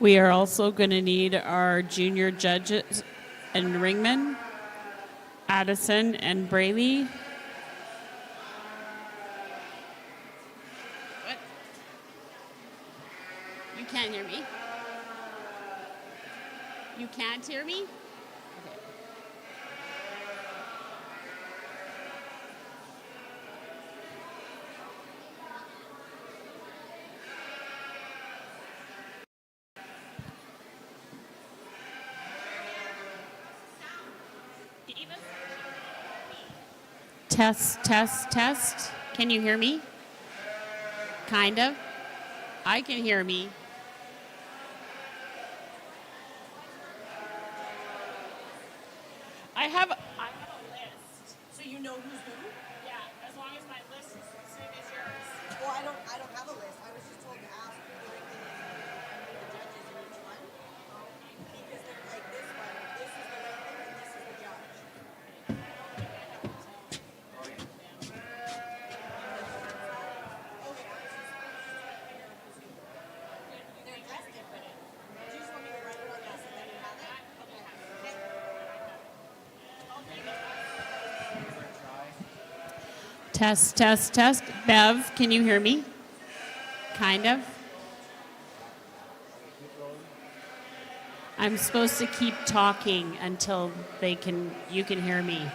We are also going to need our junior judges and ringmen, Addison and Braley. What? You can't hear me? You can't hear me? Okay. Test, test, test. Can you hear me? Kind of. I can hear me. I have a list. So you know who's who? Yeah, as long as my list is the same as yours. Well, I don't have a list. I was just told to ask who the ringman is, the judges in each one. Because they're like this one, this is the ringman and this is the judge. They're dressed different. Do you just want me to write it on this and then you have it? Okay. Test, test, test. Bev, can you hear me? Kind of. I'm supposed to keep talking until you can hear me.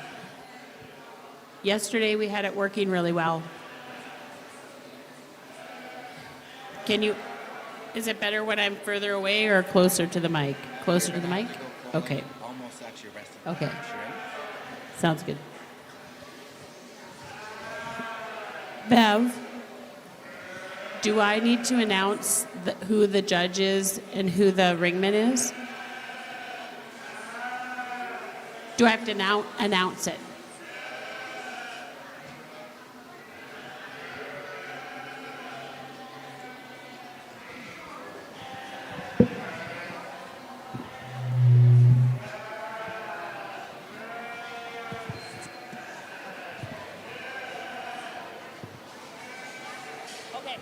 Yesterday we had it working really well. Is it better when I'm further away or closer to the mic? Closer to the mic? Okay. Almost actually resting. Okay. Sounds good. Bev, do I need to announce who the judge is and who the ringman is? Do I have to announce it? Okay.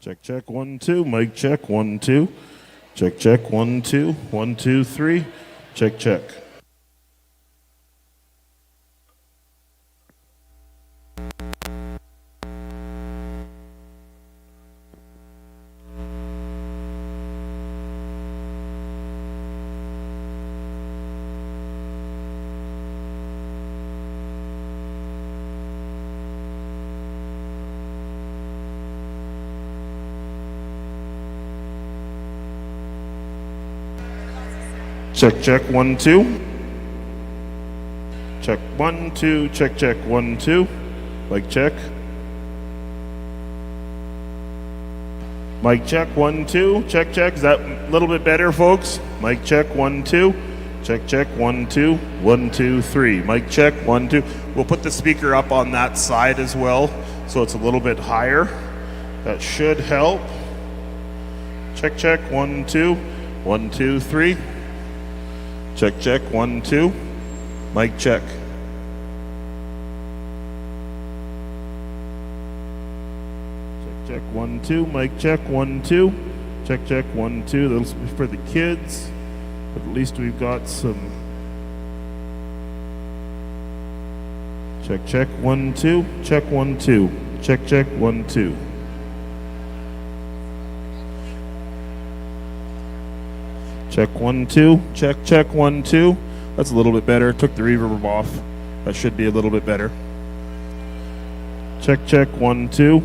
Check, check, 1, 2. Mic check, 1, 2. Check, check, 1, 2. 1, 2, 3. Check, check. Check, check, 1, 2. Check, 1, 2. Check, check, 1, 2. Mic check. Mic check, 1, 2. Check, check. Is that a little bit better, folks? Mic check, 1, 2. Check, check, 1, 2. 1, 2, 3. Mic check, 1, 2. We'll put the speaker up on that side as well, so it's a little bit higher. That should help. Check, check, 1, 2. 1, 2, 3. Check, check, 1, 2. Mic check. Check, check, 1, 2. Mic check, 1, 2. Check, check, 1, 2. That'll be for the kids, but at least we've got some. Check, check, 1, 2. Check, 1, 2. Check, check, 1, 2. Check, 1, 2. Check, check, 1, 2. That's a little bit better. Took the reverb off. That should be a little bit better. Check, check, 1, 2.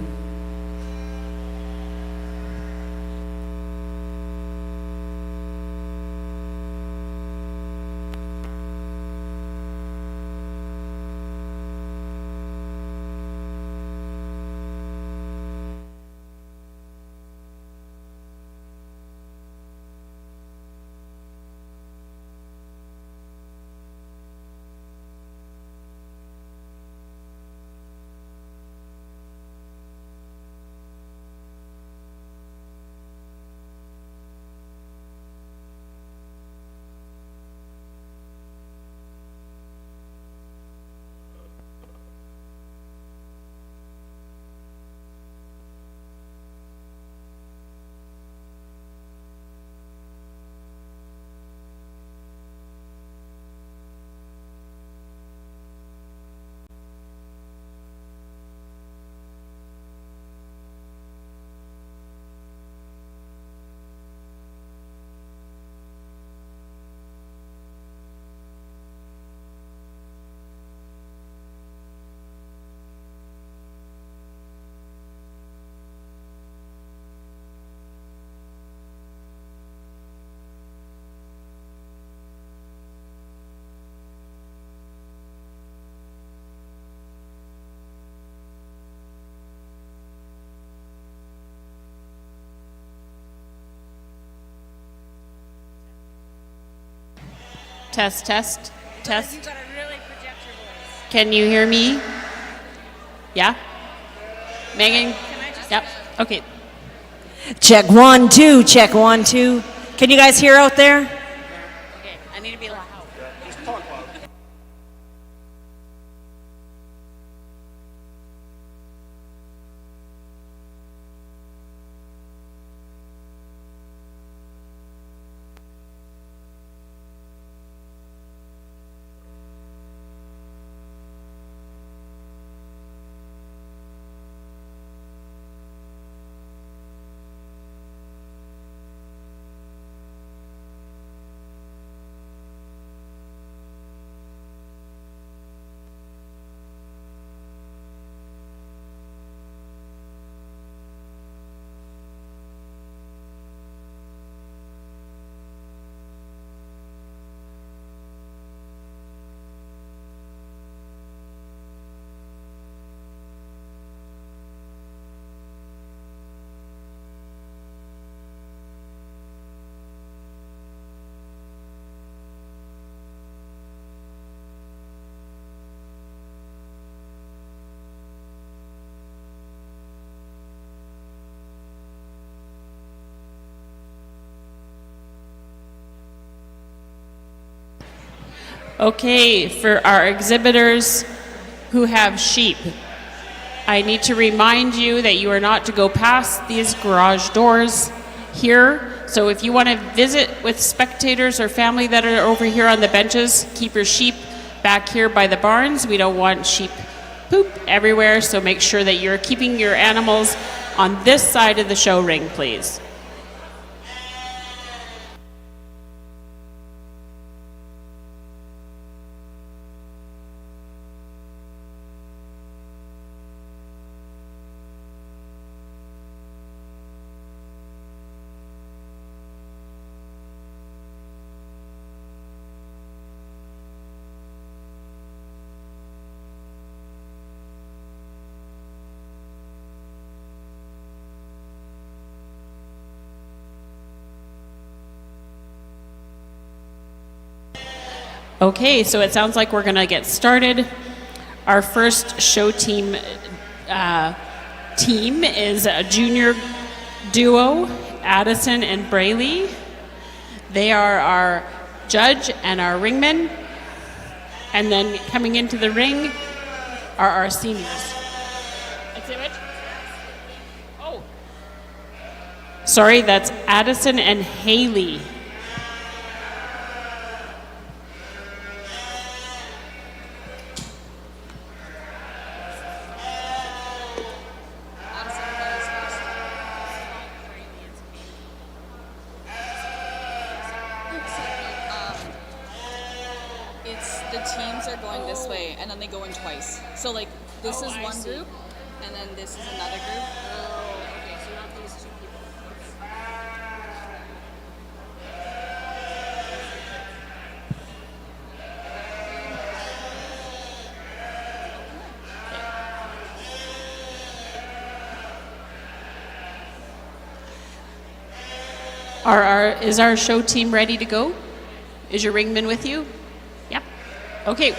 Test, test, test. You gotta really project your voice. Can you hear me? Yeah? Megan? Can I just? Yep. Okay. Check 1, 2, check 1, 2. Can you guys hear out there? Okay. I need to be loud. Okay, for our exhibitors who have sheep, I need to remind you that you are not to go past these garage doors here. So if you want to visit with spectators or family that are over here on the benches, keep your sheep back here by the barns. We don't want sheep poop everywhere, so make sure that you're keeping your animals on this side of the show ring, please. Okay, so it sounds like we're going to get started. Our first show team is a junior duo, Addison and Brayley. They are our judge and our ringman. And then coming into the ring are our seniors. Oh. Sorry, that's Addison and Haley. It's the teams are going this way, and then they go in twice. So like this is I one see. group, and then this is another group. Oh, okay, so not these two people. Is our show team ready to go? Is your ringman with you? Yep. Okay.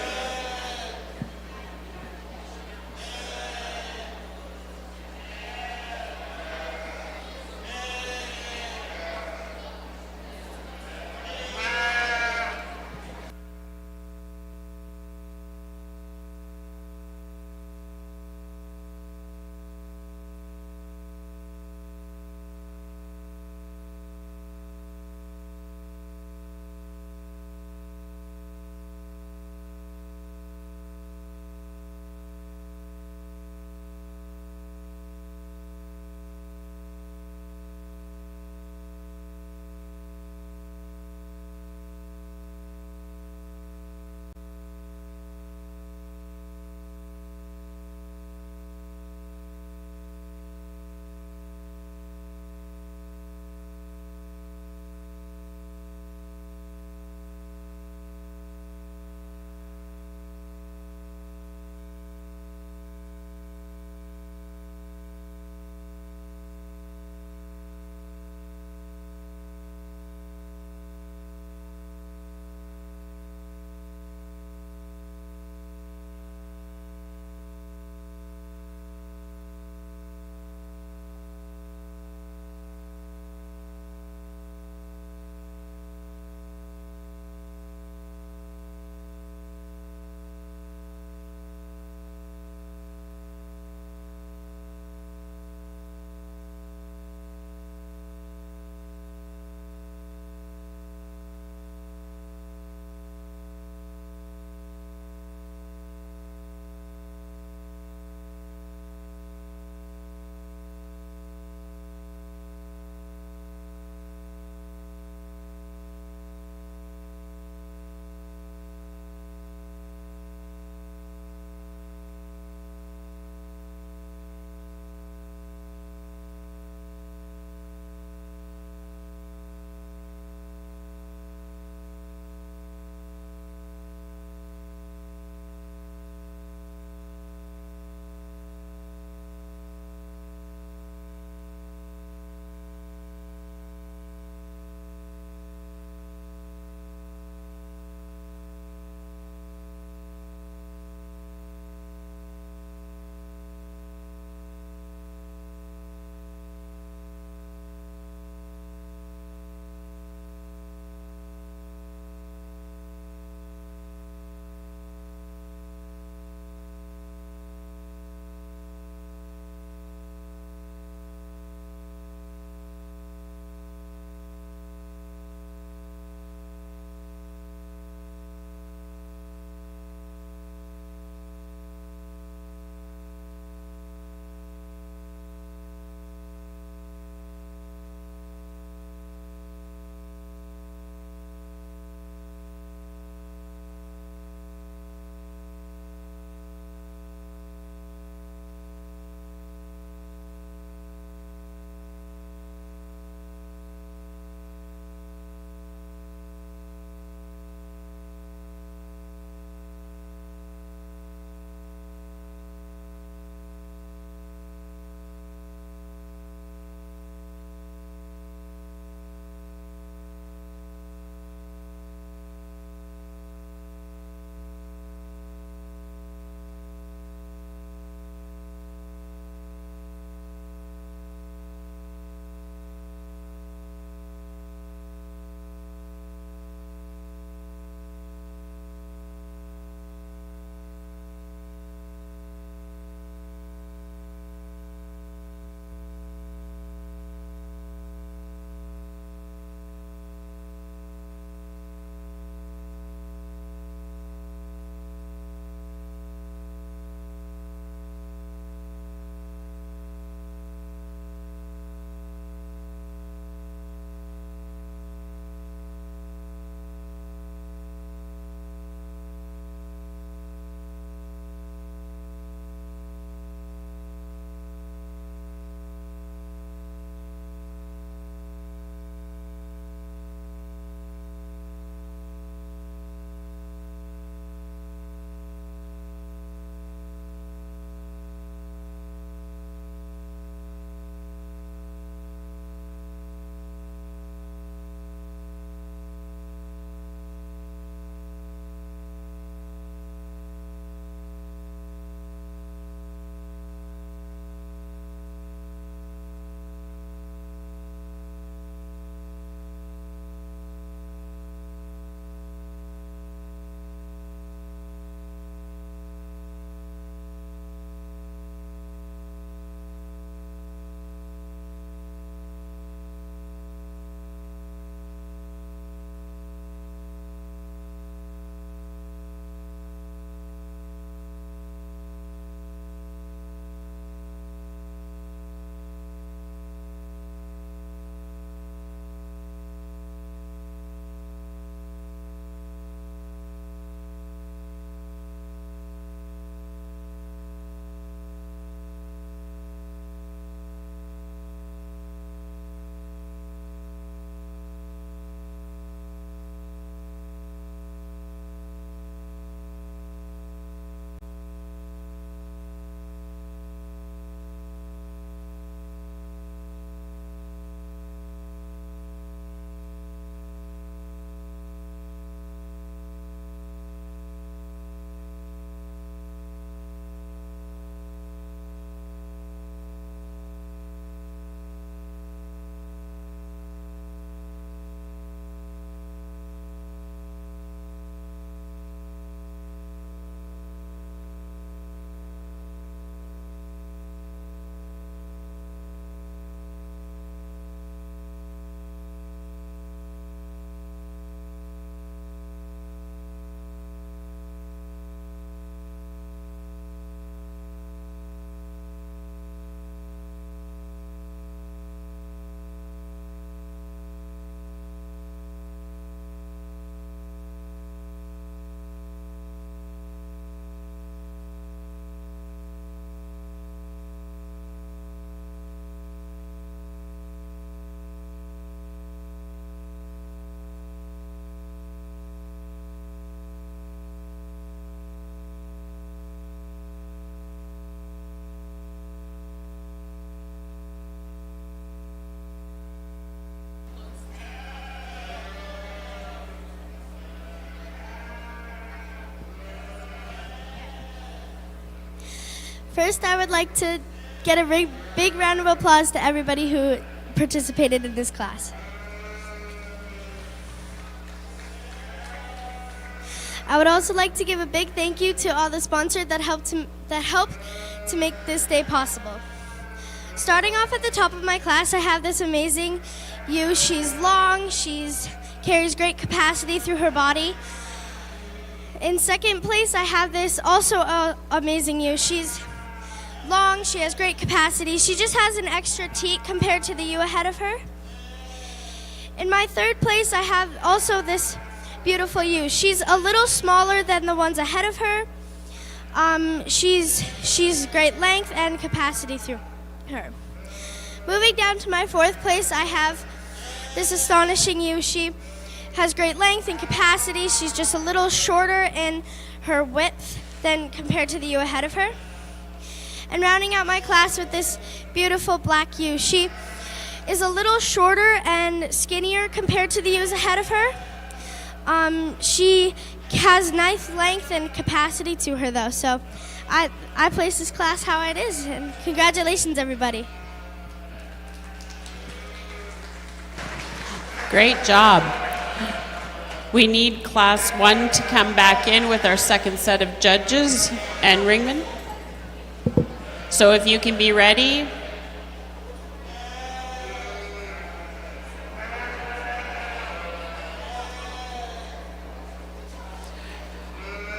First, I would like to get a big round of applause to everybody who participated in this class. I would also like to give a big thank you to all the sponsors that helped to make this day possible. Starting off at the top of my class, I have this amazing ewe. She's long, carries great capacity through her body. In second place, I have this also amazing ewe. She's long, she has great capacity. She just has an extra teat compared to the ewe ahead of her. In my third place, I have also this beautiful ewe. She's a little smaller than the ones ahead of her. She's great length and capacity through her. Moving down to my fourth place, I have this astonishing ewe. She has great length and capacity. She's just a little shorter in her width than compared to the ewe ahead of her. And rounding out my class with this beautiful black ewe. She is a little shorter and skinnier compared to the ewes ahead of her. She has nice length and capacity to her though, so I place this class how it is, and congratulations everybody. Great job. We need class 1 to come back in with our second set of judges and ringmen. So if you can be ready.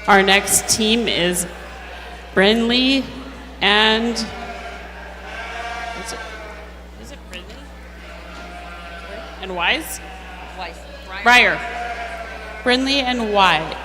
Our next team is Brinley and is it Brinley? And Wise? Weiss. Ryer. Brinley and Ryer.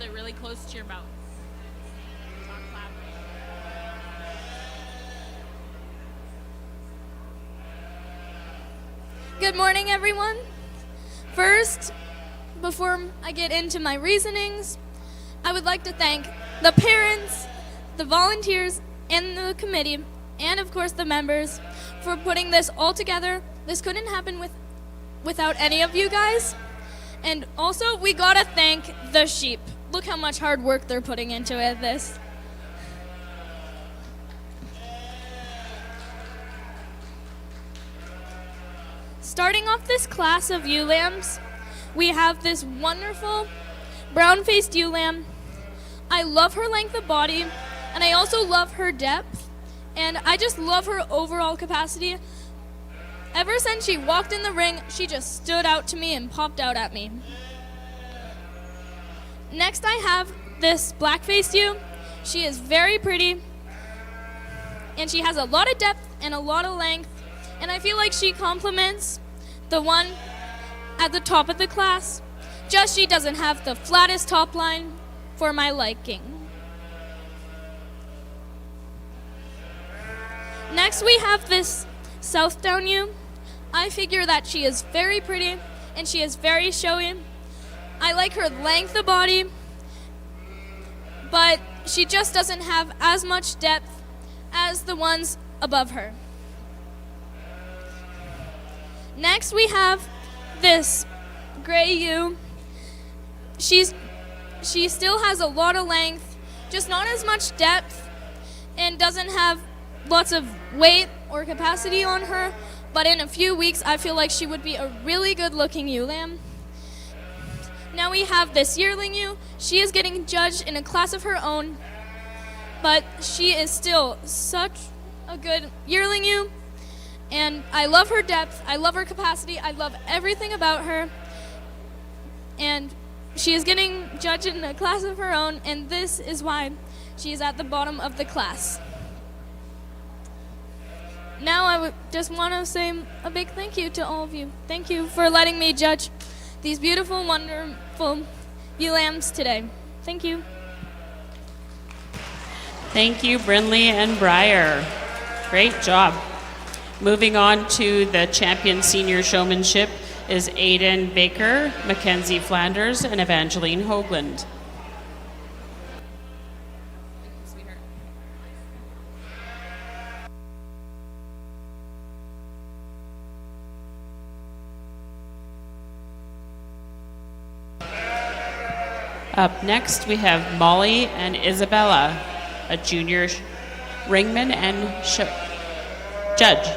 hold it really close to your mouth. Talk loudly. Good morning, everyone. First, before I get into my reasonings, I would like to thank the parents, the volunteers, and the committee, and of course the members, for putting this all together. This couldn't happen without any of you guys. And also, we gotta thank the sheep. Look how much hard work they're putting into this. Starting off this class of ewe lambs, we have this wonderful brown-faced ewe lamb. I love her length of body, and I also love her depth, and I just love her overall capacity. Ever since she walked in the ring, she just stood out to me and popped out at me. Next, I have this black-faced ewe. She is very pretty, and she has a lot of depth and a lot of length, and I feel like she complements the one at the top of the class. Just she doesn't have the flattest top line for my liking. Next, we have this Southdown ewe. I figure that she is very pretty and she is very showy. I like her length of body, but she just doesn't have as much depth as the ones above her. Next, we have this gray ewe. She still has a lot of length, just not as much depth, and doesn't have lots of weight or capacity on her, but in a few weeks I feel like she would be a really good looking ewe lamb. Now we have this yearling ewe. She is getting judged in a class of her own, but she is still such a good yearling ewe, and I love her depth, I love her capacity, I love everything about her, and she is getting judged in a class of her own, and this is why she is at the bottom of the class. Now I would just want to say a big thank you to all of you. Thank you for letting me judge these beautiful, wonderful ewe lambs today. Thank you. Thank you, Brinley and Breyer. Great job. Moving on to the champion senior showmanship is Aiden Baker, Mackenzie Flanders, and Evangeline Hoagland. Up next, we have Molly and Isabella, a junior ringman and judge.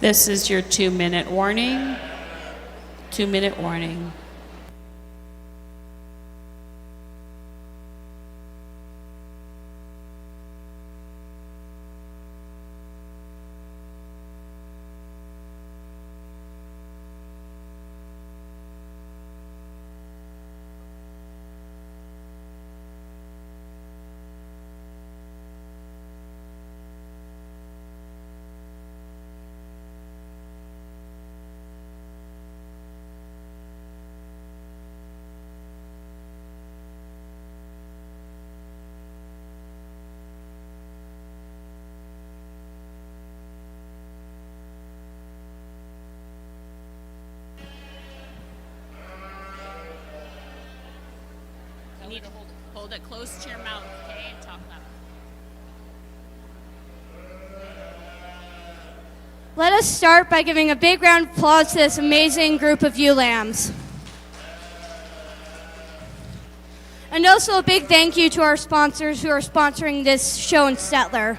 This is your 2-minute warning. 2-minute warning. You need to hold it close to your mouth, okay? And talk loud. Let us start by giving a big round of applause to this amazing group of ewe lambs. And also a big thank you to our sponsors who are sponsoring this show in Stettler.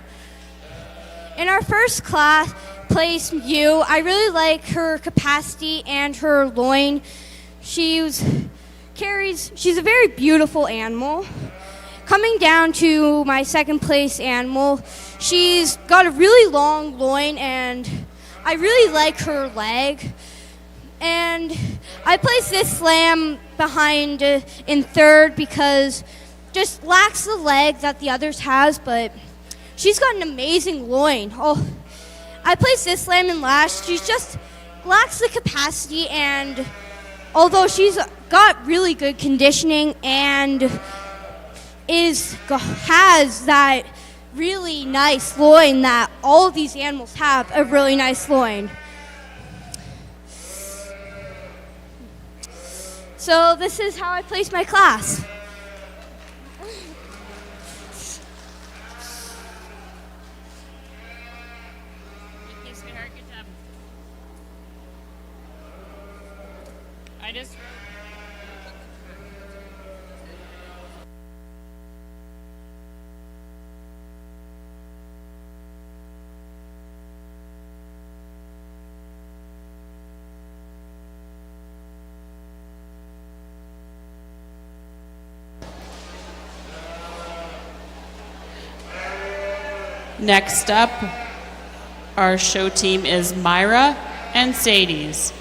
In our first place ewe, I really like her capacity and her loin. She's a very beautiful animal. Coming down to my second place animal, she's got a really long loin and I really like her leg. And I placed this lamb behind in third because just lacks the leg that the others has, but she's got an amazing loin. Oh, I placed this lamb in last. She just lacks the capacity, and although she's got really good conditioning and has that really nice loin that all of these animals have, a really nice loin. So this is how I place my class. Thank you, sweetheart. Good job. I just... Next up, our show team is Myra and Sadie's.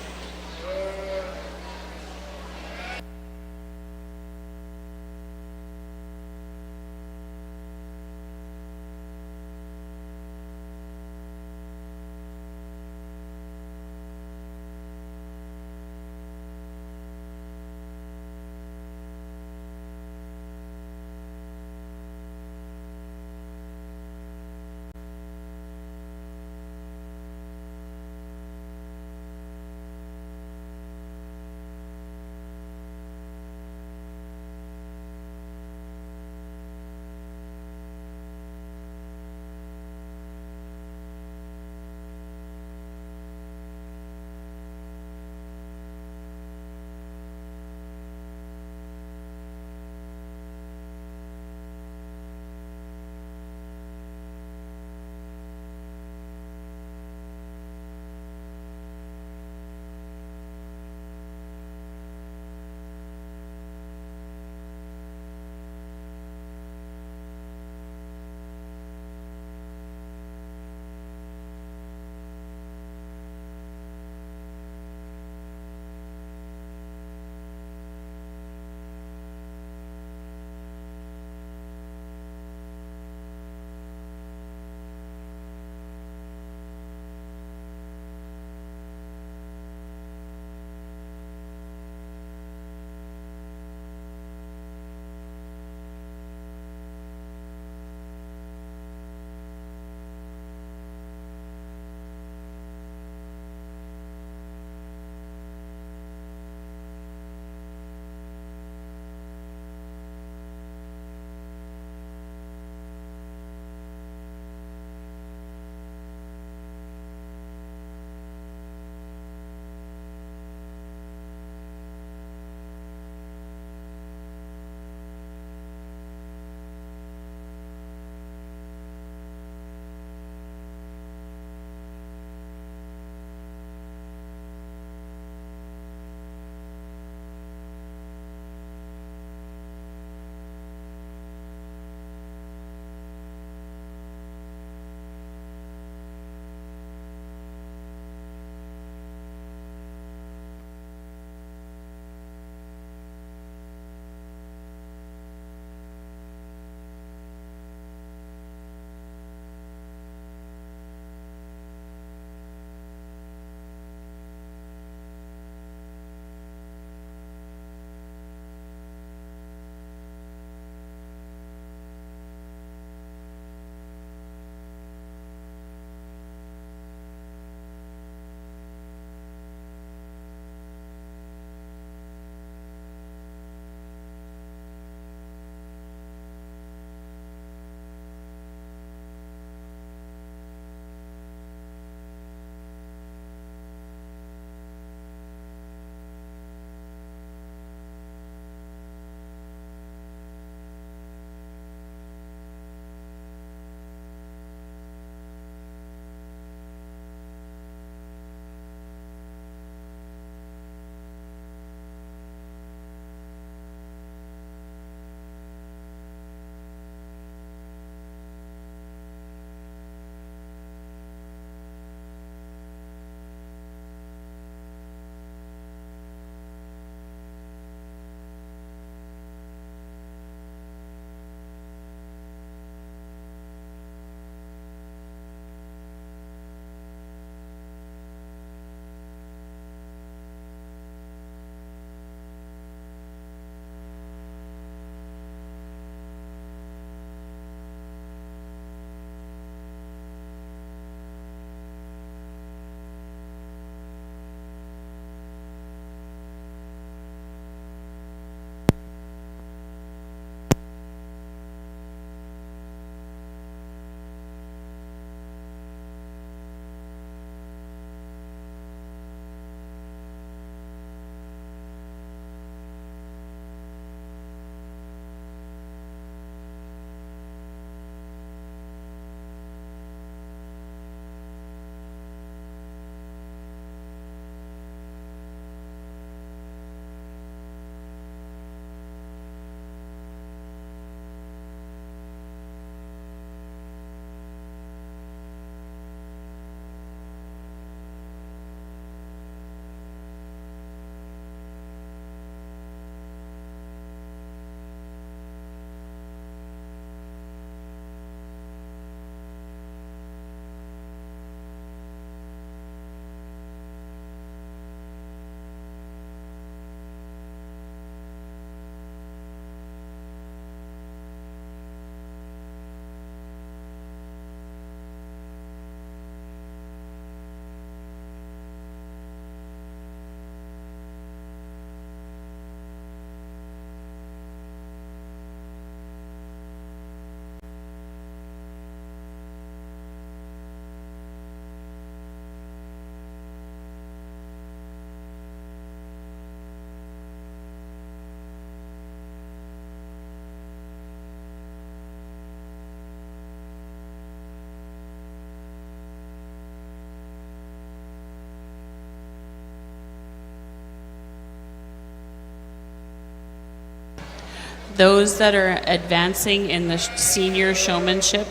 those that are advancing in the senior showmanship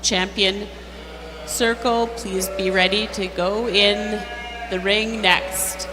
champion circle, please be ready to go in the ring next.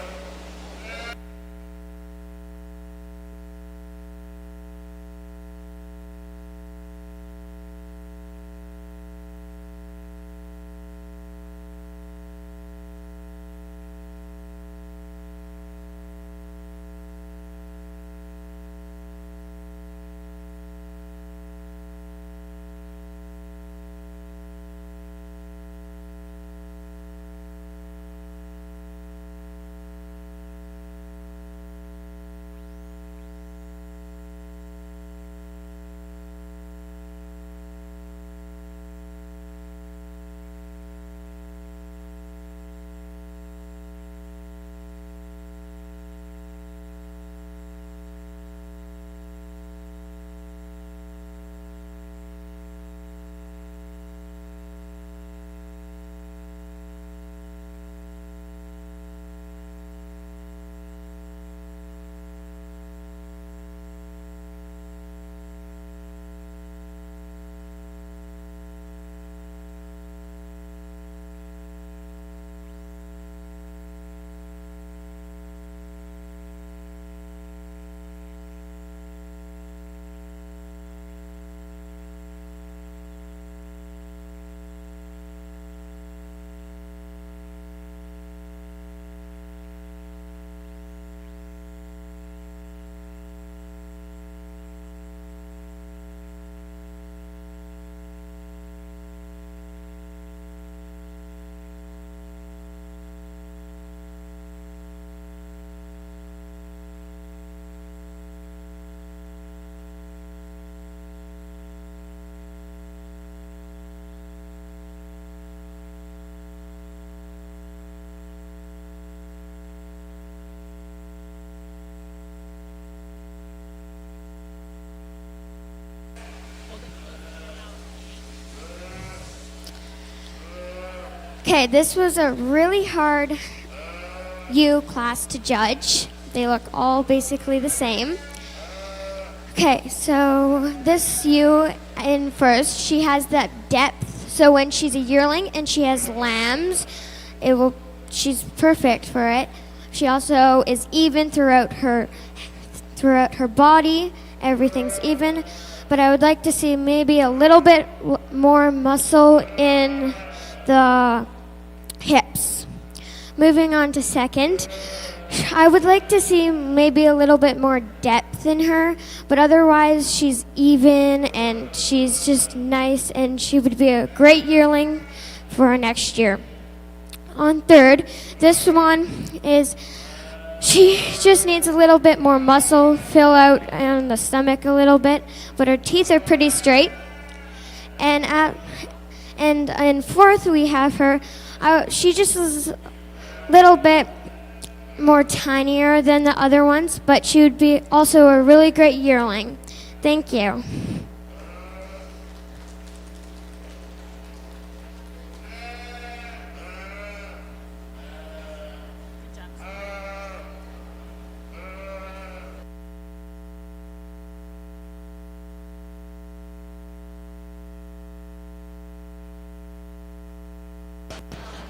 Okay, this was a really hard U class to judge. They look all basically the same. Okay, so this U in first, she has that depth. So when she's a yearling and she has lambs, she's perfect for it. She also is even throughout her body. Everything's even. But I would like to see maybe a little bit more muscle in the hips. Moving on to second, I would like to see maybe a little bit more depth in her, but otherwise she's even and she's just nice, and she would be a great yearling for next year. On third, this one is, she just needs a little bit more muscle, fill out on the stomach a little bit, but her teeth are pretty straight. And in fourth we have her, she just is a little bit more tinier than the other ones, but she would be also a really great yearling. Thank you.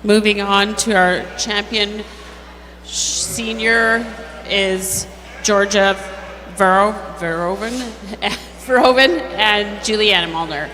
Moving on to our champion senior is Georgia Verhoeven and Juliana Mulner.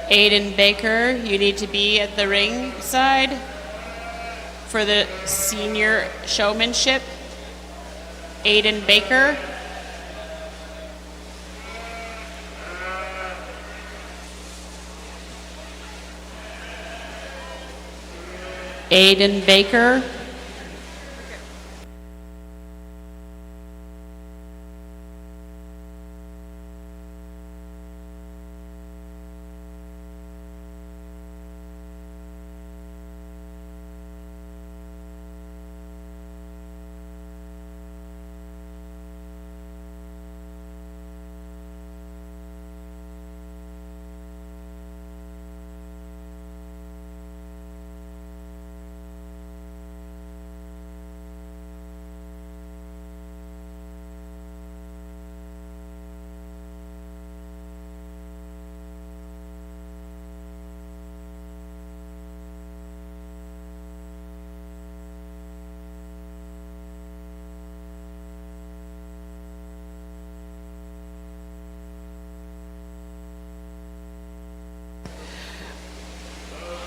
Aiden Baker, you need to be at the ring side for the senior showmanship. Aiden Baker. Aiden Baker.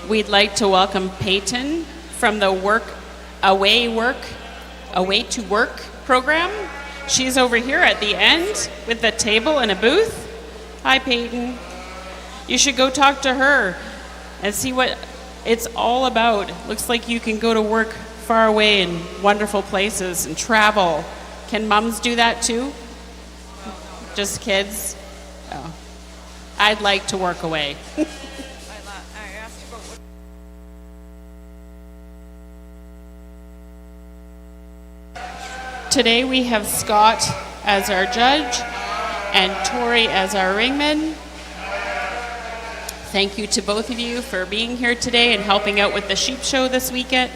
We'd like to welcome Peyton from the Away to Work program. She's over here at the end with a table and a booth. Hi, Peyton. You should go talk to her and see what it's all about. Looks like you can go to work far away in wonderful places and travel. Can mums do that too? Just kids? Oh. I'd like to work away. Today we have Scott as our judge and Tori as our ringman. Thank you to both of you for being here today and helping out with the sheep show this weekend.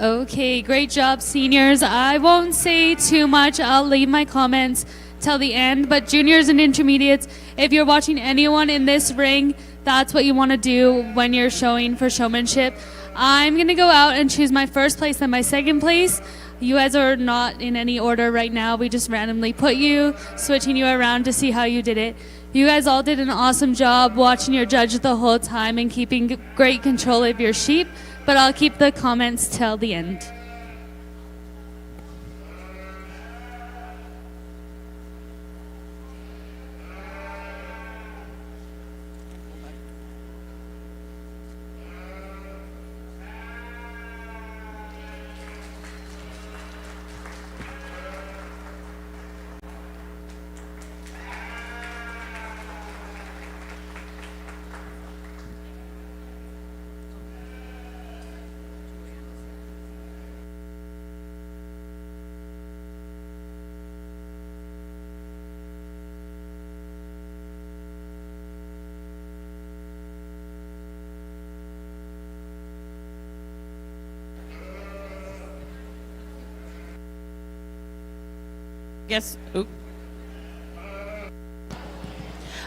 Okay, great job, seniors. I won't say too much. I'll leave my comments till the end. But juniors and intermediates, if you're watching anyone in this ring, that's what you want to do when you're showing for showmanship. I'm going to go out and choose my first place and my second place. You guys are not in any order right now. We just randomly put you, switching you around to see how you did it. You guys all did an awesome job watching your judge the whole time and keeping great control of your sheep, but I'll keep the comments till the end.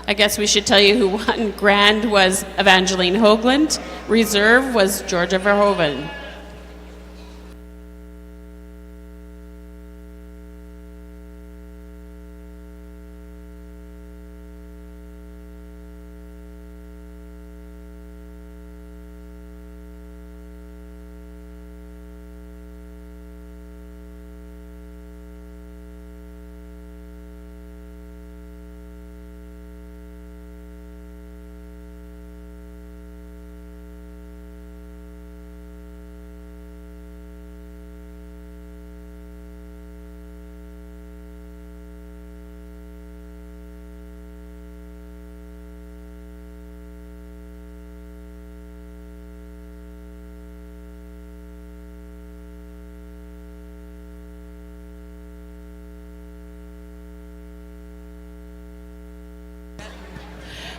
I guess we should tell you who won. Grand was Evangeline Hoagland. Reserve was Georgia Verhoeven.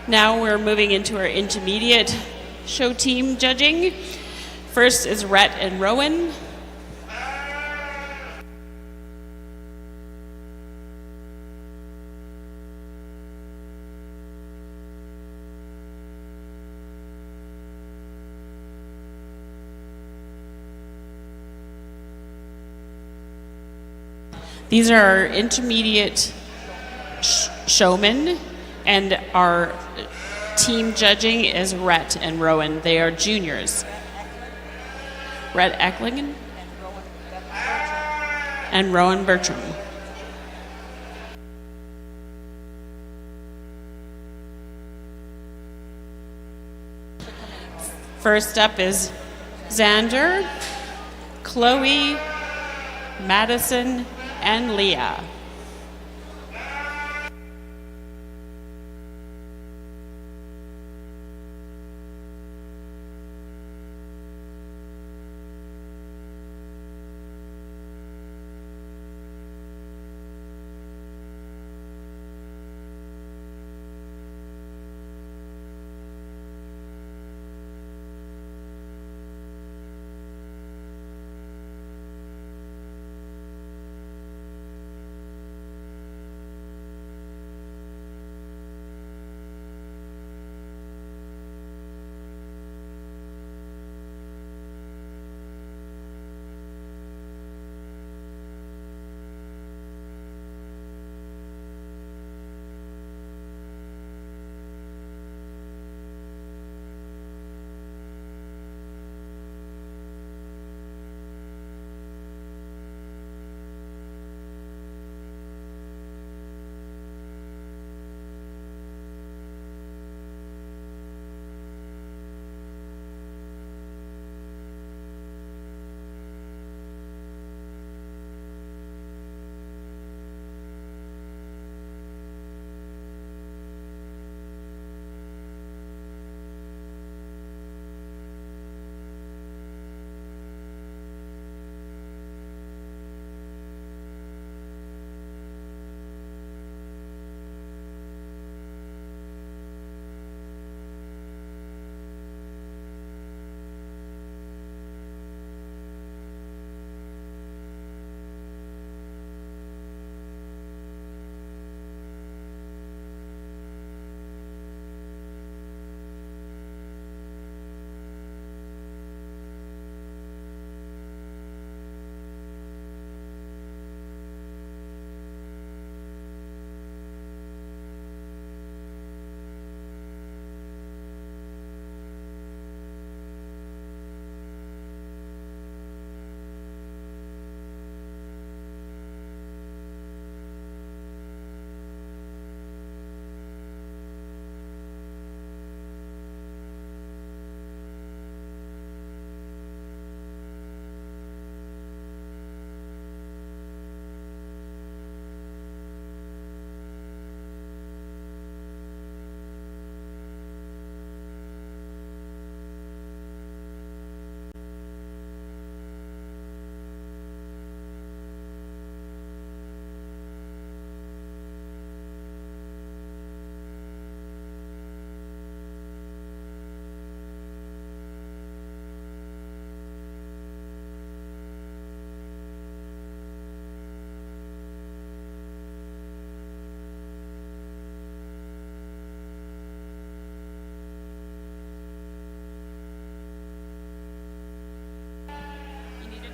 Now we're moving into our intermediate show team judging. First is Rhett and Rowan. These are our intermediate showmen, and our team judging is Rhett and Rowan. They are juniors. Rhett Ecklingen and Rowan Bertram. First up is Xander, Chloe, Madison, and Leah.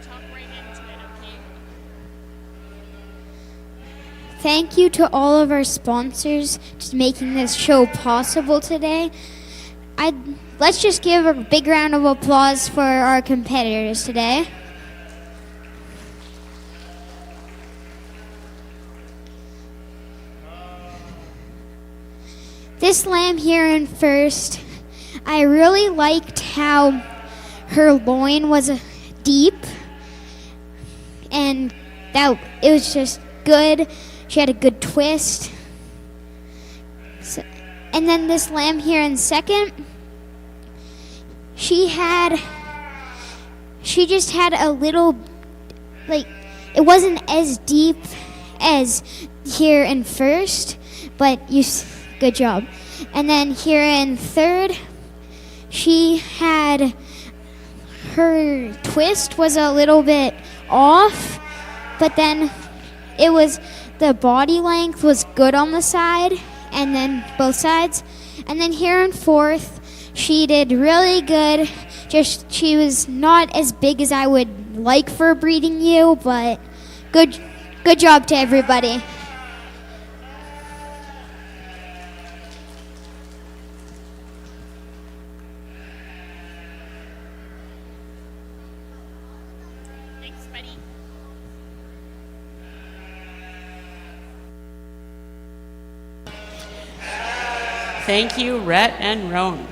talk right into it, okay? Thank you to all of our sponsors to making this show possible today. Let's just give a big round of applause for our competitors today. This lamb here in first, I really liked how her loin was deep, and that it was just good. She had a good twist. And then this lamb here in second, she just had a little, like, it wasn't as deep as here in first, but good job. And then here in third, her twist was a little bit off, but then the body length was good on the side, and then both sides. And then here in fourth, she did really good. She was not as big as I would like for a breeding ewe, but good job to everybody. Thanks, buddy. Thank you, Rhett and Roan.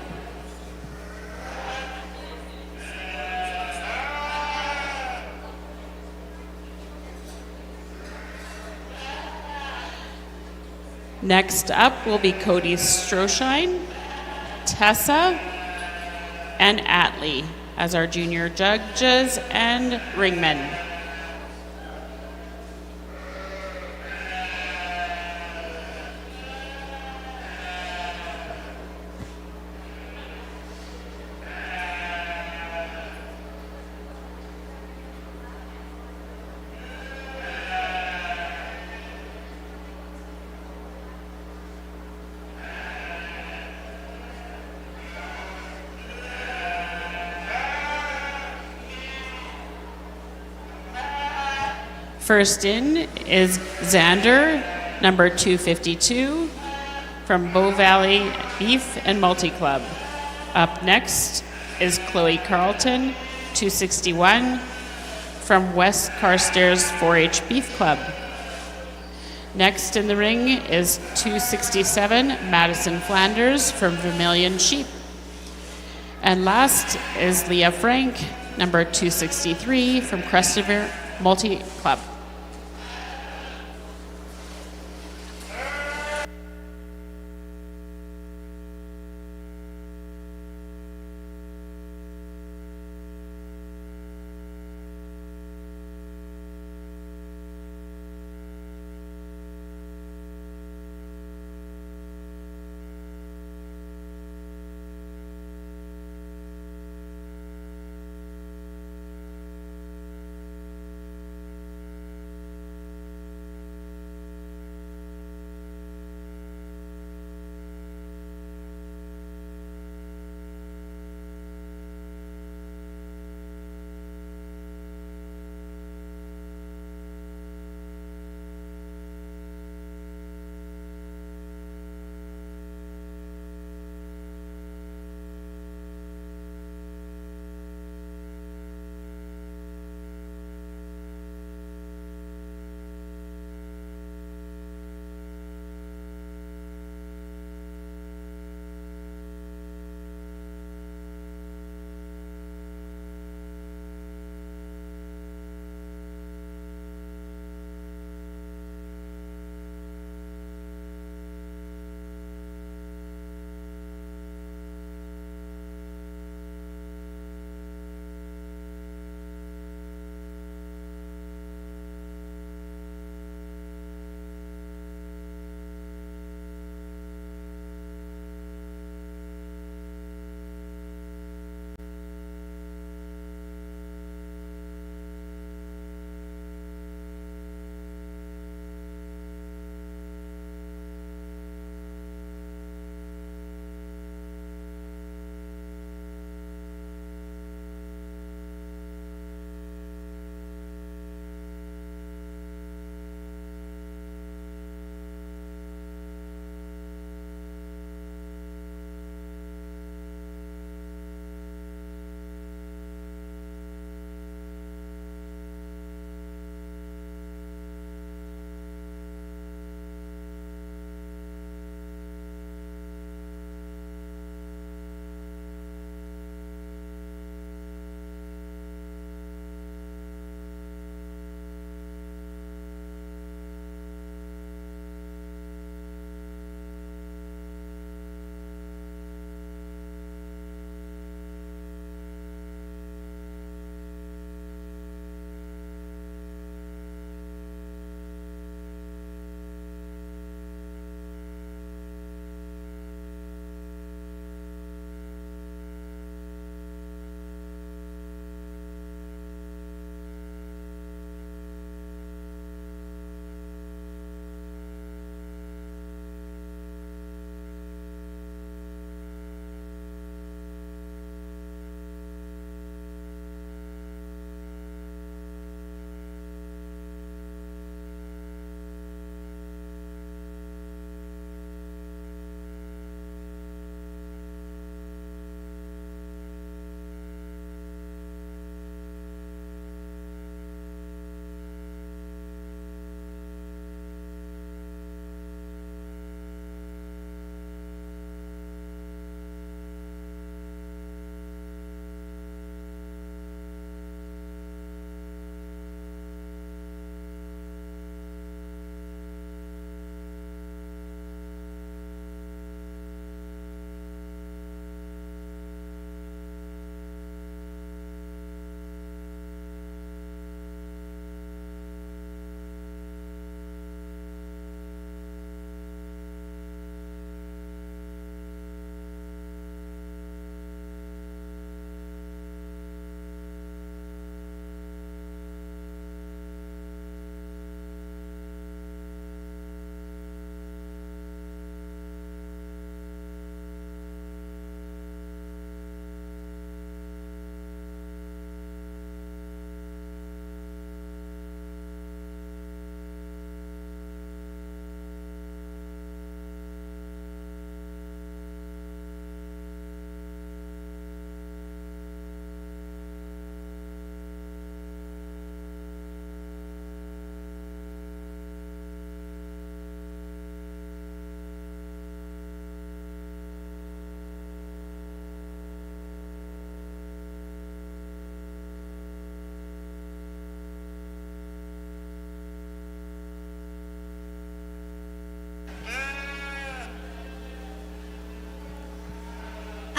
Next up will be Cody Stroshine, Tessa, and Atlee as our junior judges and ringmen. First in is Xander, number 252, from Bow Valley Beef and Multi Club. Up next is Chloe Carlton, 261, from West Carstairs 4-H Beef Club. Next in the ring is 267, Madison Flanders, from Vermilion Sheep. And last is Leah Frank, number 263, from Crestver Multi Club.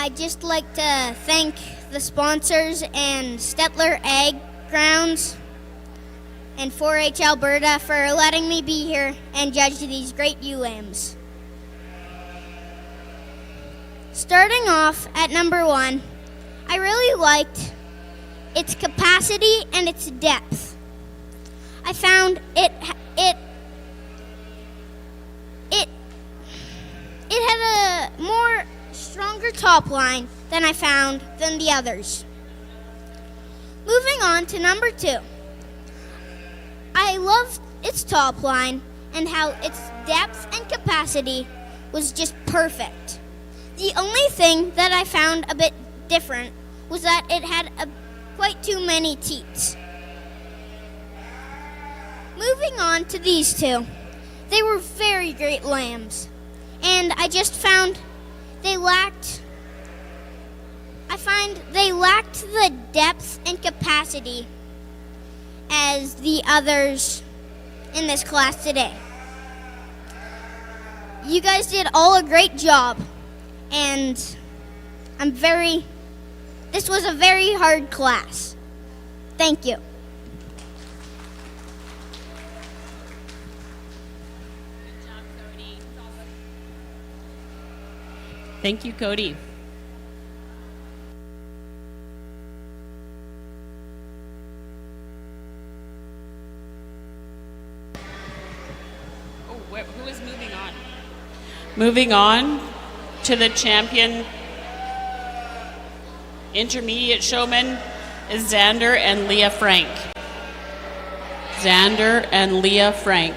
I'd just like to thank the sponsors and Stettler Egg Grounds and 4-H Alberta for letting me be here and judge these great ewe lambs. Starting off at number 1, I really liked its capacity and its depth. I found it had a more stronger top line than I found than the others. Moving on to number 2. I loved its top line and how its depth and capacity was just perfect. The only thing that I found a bit different was that it had quite too many teats. Moving on to these two. They were very great lambs, and I just found they lacked the depth and capacity as the others in this class today. You guys did all a great job, and this was a very hard class. Thank you. Thank you, Cody. Who is moving on? Moving on to the champion intermediate showman is Xander and Leah Frank. Xander and Leah Frank.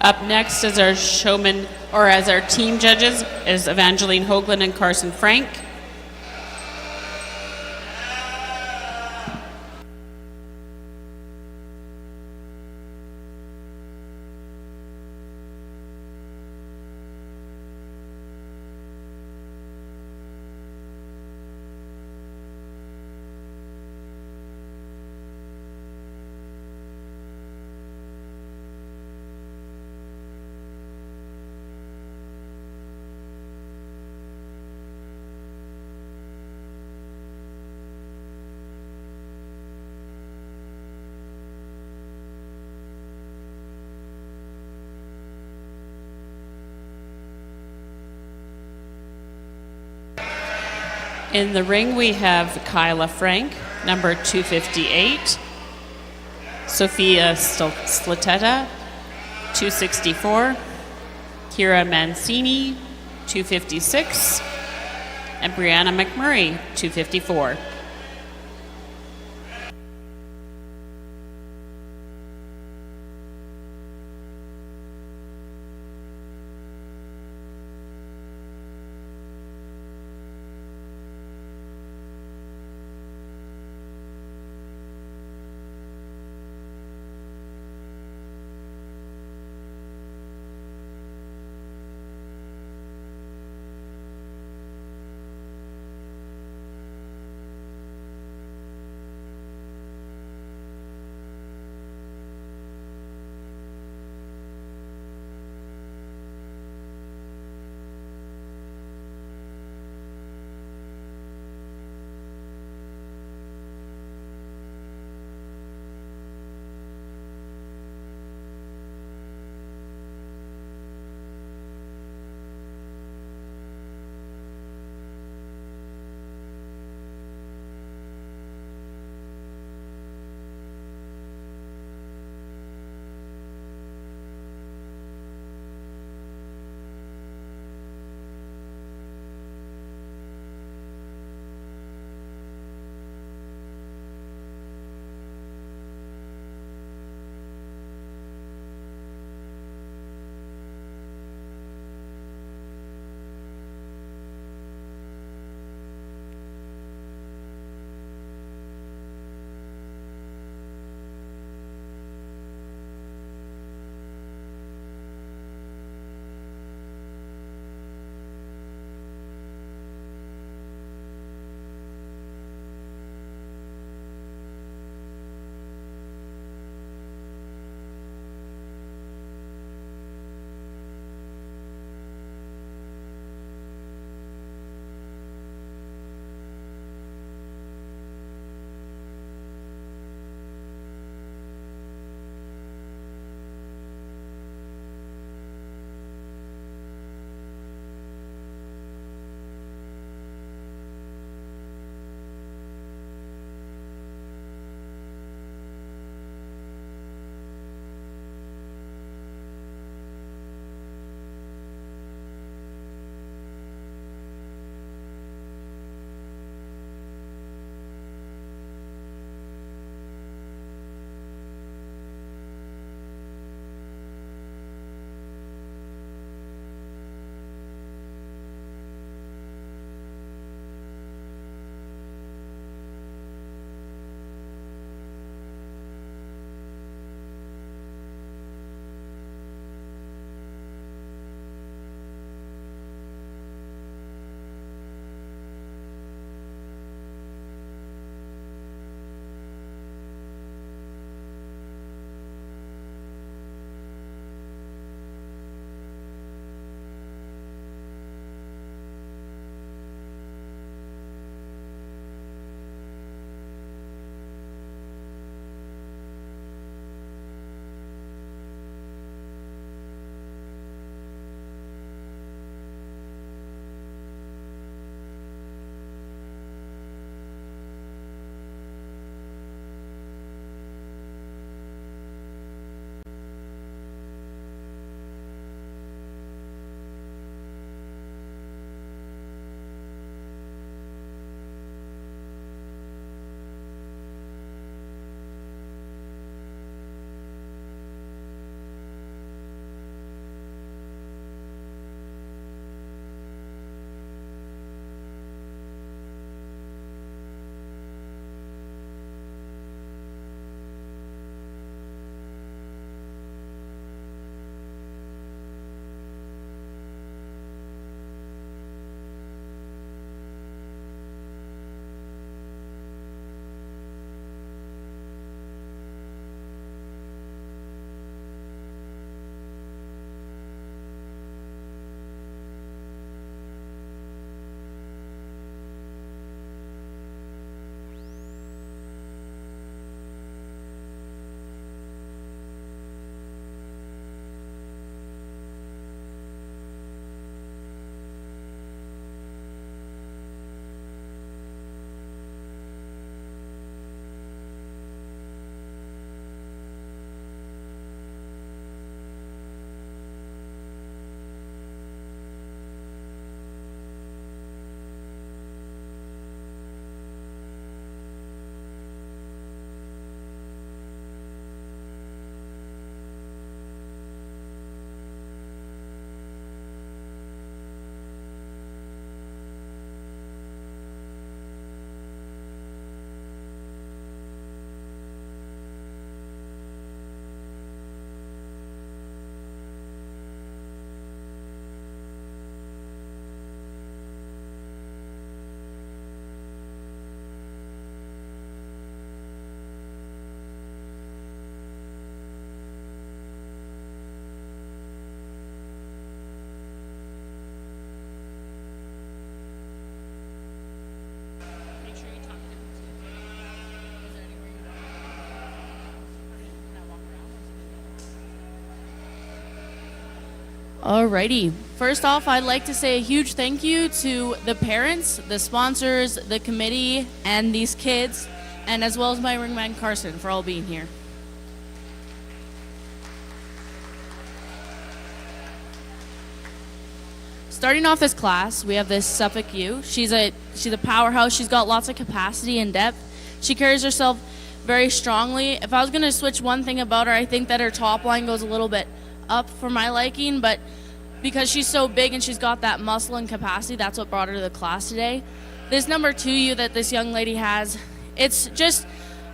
Up next as our showman, or as our team judges, is Evangeline Hoagland and Carson Frank. In the ring, we have Kyla Frank, number 258, Sophia Slateta, 264, Kira Mancini, 256, and Brianna McMurray, 254. Alrighty. First off, I'd like to say a huge thank you to the parents, the sponsors, the committee, and these kids, and as well as my ringman Carson for all being here. Starting off this class, we have this Suffolk U. She's a powerhouse. She's got lots of capacity and depth. She carries herself very strongly. If I was going to switch one thing about her, I think that her top line goes a little bit up for my liking, but because she's so big and she's got that muscle and capacity, that's what brought her to the class today. This number 2U that this young lady has, it's just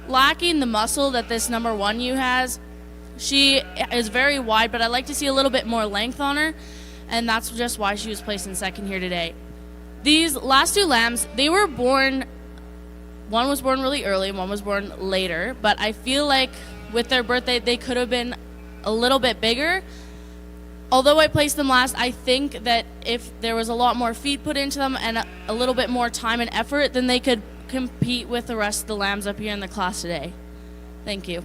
lacking the muscle that this number 1U has. She is very wide, but I'd like to see a little bit more length on her, and that's just why she was placed in second here today. These last 2 lambs, they were born, one was born really early and one was born later, but I feel like with their birthday, they could have been a little bit bigger. Although I placed them last, I think that if there was a lot more feed put into them and a little bit more time and effort, then they could compete with the rest of the lambs up here in the class today. Thank you.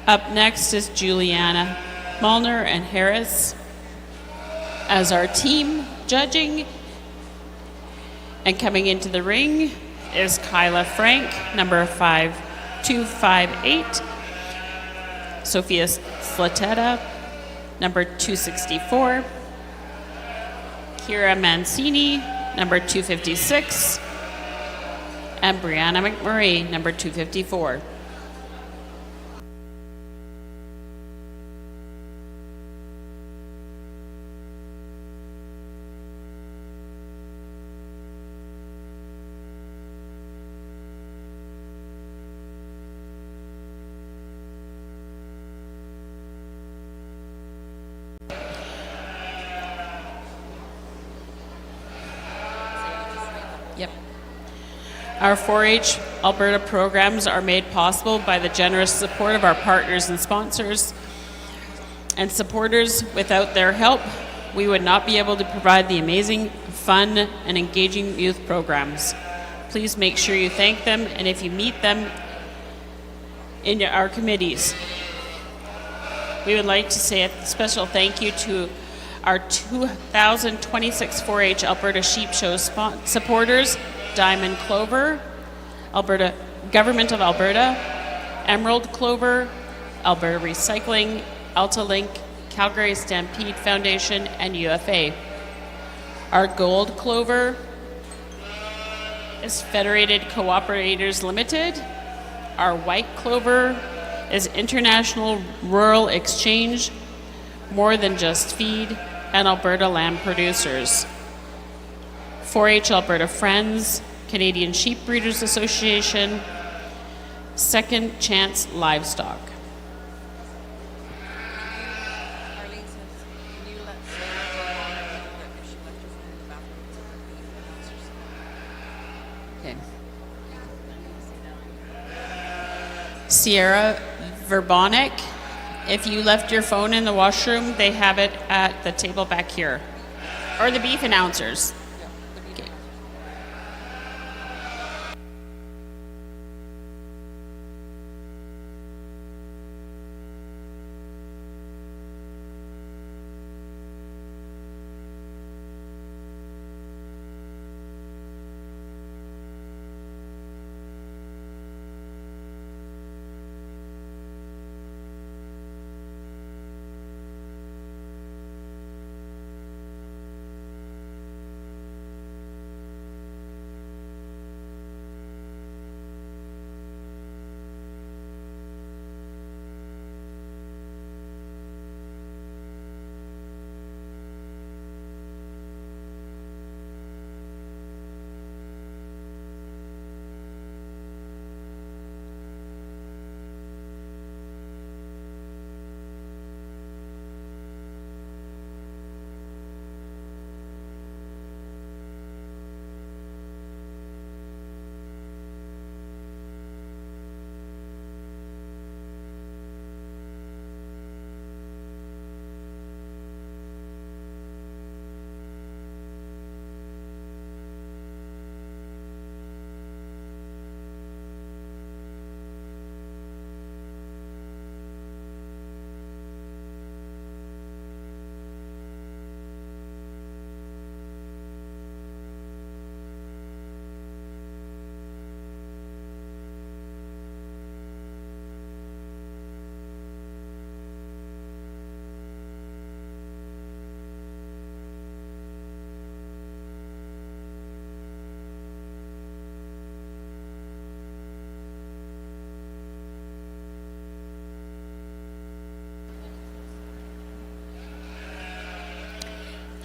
Up next is Juliana Molnar and Harris as our team judging. And coming into the ring is Kyla Frank, number 5258. Sophia Slateta, number 264. Kira Mancini, number 256. And Brianna McMurray, number 254. Yep. Our 4-H Alberta programs are made possible by the generous support of our partners and sponsors and supporters. Without their help, we would not be able to provide the amazing, fun, and engaging youth programs. Please make sure you thank them, and if you meet them in our committees. We would like to say a special thank you to our 2026 4-H Alberta Sheep Show supporters, Diamond Clover, Alberta Government of Alberta, Emerald Clover, Alberta Recycling, AltaLink, Calgary Stampede Foundation, and UFA. Our Gold Clover is Federated Cooperators Limited. Our White Clover is International Rural Exchange, More Than Just Feed, and Alberta Lamb Producers. 4-H Alberta Friends, Canadian Sheep Breeders Association, Second Chance Livestock. Arlene says, can you let Sarah go on and know that if she left her phone in the bathroom, it's her beef announcers? Okay. Sierra Verbonic, if you left your phone in the washroom, they have it at the table back here. Or the beef announcers. Okay.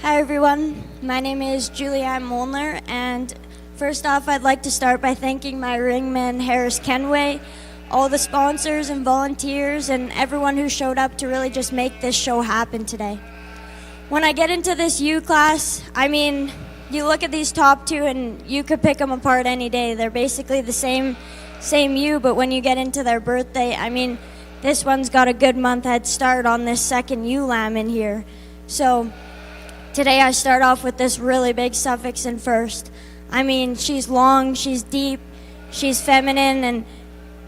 Hi everyone, my name is Julianne Molnar, and first off I'd like to start by thanking my ringman Harris Kenway, all the sponsors and volunteers, and everyone who showed up to really just make this show happen today. When I get into this U class, I mean, you look at these top two and you could pick them apart any day. They're basically the same U, but when you get into their birthday, I mean, this one's got a good month head start on this second ewe lamb in here. So today I start off with this really big suffix in first. I mean, she's long, she's deep, she's feminine, and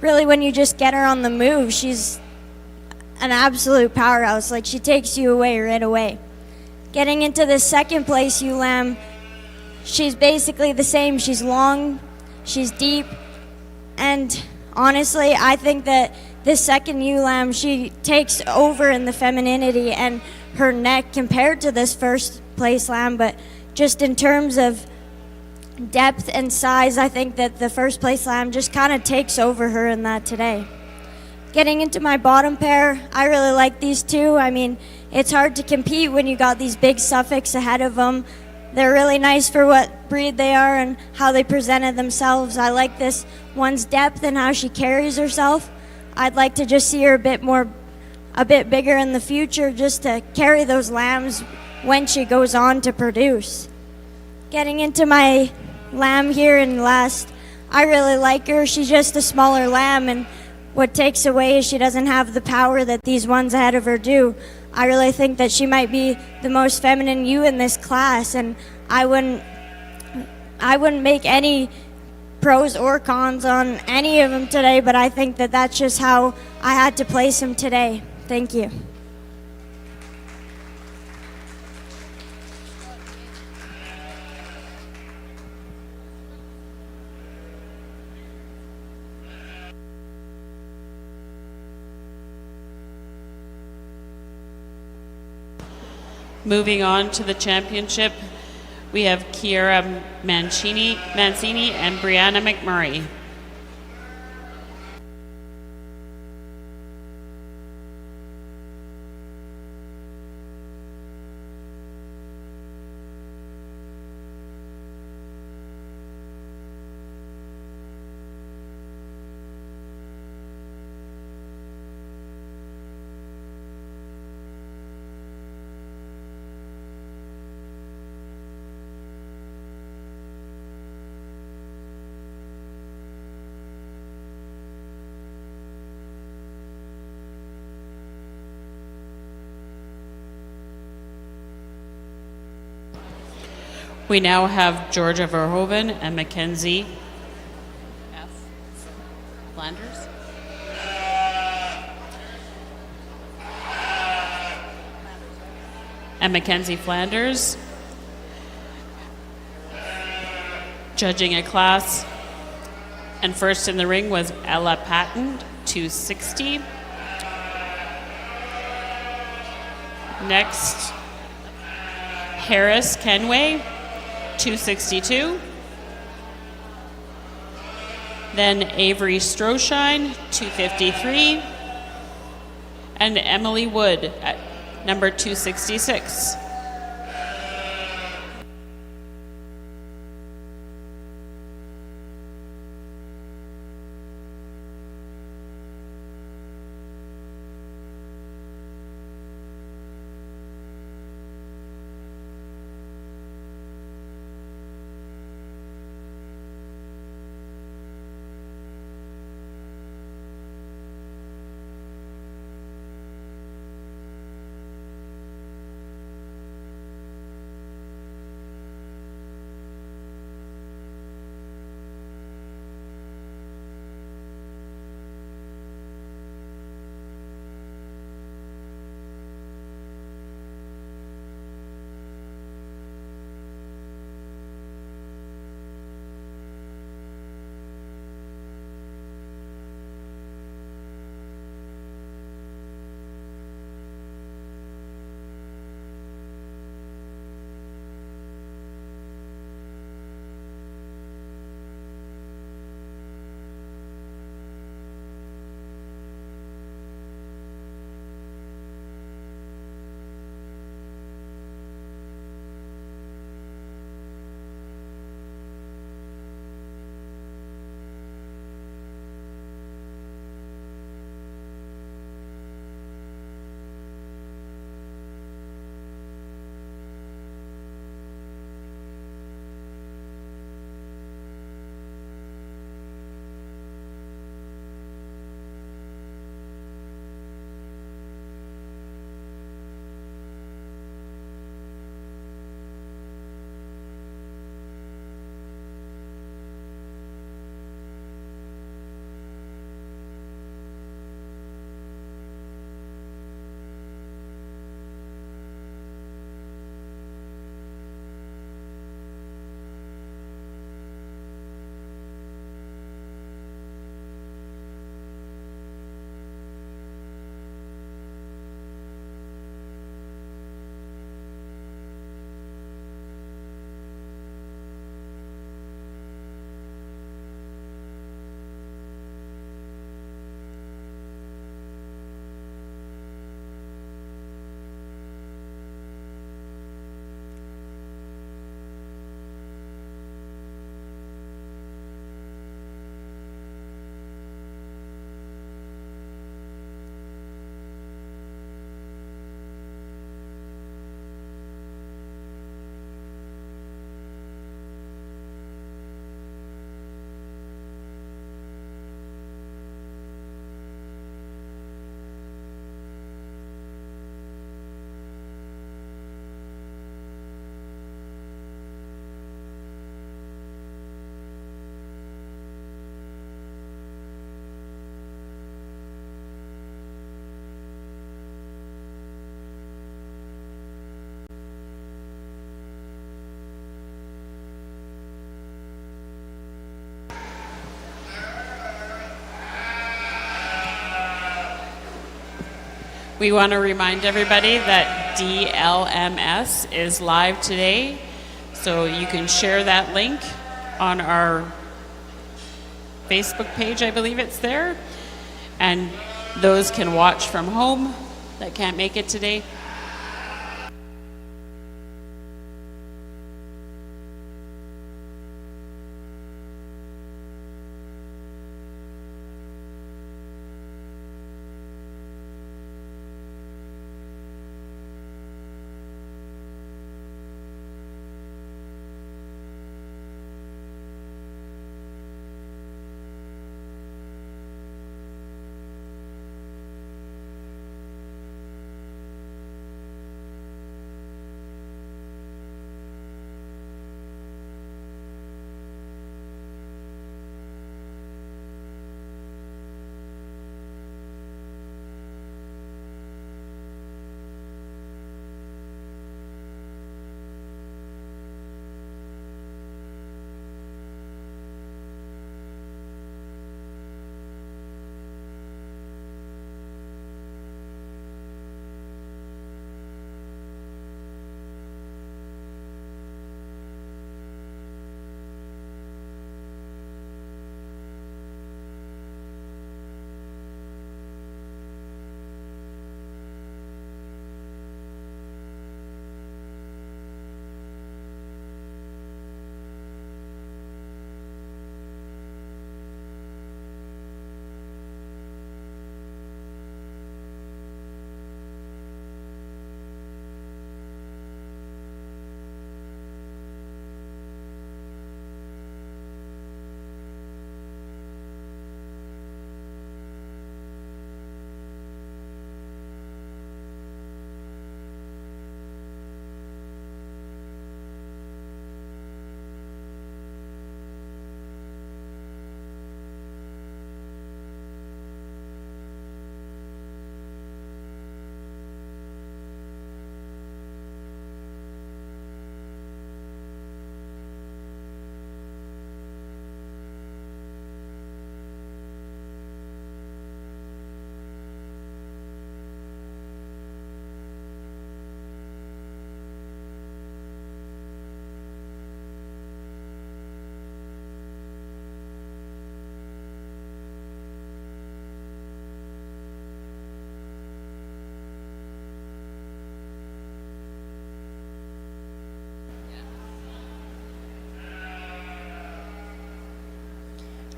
really when you just get her on the move, she's an absolute powerhouse. Like, she takes you away right away. Getting into the second place ewe lamb, she's basically the same. She's long, she's deep, and honestly, I think that this second ewe lamb, she takes over in the femininity and her neck compared to this first place lamb, but just in terms of depth and size, I think that the first place lamb just kind of takes over her in that today. Getting into my bottom pair, I really like these two. I mean, it's hard to compete when you got these big suffix ahead of them. They're really nice for what breed they are and how they presented themselves. I like this one's depth and how she carries herself. I'd like to just see her a bit bigger in the future, just to carry those lambs when she goes on to produce. Getting into my lamb here in last, I really like her. She's just a smaller lamb, and what takes away is she doesn't have the power that these ones ahead of her do. I really think that she might be the most feminine ewe in this class, and I wouldn't make any pros or cons on any of them today, but I think that that's just how I had to place them today. Thank you. Moving on to the championship, we have Kiera Mancini and Brianna McMurray. We now have Georgia Verhoeven and Mackenzie Flanders. And Mackenzie Flanders judging a class. And first in the ring was Ella Patton, 260. Next, Harris Kenway, 262. Then Avery Stroshine, 253. And Emily Wood at number 266. We want to remind everybody that DLMS is live today, so you can share that link on our Facebook page, I believe it's there, and those can watch from home that can't make it today.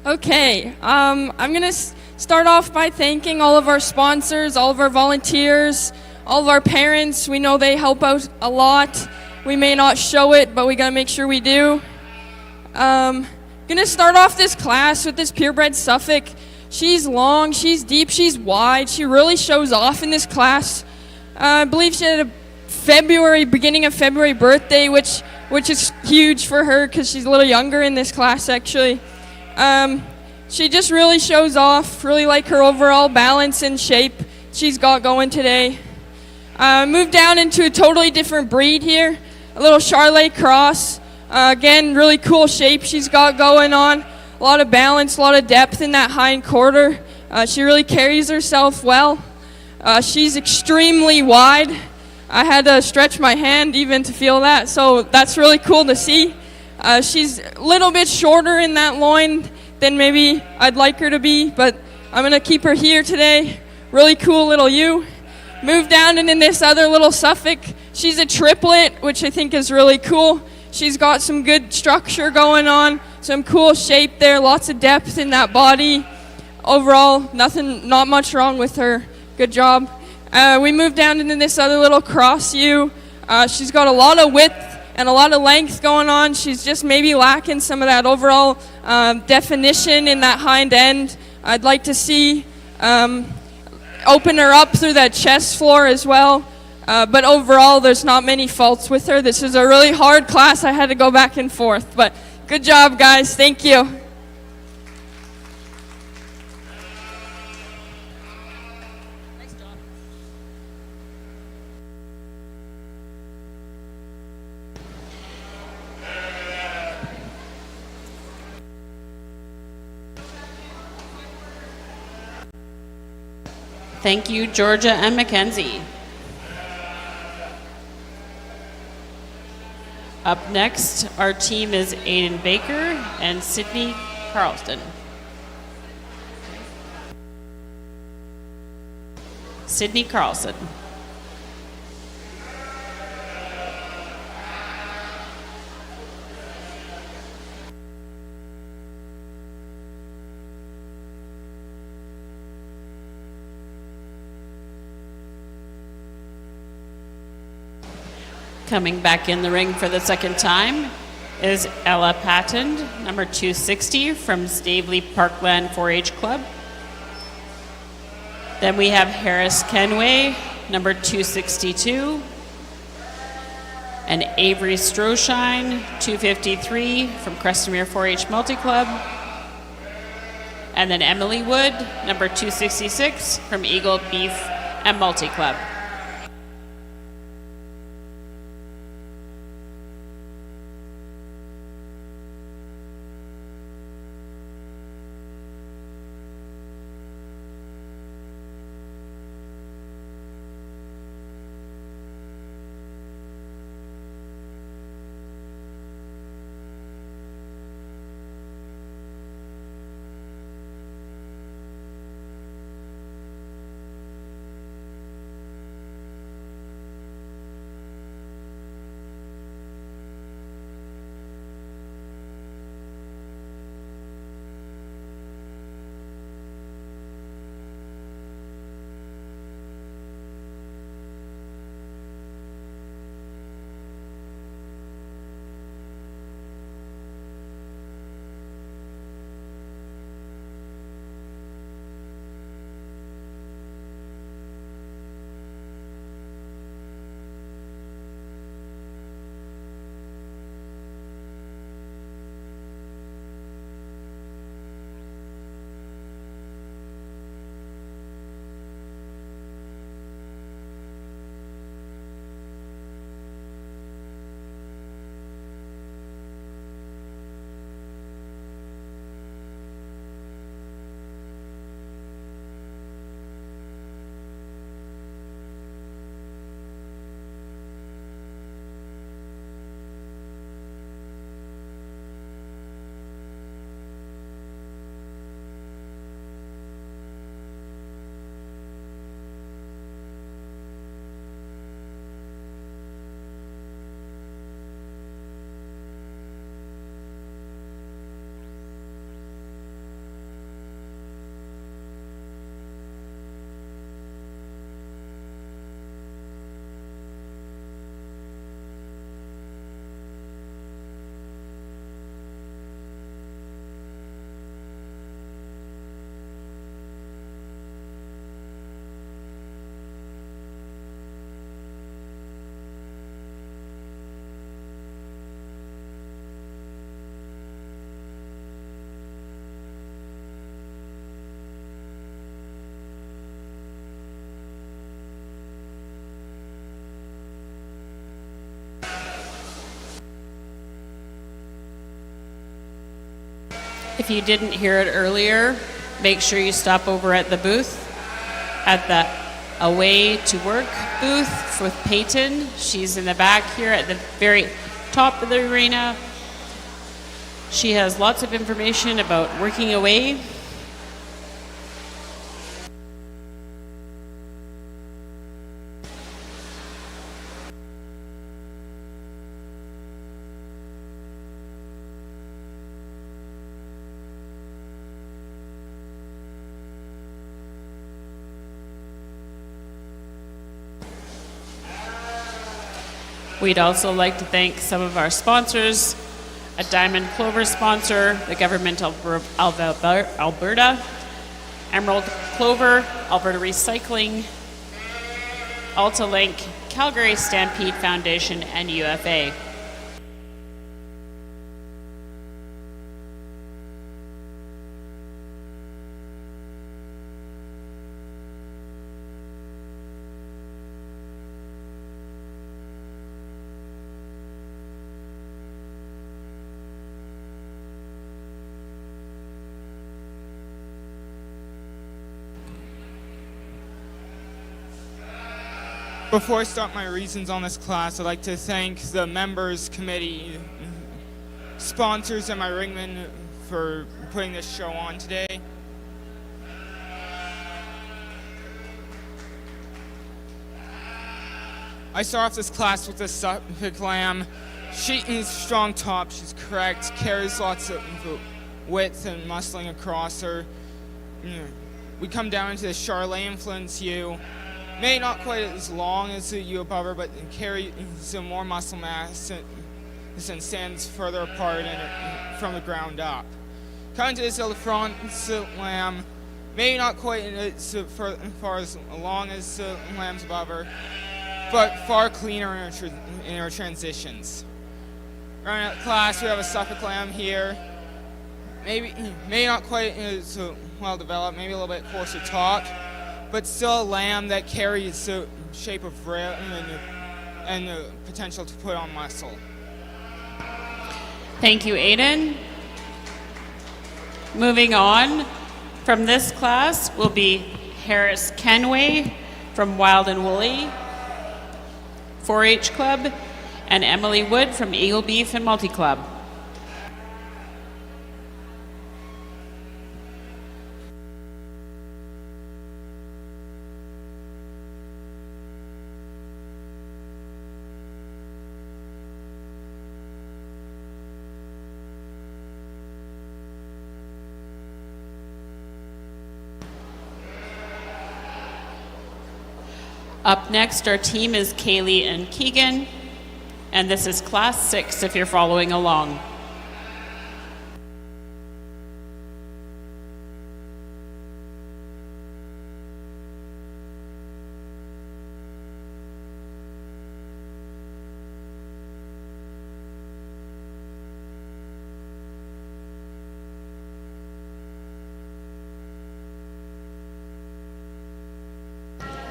Okay, I'm going to start off by thanking all of our sponsors, all of our volunteers, all of our parents. We know they help out a lot. We may not show it, but we got to make sure we do. Going to start off this class with this purebred Suffolk. She's long, she's deep, she's wide. She really shows off in this class. I believe she had a beginning of February birthday, which is huge for her because she's a little younger in this class actually. She just really shows off, really like her overall balance and shape she's got going today. Moved down into a totally different breed here, a little Charolais cross. Again, really cool shape she's got going on. A lot of balance, a lot of depth in that hind quarter. She really carries herself well. She's extremely wide. I had to stretch my hand even to feel that, so that's really cool to see. She's a little bit shorter in that loin than maybe I'd like her to be, but I'm going to keep her here today. Really cool little ewe. Moved down into this other little Suffolk. She's a triplet, which I think is really cool. She's got some good structure going on, some cool shape there, lots of depth in that body. Overall, not much wrong with her. Good job. We moved down into this other little cross ewe. She's got a lot of width and a lot of length going on. She's just maybe lacking some of that overall definition in that hind end. I'd like to see open her up through that chest floor as well. But overall, there's not many faults with her. This is a really hard class. I had to go back and forth. But good job, guys. Thank you. Thank you, Georgia and Mackenzie. Up next, our team is Aiden Baker and Sydney Carlston. Sydney Carlson. Coming back in the ring for the second time is Ella Patton, number 260 from Stavely Parkland 4-H Club. Then we have Harris Kenway, number 262, and Avery Stroshine, 253 from Crestemere 4-H Multi-Club. And then Emily Wood, number 266 from Eagle Beef and Multi-Club. If you didn't hear it earlier, make sure you stop over at the booth, at the Away to Work booth with Peyton. She's in the back here at the very top of the arena. She has lots of information about working away. We'd also like to thank some of our sponsors, a Diamond Clover sponsor, the Government of Alberta, Emerald Clover, Alberta Recycling, AltaLink, Calgary Stampede Foundation, and UFA. Before I start my reasons on this class, I'd like to thank the members committee, sponsors, and my ringmen for putting this show on today. I start off this class with the Suffolk Lamb. She is strong top, she's correct, carries lots of width and muscling across her. We come down into the Charlet influence ewe. May not quite as long as the ewe above her, but carries some more muscle mass and stands further apart from the ground up. Coming to this France lamb, maybe not quite as far as long as the lambs above her, but far cleaner in her transitions. Rounding out the class, we have a Suffolk lamb here. Maybe not quite as well developed, maybe a little bit coarser top, but still a lamb that carries the shape of rail and the potential to put on muscle. Thank you, Aiden. Moving on from this class will be Harris Kenway from Wild and Woolly 4-H Club and Emily Wood from Eagle Beef and Multi Club. Up next, our team is Kaylee and Keegan, and this is Class 6 if you're following along.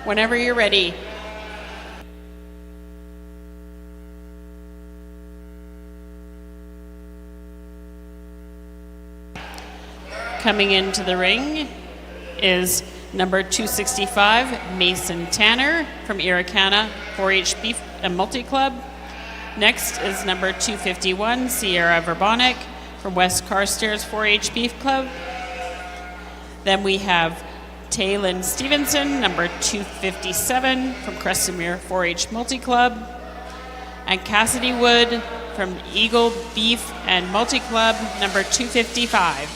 Whenever you're ready. Coming into the ring is number 265, Mason Tanner from Irricana 4-H Beef and Multi Club. Next is number 251, Sierra Verbonic from West Carstairs 4-H Beef Club. Then we have Taylin Stevenson, number 257 from Crestemere 4-H Multi Club, and Cassidy Wood from Eagle Beef and Multi Club, number 255.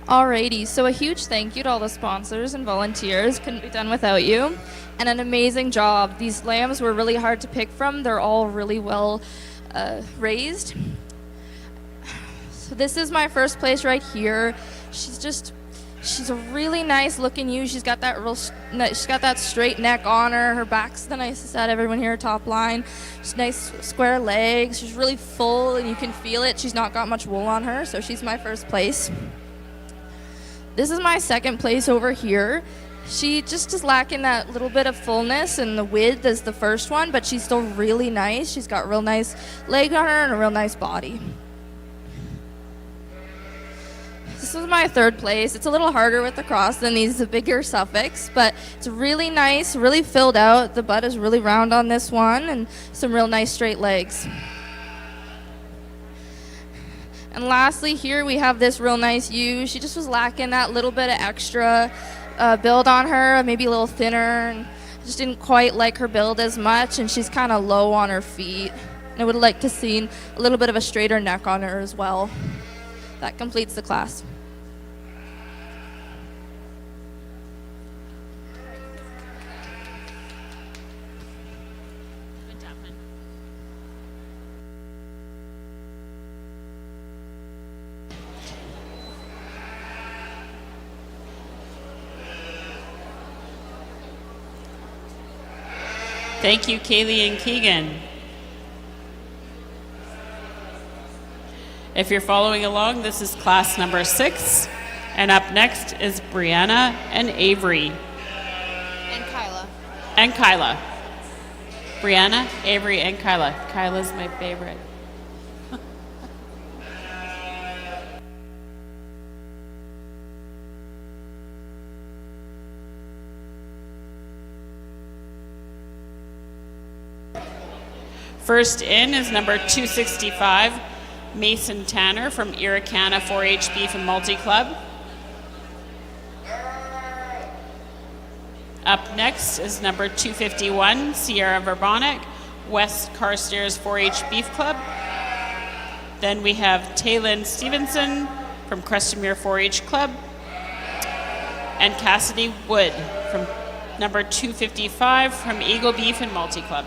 Alrighty, so a huge thank you to all the sponsors and volunteers. Couldn't be done without you. And an amazing job. These lambs were really hard to pick from. They're all really well raised. So this is my first place right here. She's a really nice looking ewe. She's got that straight neck on her. Her back's the nicest out of everyone here, top line. She's nice square legs. She's really full and you can feel it. She's not got much wool on her, so she's my first place. This is my second place over here. She just is lacking that little bit of fullness and the width as the first one, but she's still really nice. She's got real nice leg on her and a real nice body. This is my third place. It's a little harder with the cross than these bigger Suffolks, but it's really nice, really filled out. The butt is really round on this one and some real nice straight legs. And lastly, here we have this real nice ewe. She just was lacking that little bit of extra build on her, maybe a little thinner, and just didn't quite like her build as much, and she's kind of low on her feet. And I would like to see a little bit of a straighter neck on her as well. That completes the class. Thank you, Kaylee and Keegan. If you're following along, this is class number 6. And up next is Brianna and Avery. And Kyla. And Kyla. Brianna, Avery, and Kyla. Kyla's my favorite. First in is number 265, Mason Tanner from Irricana 4-H Beef and Multi Club. Up next is number 251, Sierra Verbonic, West Carstairs 4-H Beef Club. Then we have Taylin Stevenson from Crestemere 4-H Club. And Cassidy Wood from number 255 from Eagle Beef and Multi Club.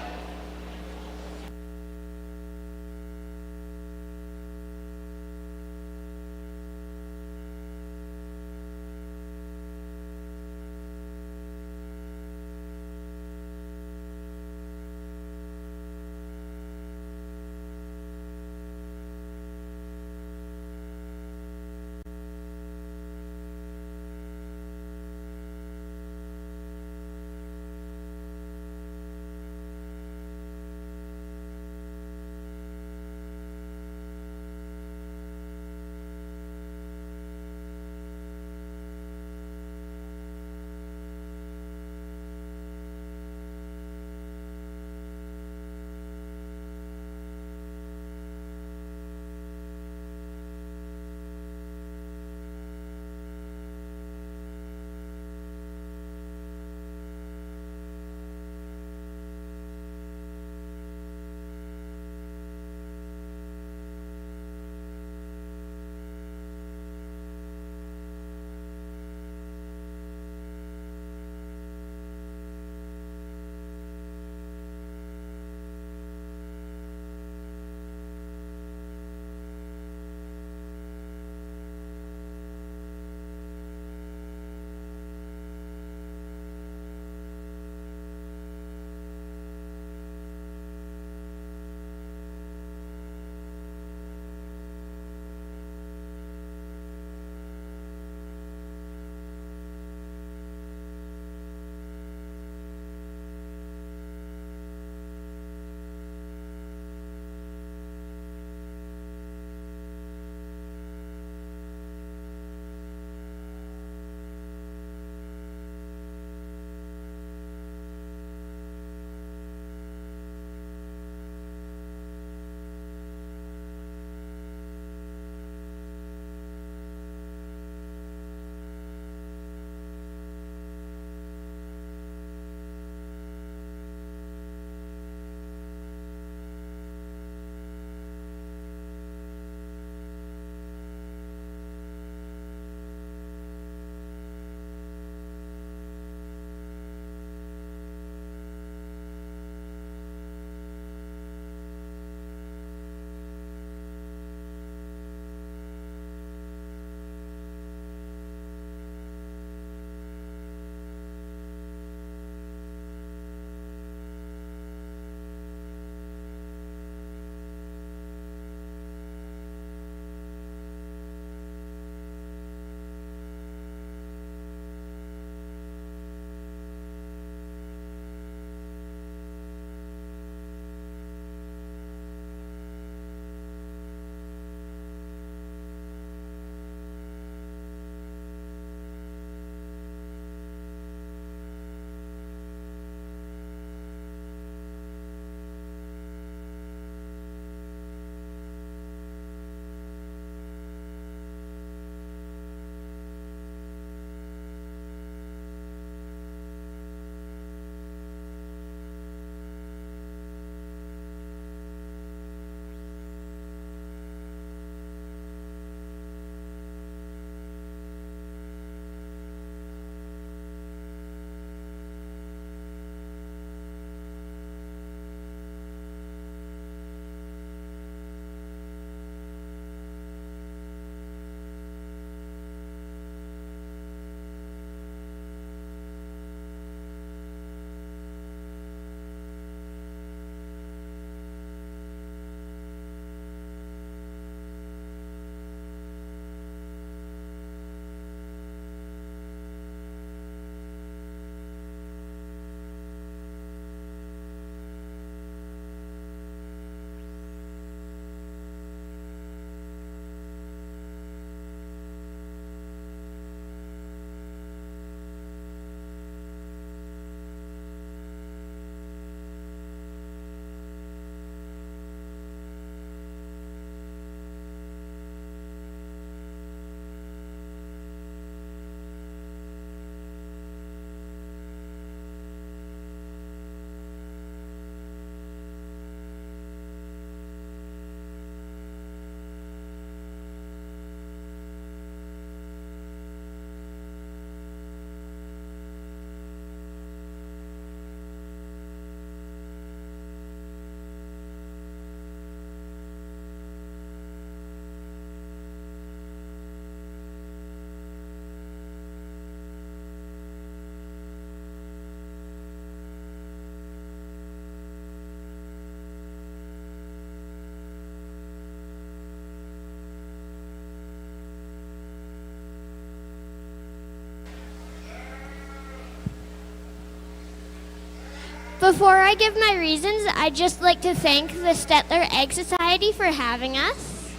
Before I give my reasons, I'd just like to thank the Stettler Egg Society for having us.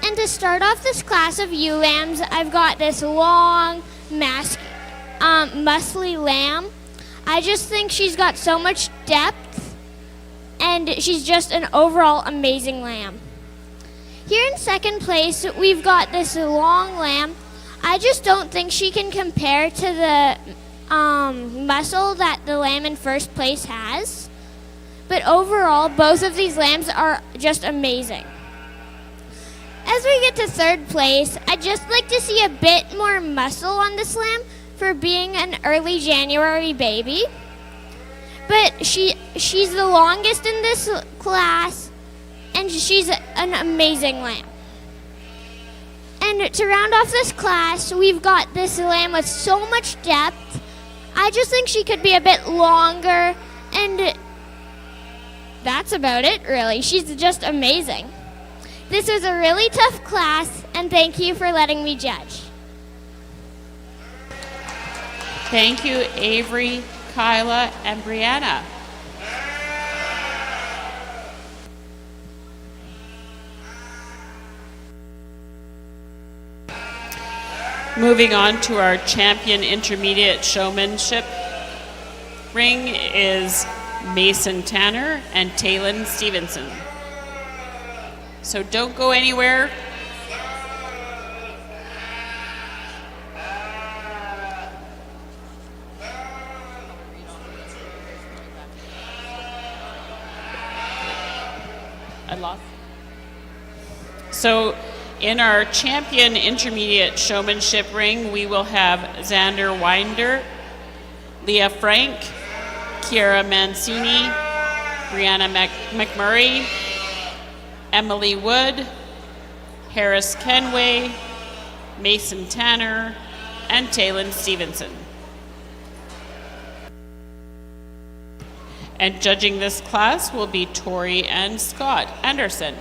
And to start off this class of ewe lambs, I've got this long, muscly lamb. I just think she's got so much depth, and she's just an overall amazing lamb. Here in second place, we've got this long lamb. I just don't think she can compare to the muscle that the lamb in first place has. But overall, both of these lambs are just amazing. As we get to third place, I'd just like to see a bit more muscle on this lamb for being an early January baby. But she's the longest in this class, and she's an amazing lamb. And to round off this class, we've got this lamb with so much depth. I just think she could be a bit longer, and that's about it, really. She's just amazing. This was a really tough class, and thank you for letting me judge. Thank you, Avery, Kyla, and Brianna. Moving on to our champion intermediate showmanship ring is Mason Tanner and Taylin Stevenson. So don't go anywhere. I lost. So in our champion intermediate showmanship ring, we will have Xander Winder, Leah Frank, Kiara Mancini, Brianna McMurray, Emily Wood, Harris Kenway, Mason Tanner, and Taylin Stevenson. And judging this class will be Tori and Scott Anderson.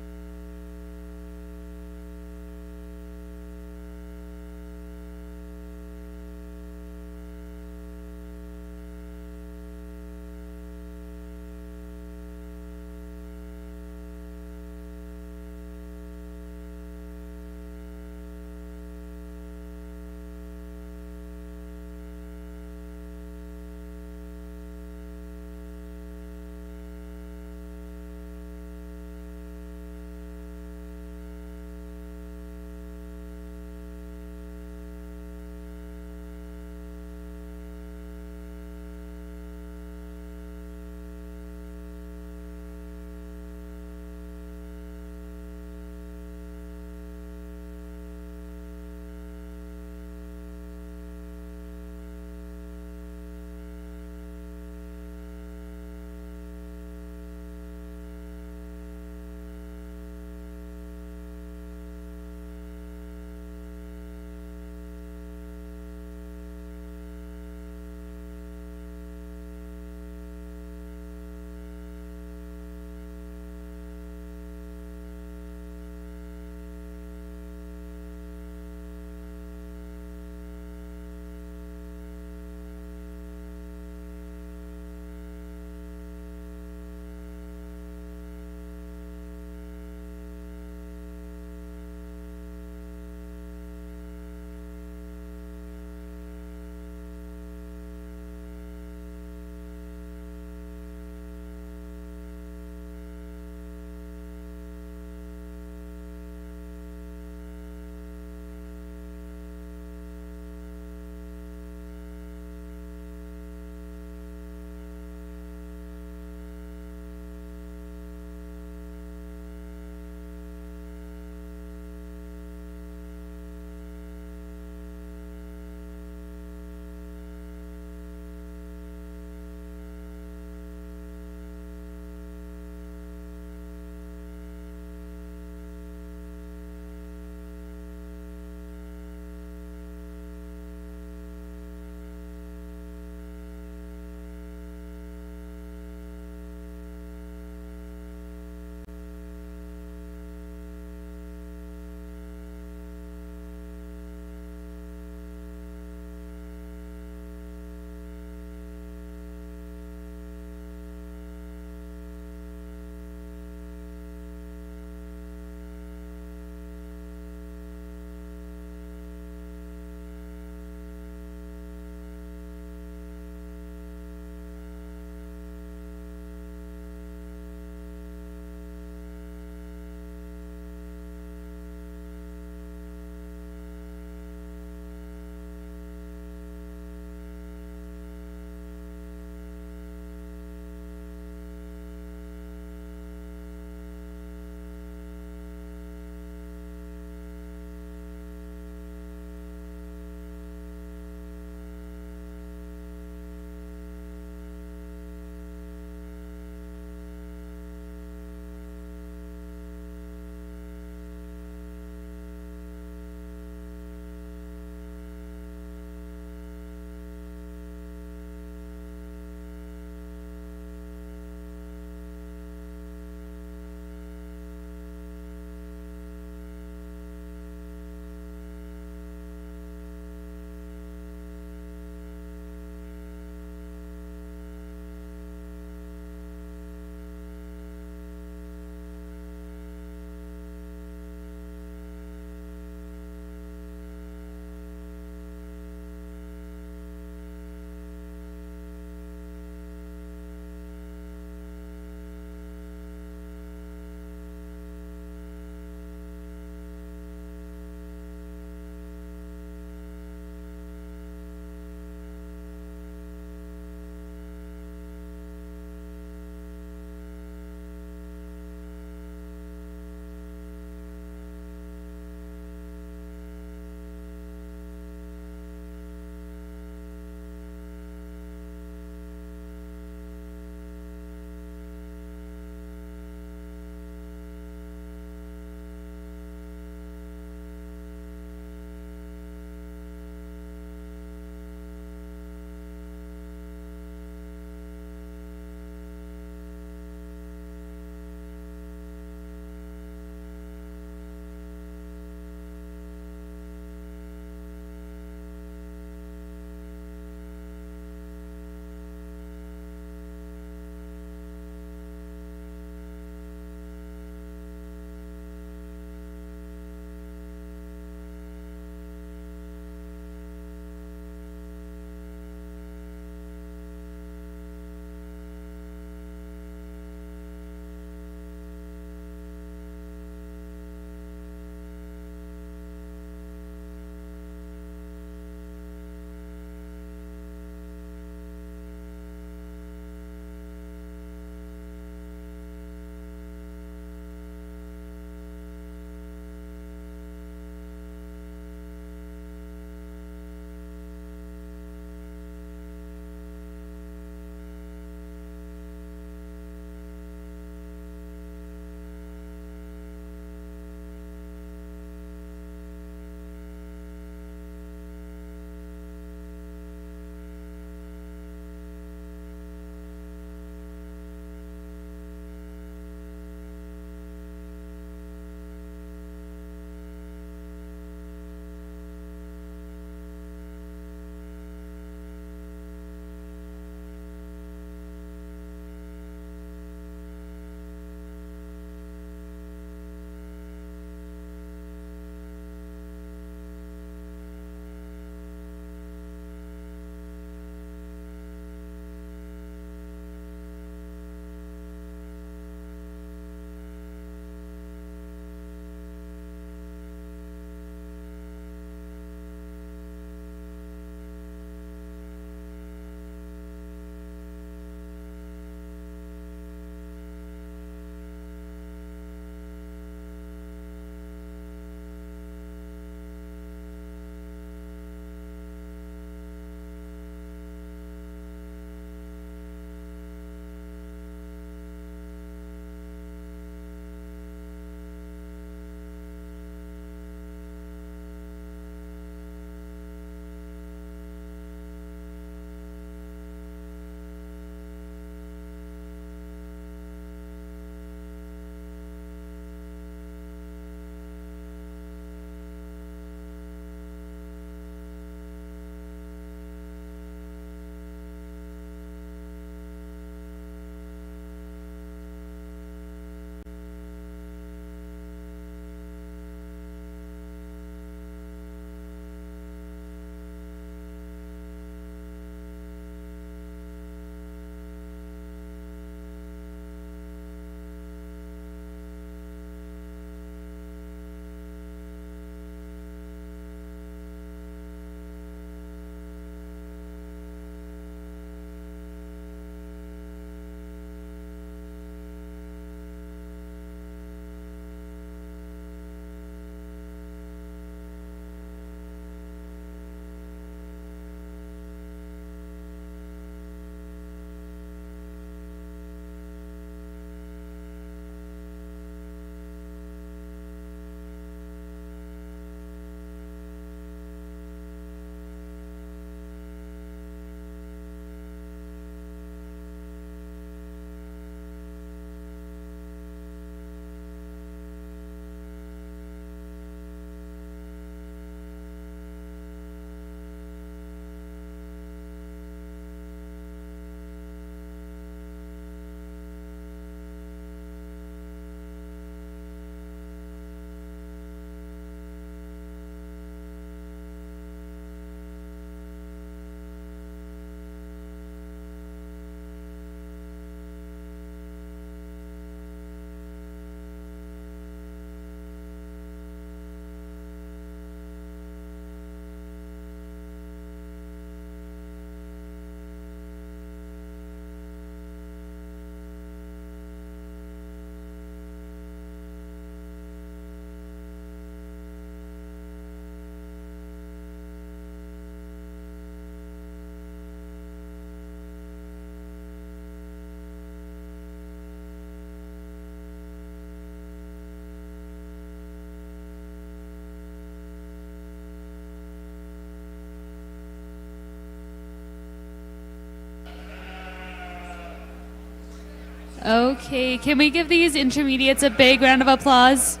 Okay, can we give these intermediates a big round of applause?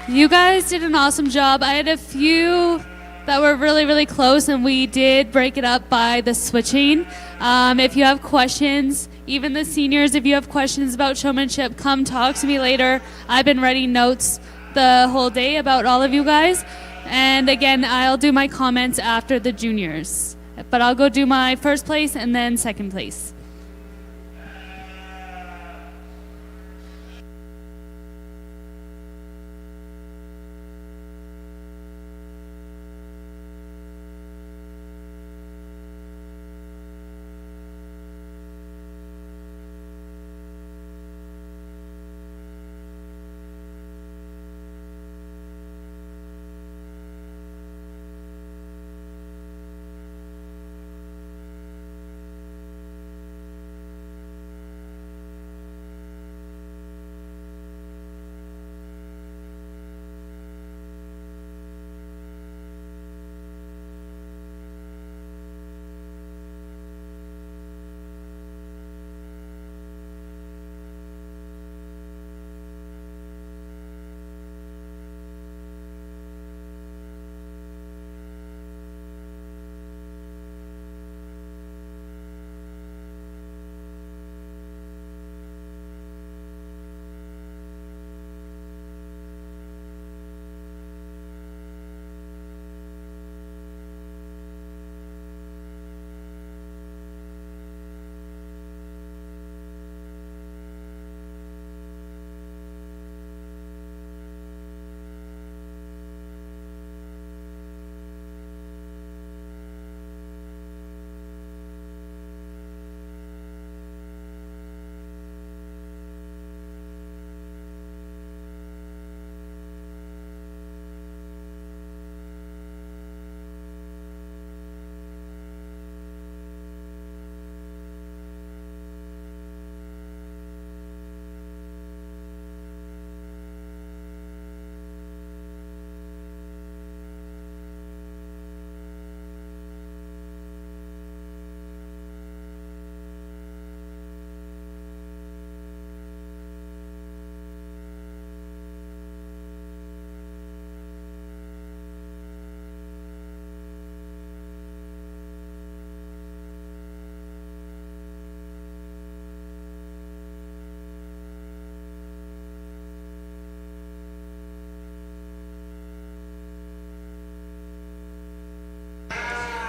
You guys did an awesome job. I had a few that were really, really close, and we did break it up by the switching. If you have questions, even the seniors, if you have questions about showmanship, come talk to me later. I've been writing notes the whole day about all of you guys. And again, I'll do my comments after the juniors. But I'll go do my first place and then second place.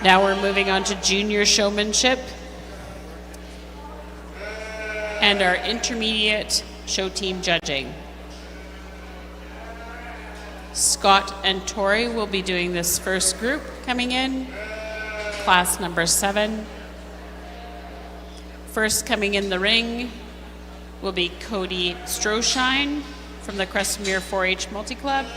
Now we're moving on to junior showmanship and our intermediate show team judging. Scott and Tori will be doing this first group coming in, class number 7. First coming in the ring will be Cody Stroshine from the Crestmere 4-H Multi-Club.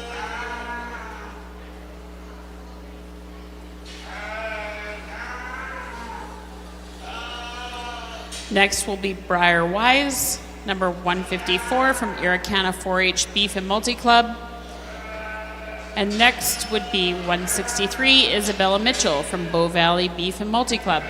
Next will be Briar Wise, number 154 from Irricana 4-H Beef and Multi-Club. And next would be 163 Isabella Mitchell from Bow Valley Beef and Multi-Club.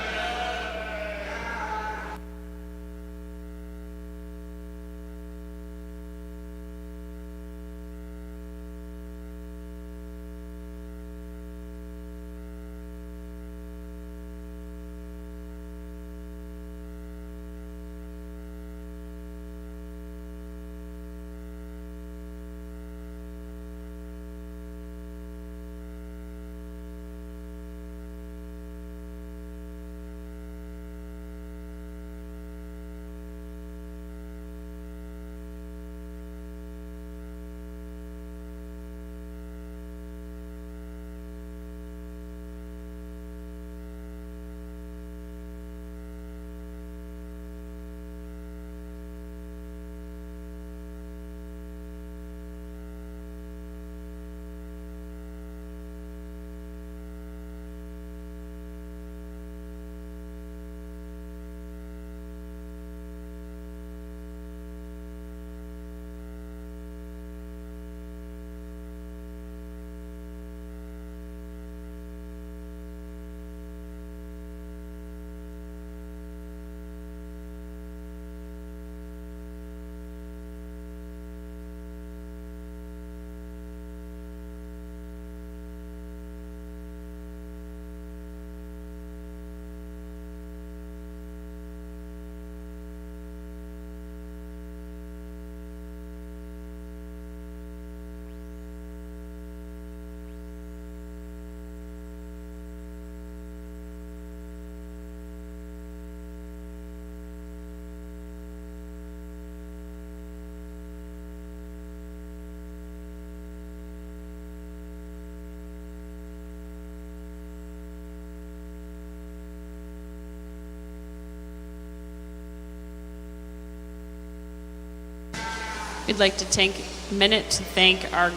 We'd like to take a minute to thank our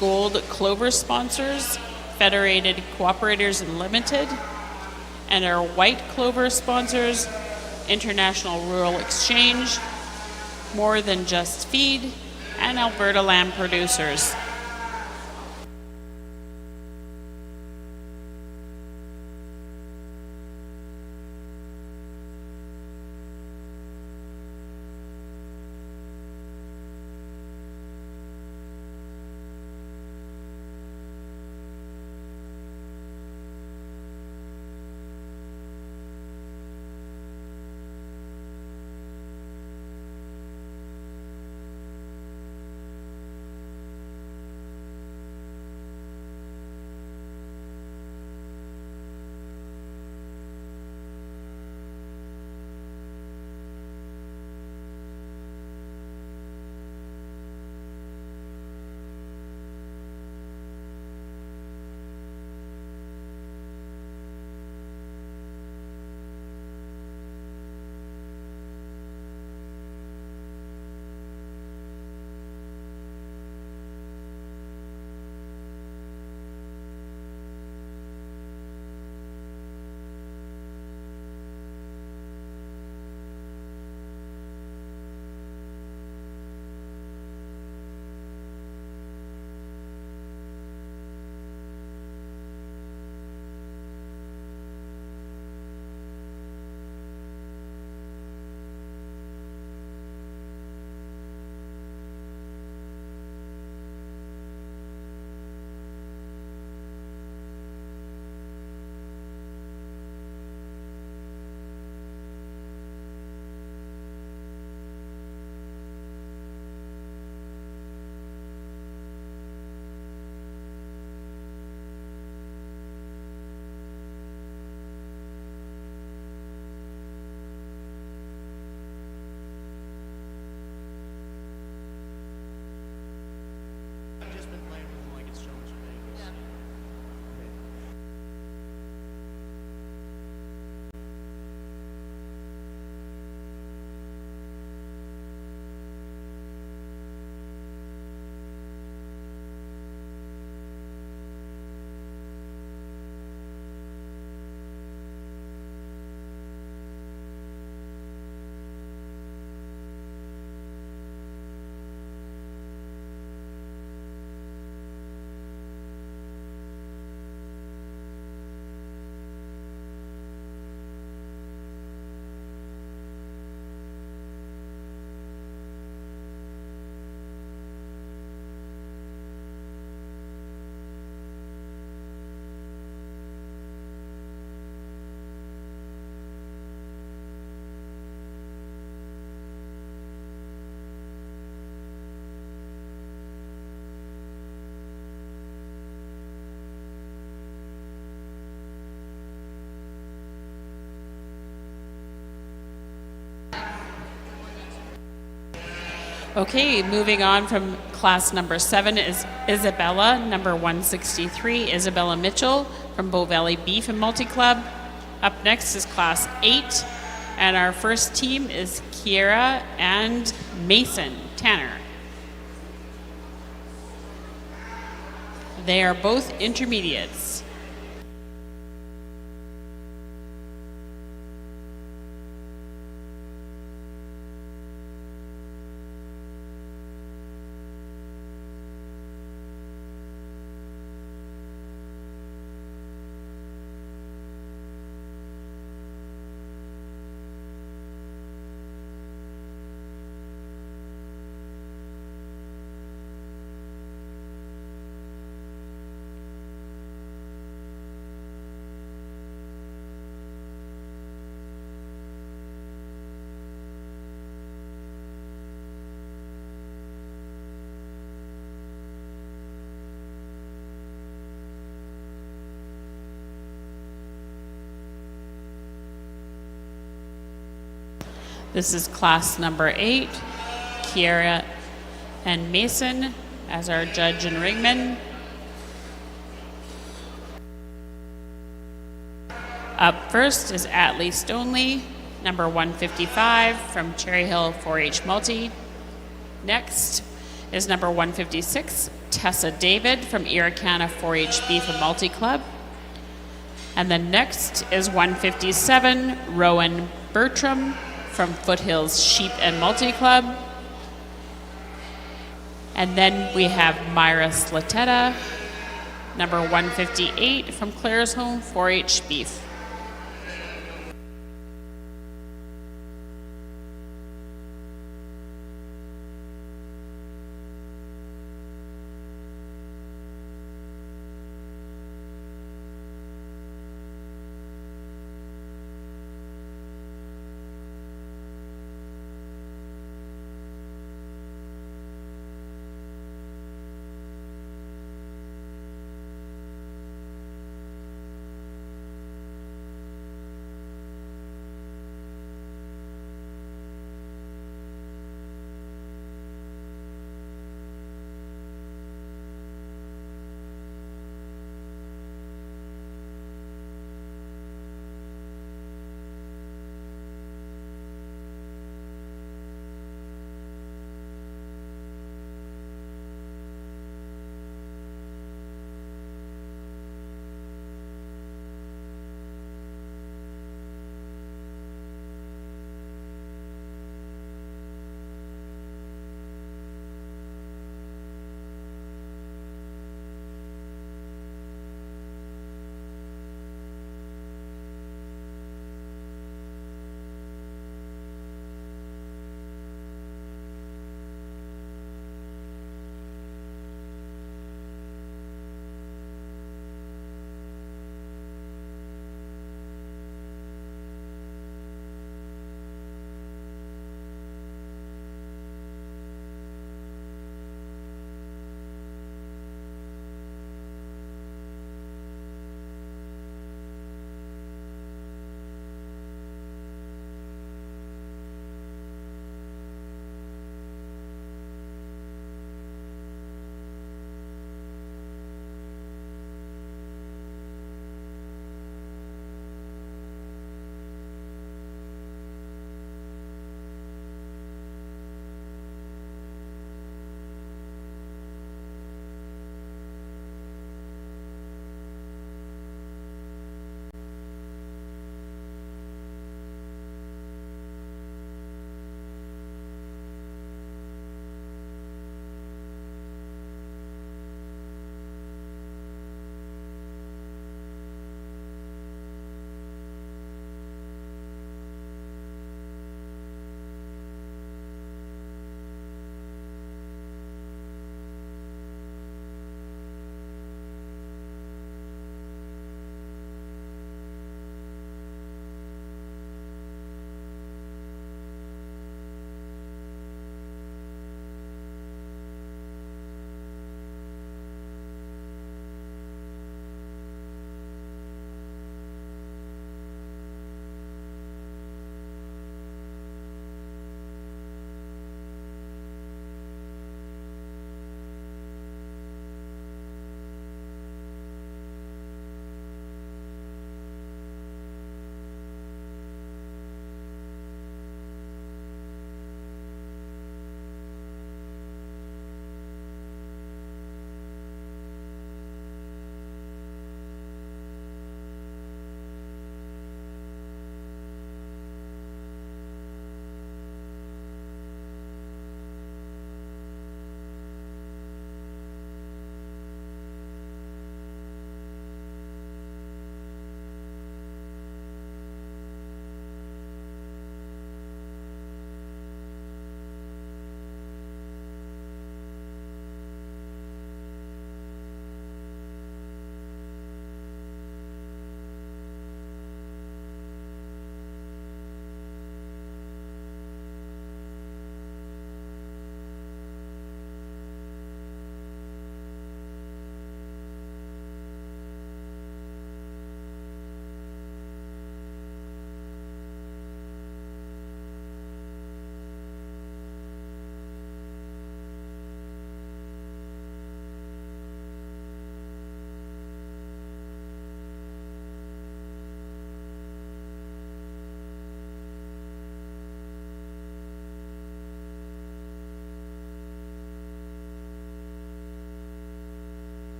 Gold Clover sponsors, Federated Cooperators Limited, and our White Clover sponsors, International Rural Exchange, More Than Just Feed, and Alberta Lamb Producers. Okay, moving on from class number 7 is Isabella, number 163, Isabella Mitchell from Bow Valley Beef and Multi-Club. Up next is class 8, and our first team is Kiera and Mason Tanner. They are both intermediates. This is class number 8, Kiera and Mason as our judge and ringman. Up first is Atlee Stonley, number 155 from Cherry Hill 4-H Multi. Next is number 156, Tessa David from Irricana 4-H Beef and Multi Club. And then next is 157, Rowan Bertram from Foothills Sheep and Multi Club. And then we have Myra Slatetta, number 158 from Claire's Home 4-H Beef.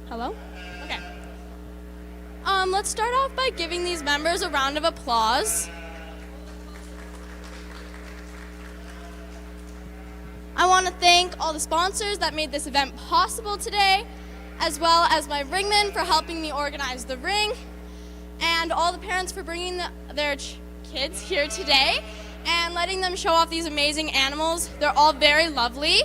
Hello? Okay. Let's start off by giving these members a round of applause. I want to thank all the sponsors that made this event possible today, as well as my ringmen for helping me organize the ring, and all the parents for bringing their kids here today and letting them show off these amazing animals. They're all very lovely.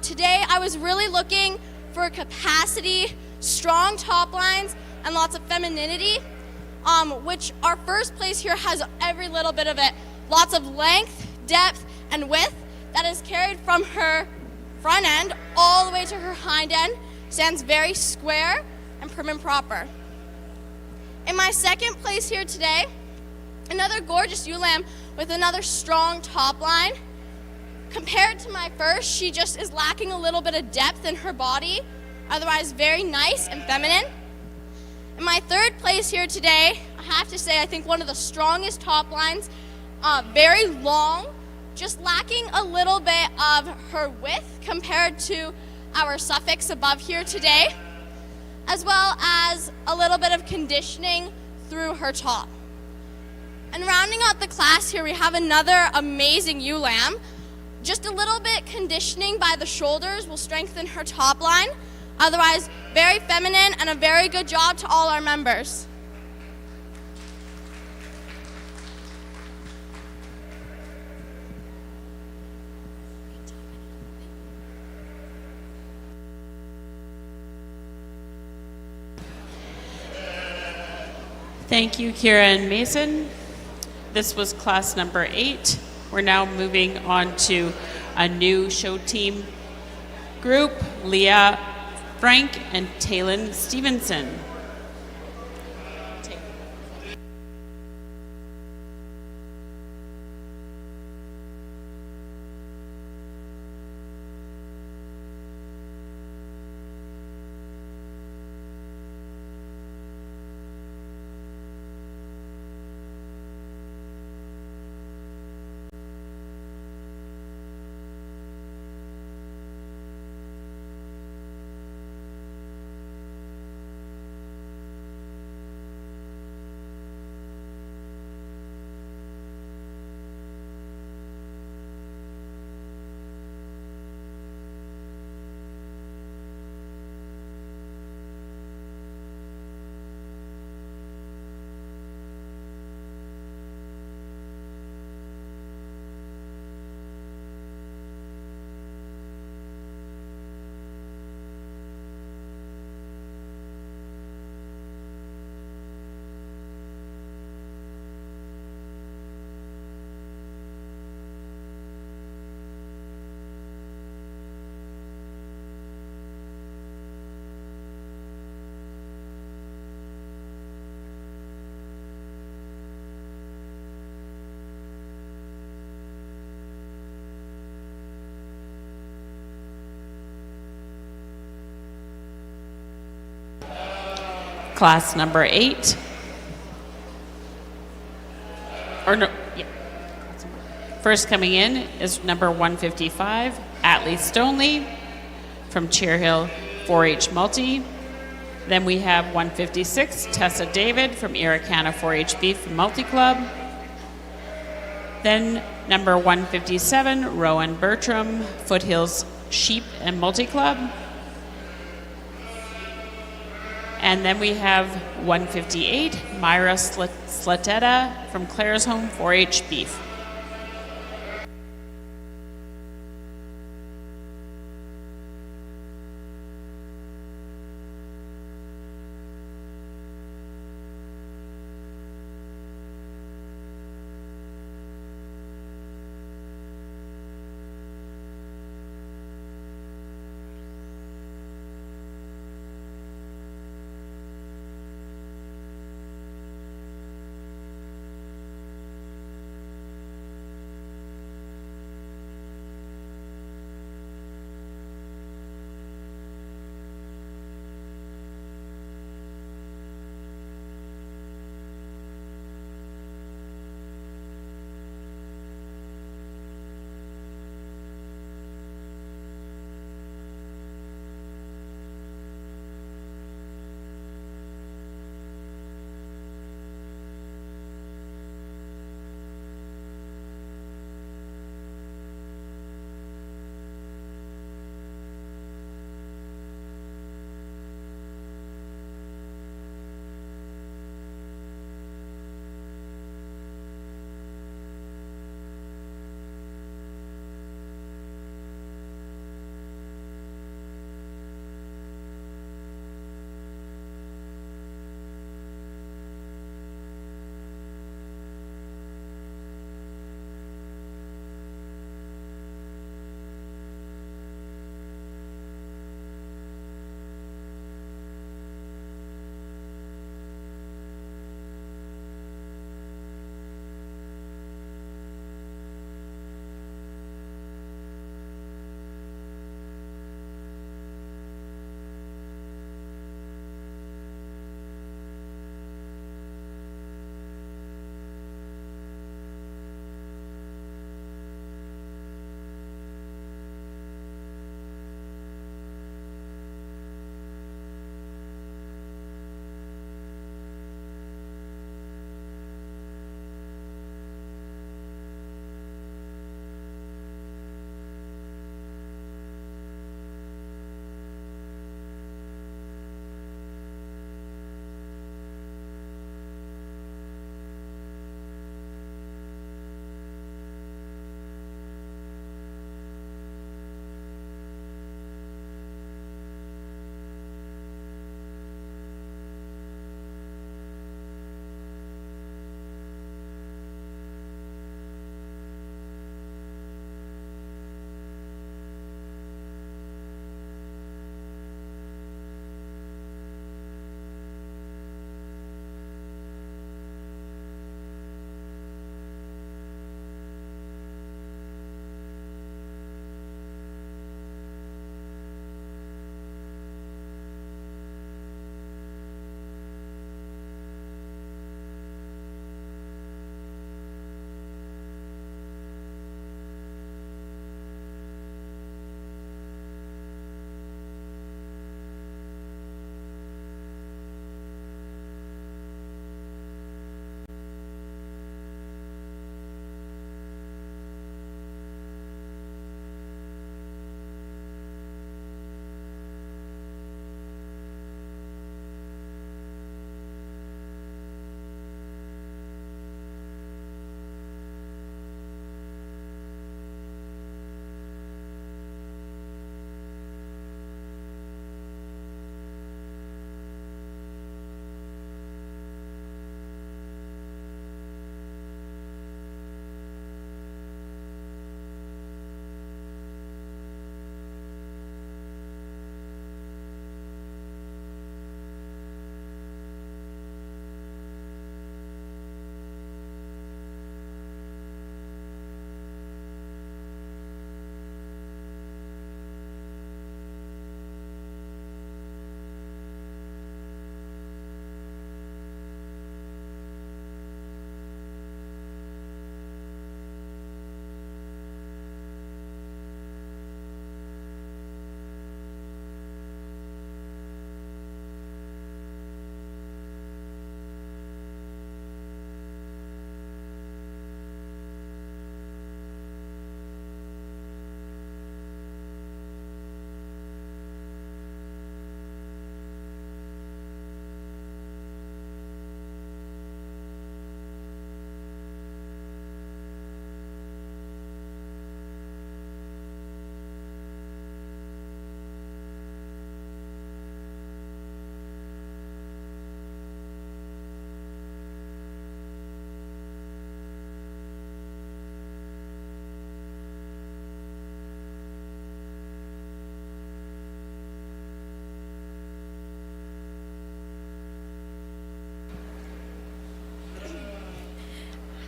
Today I was really looking for capacity, strong top lines, and lots of femininity, which our first place here has every little bit of it. Lots of length, depth, and width that is carried from her front end all the way to her hind end. Stands very square and prim and proper. In my second place here today, another gorgeous ewe lamb with another strong top line. Compared to my first, she just is lacking a little bit of depth in her body, otherwise very nice and feminine. In my third place here today, I have to say I think one of the strongest top lines, very long, just lacking a little bit of her width compared to our suffix above here today, as well as a little bit of conditioning through her top. And rounding out the class here, we have another amazing ewe lamb. Just a little bit conditioning by the shoulders will strengthen her top line. Otherwise, very feminine and a very good job to all our members. Thank you, Kira and Mason. This was class number 8. We're now moving on to a new show team group, Leah Frank and Taylin Stevenson. Class number 8. Or no, yeah. First coming in is number 155, Atlee Stonley from Cheer Hill 4-H Multi. Then we have 156, Tessa David from Irricana 4-H Beef Multi Club. Then number 157, Rowan Bertram, Foothills Sheep and Multi Club. And then we have 158, Myra Slatetta from Claire's Home 4-H Beef.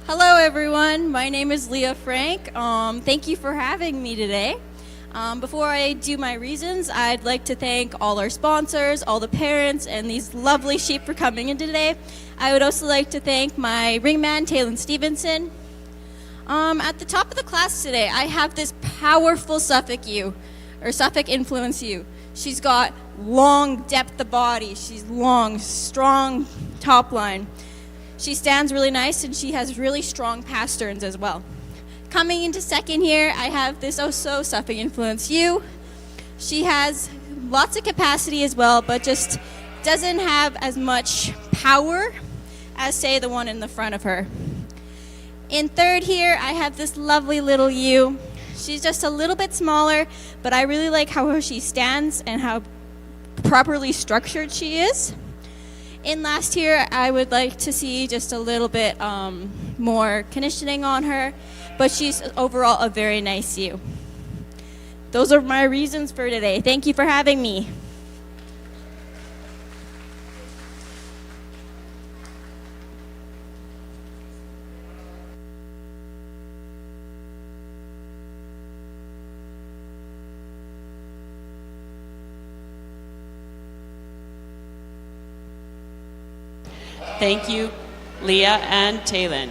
Hello, everyone. My name is Leah Frank. Thank you for having me today. Before I do my reasons, I'd like to thank all our sponsors, all the parents, and these lovely sheep for coming in today. I would also like to thank my ringman, Taylor Stevenson. At the top of the class today, I have this powerful Suffolk ewe, or Suffolk influence ewe. She's got long depth of body. She's long, strong top line. She stands really nice, and she has really strong pasterns as well. Coming into second here, I have this also Suffolk influence ewe. She has lots of capacity as well, but just doesn't have as much power as, say, the one in the front of her. In third here, I have this lovely little ewe. She's just a little bit smaller, but I really like how she stands and how properly structured she is. In last here, I would like to see just a little bit more conditioning on her, but she's overall a very nice ewe. Those are my reasons for today. Thank you for having me. Thank you, Leah and Taylin.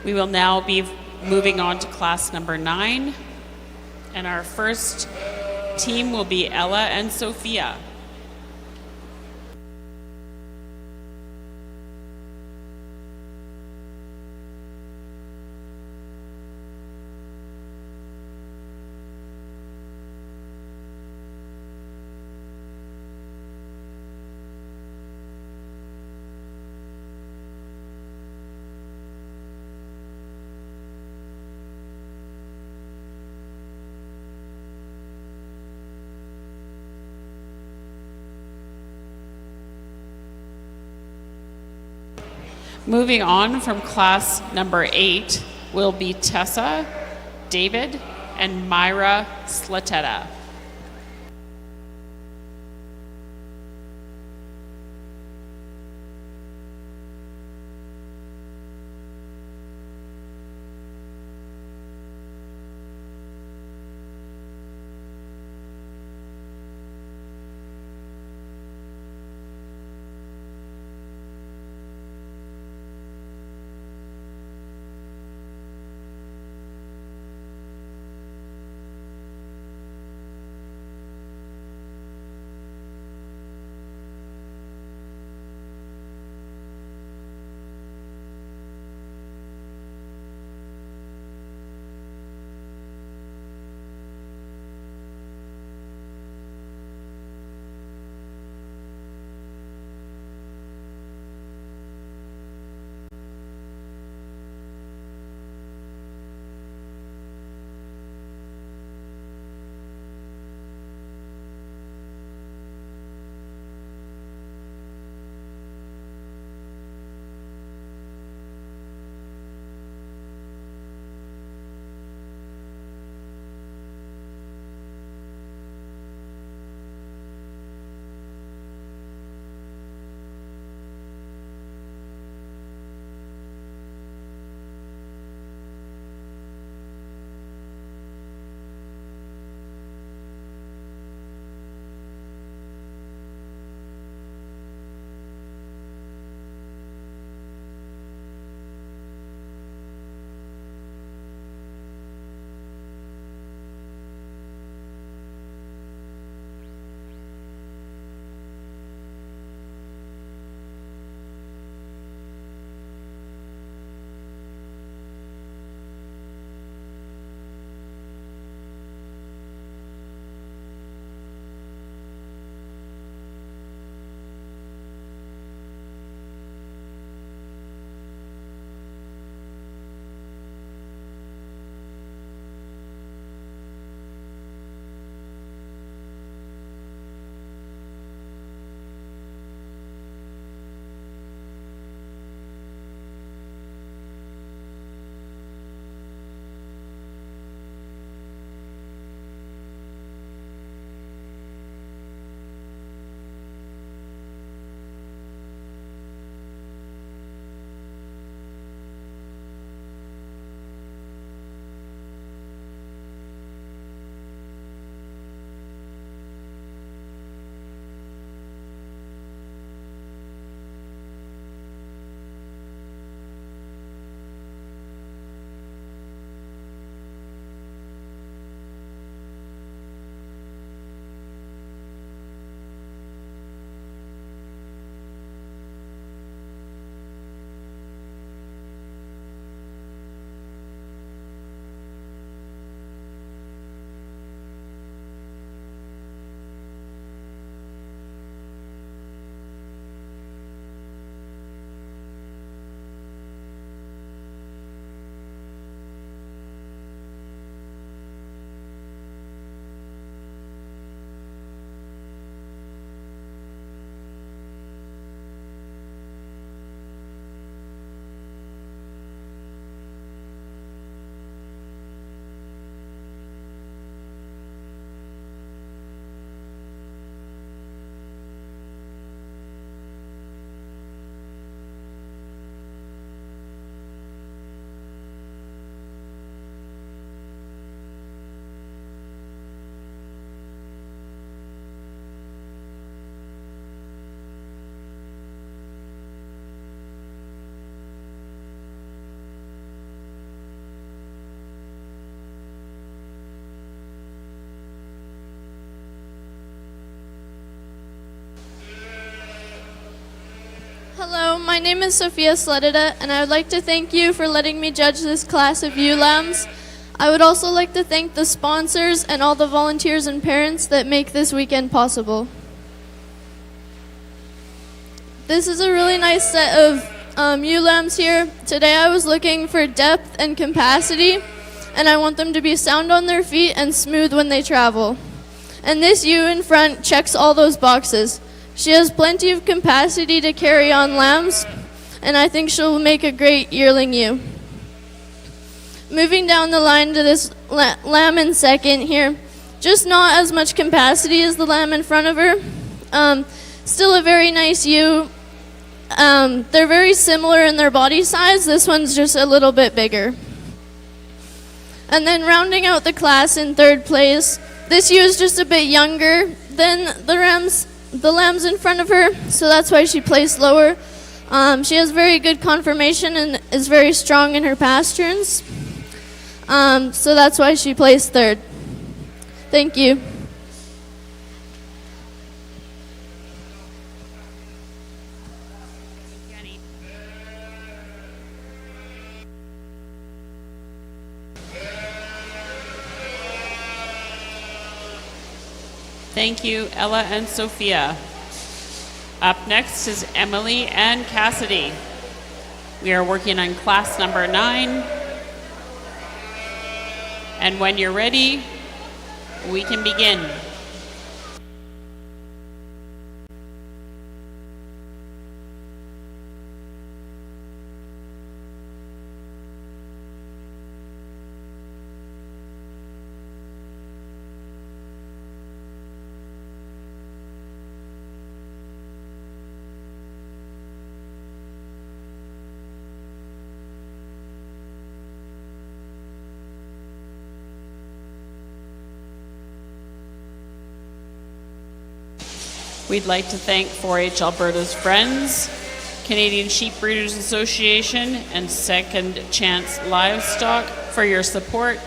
We will now be moving on to class number 9. And our first team will be Ella and Sophia. Moving on from class number 8 will be Tessa, David, and Myra Slatetta. my name is Sophia Sledida, and I would like to thank you for letting me judge this class of ewe lambs. I would also like to thank the sponsors and all the volunteers and parents that make this weekend possible. This is a really nice set of ewe lambs here. Today I was looking for depth and capacity, and I want them to be sound on their feet and smooth when they travel. And this ewe in front checks all those boxes. She has plenty of capacity to carry on lambs, and I think she'll make a great yearling ewe. Moving down the line to this lamb in second here, just not as much capacity as the lamb in front of her. Still a very nice ewe. They're very similar in their body size. This one's just a little bit bigger. And then rounding out the class in third place, this ewe is just a bit younger than the lambs in front of her, so that's why she placed lower. She has very good conformation and is very strong in her pasterns. So that's why she placed third. Thank you. Thank you, Ella and Sophia. Up next is Emily and Cassidy. We are working on class number 9. And when you're ready, we can begin. We'd like to thank 4-H Alberta's Friends, Canadian Sheep Breeders Association, and Second Chance Livestock for your support.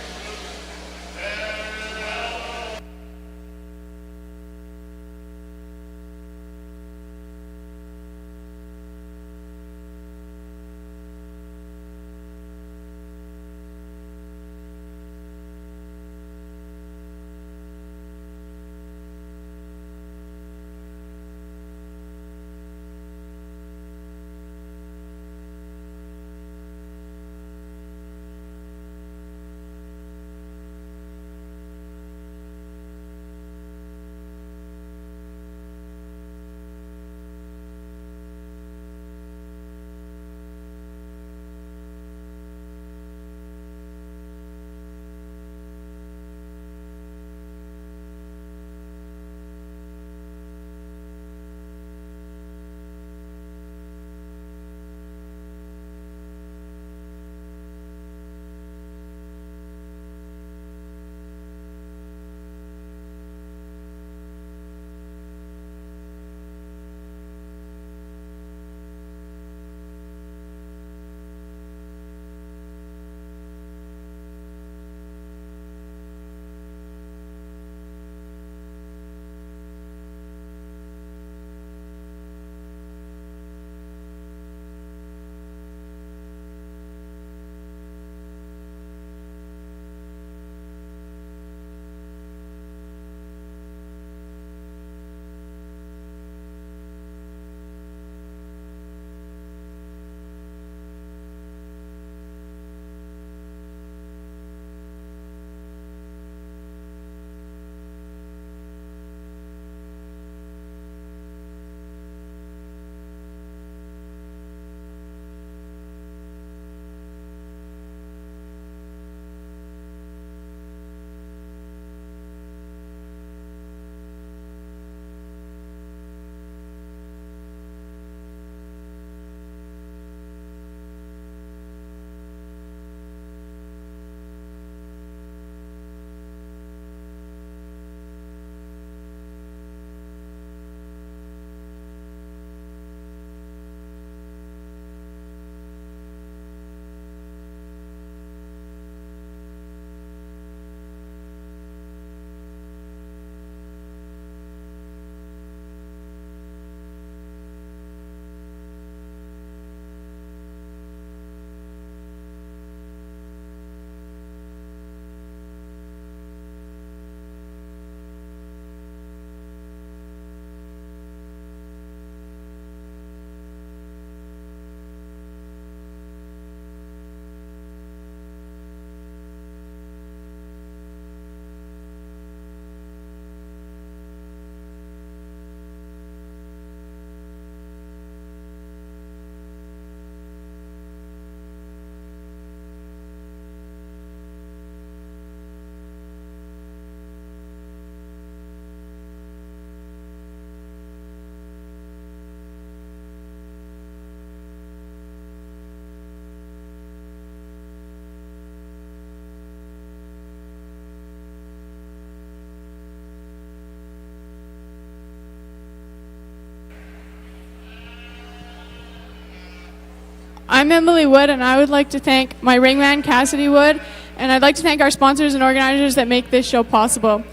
I'm Emily Wood, and I would like to thank my ringman, Cassidy Wood, and I'd like to thank our sponsors and organizers that make this show possible.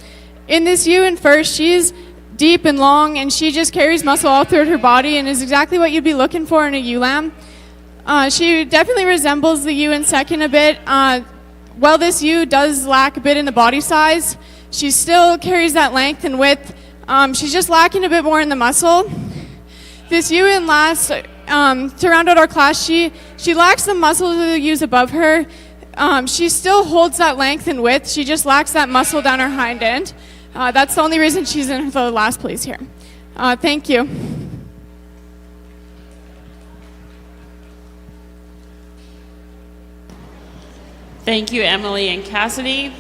In this U in first, she's deep and long, and she just carries muscle all throughout her body and is exactly what you'd be looking for in a U-Lam. She definitely resembles the U in second a bit. While this U does lack a bit in the body size, she still carries that length and width. She's just lacking a bit more in the muscle. This U in last, to round out our class, she lacks the muscle of the U's above her. She still holds that length and width. She just lacks that muscle down her hind end. That's the only reason she's in the last place here. Thank you. Thank you, Emily and Cassidy.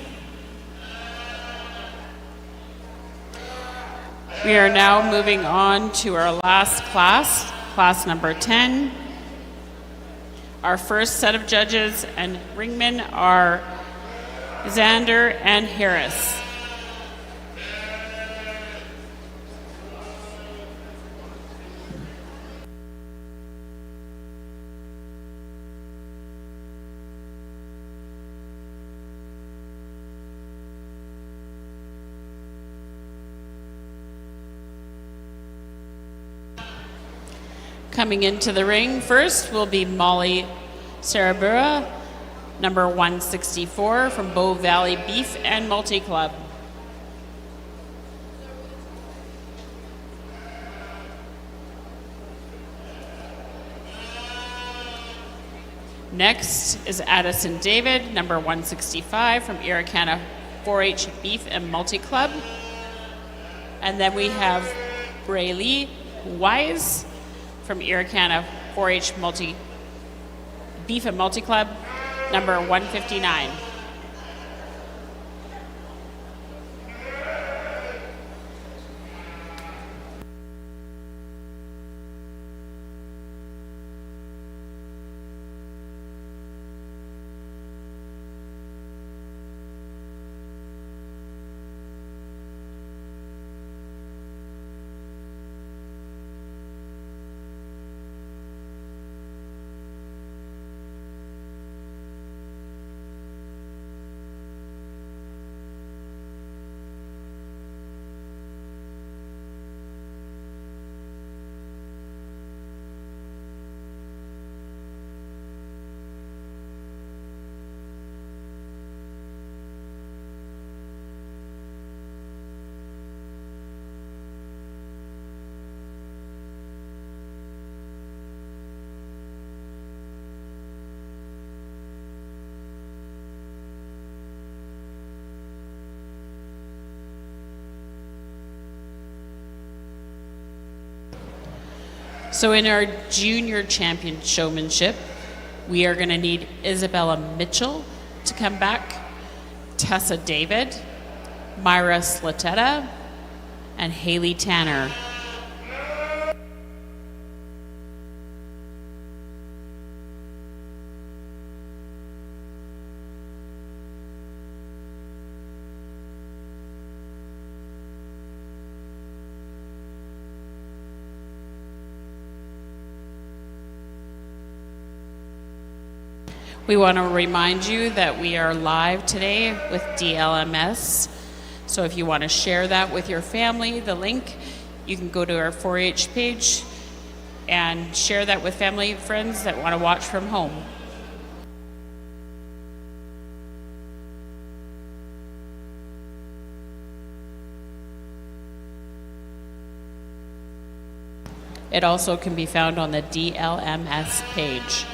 We are now moving on to our last class, class number 10. Our first set of judges and ringmen are Xander and Harris. Coming into the ring first will be Molly Sarabura, number 164 from Bow Valley Beef and Multi Club. Next is Addison David, number 165 from Irricana 4-H Beef and Multi Club. And then we have Braylee Wise from Irricana 4-H Beef and Multi Club, number 159. So in our junior champion showmanship, we are going to need Isabella Mitchell to come back, Tessa David, Myra Slatetta, and Haley Tanner. We want to remind you that we are live today with DLMS. So if you want to share that with your family, the link, you can go to our 4-H page and share that with family and friends that want to watch from home. It also can be found on the DLMS page.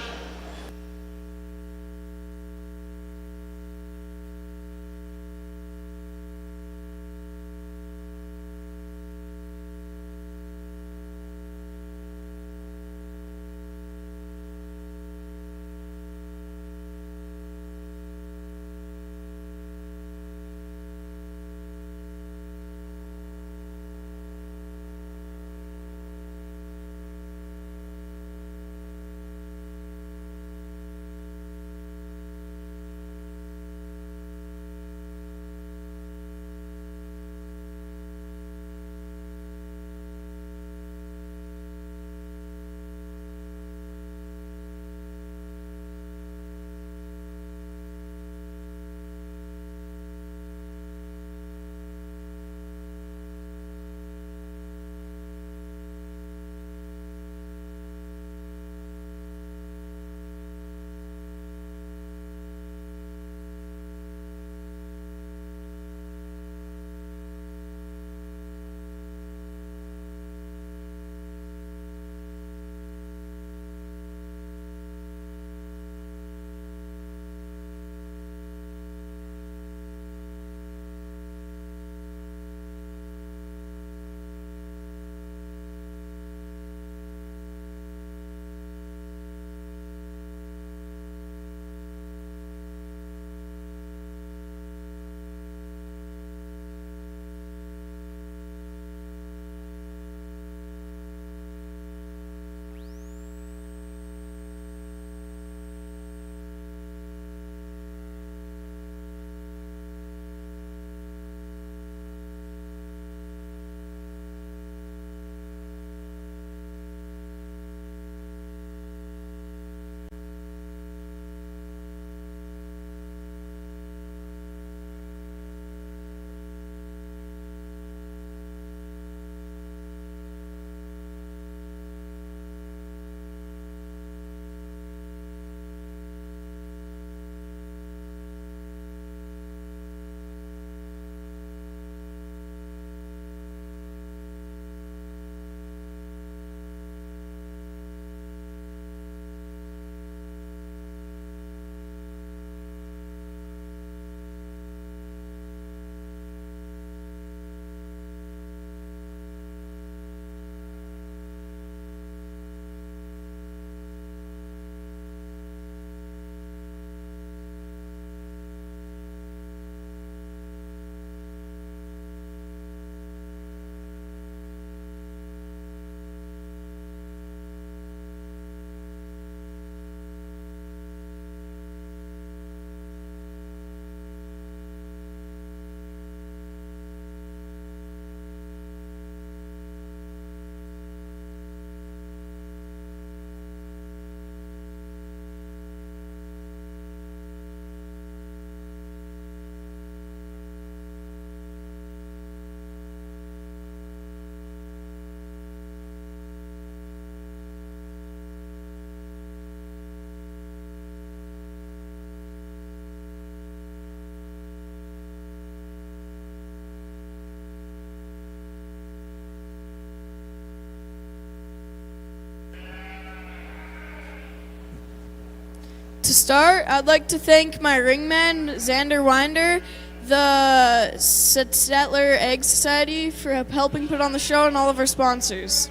start, I'd like to thank my ringman, Xander Winder, the Stettler Egg Society for helping put on the show, and all of our sponsors.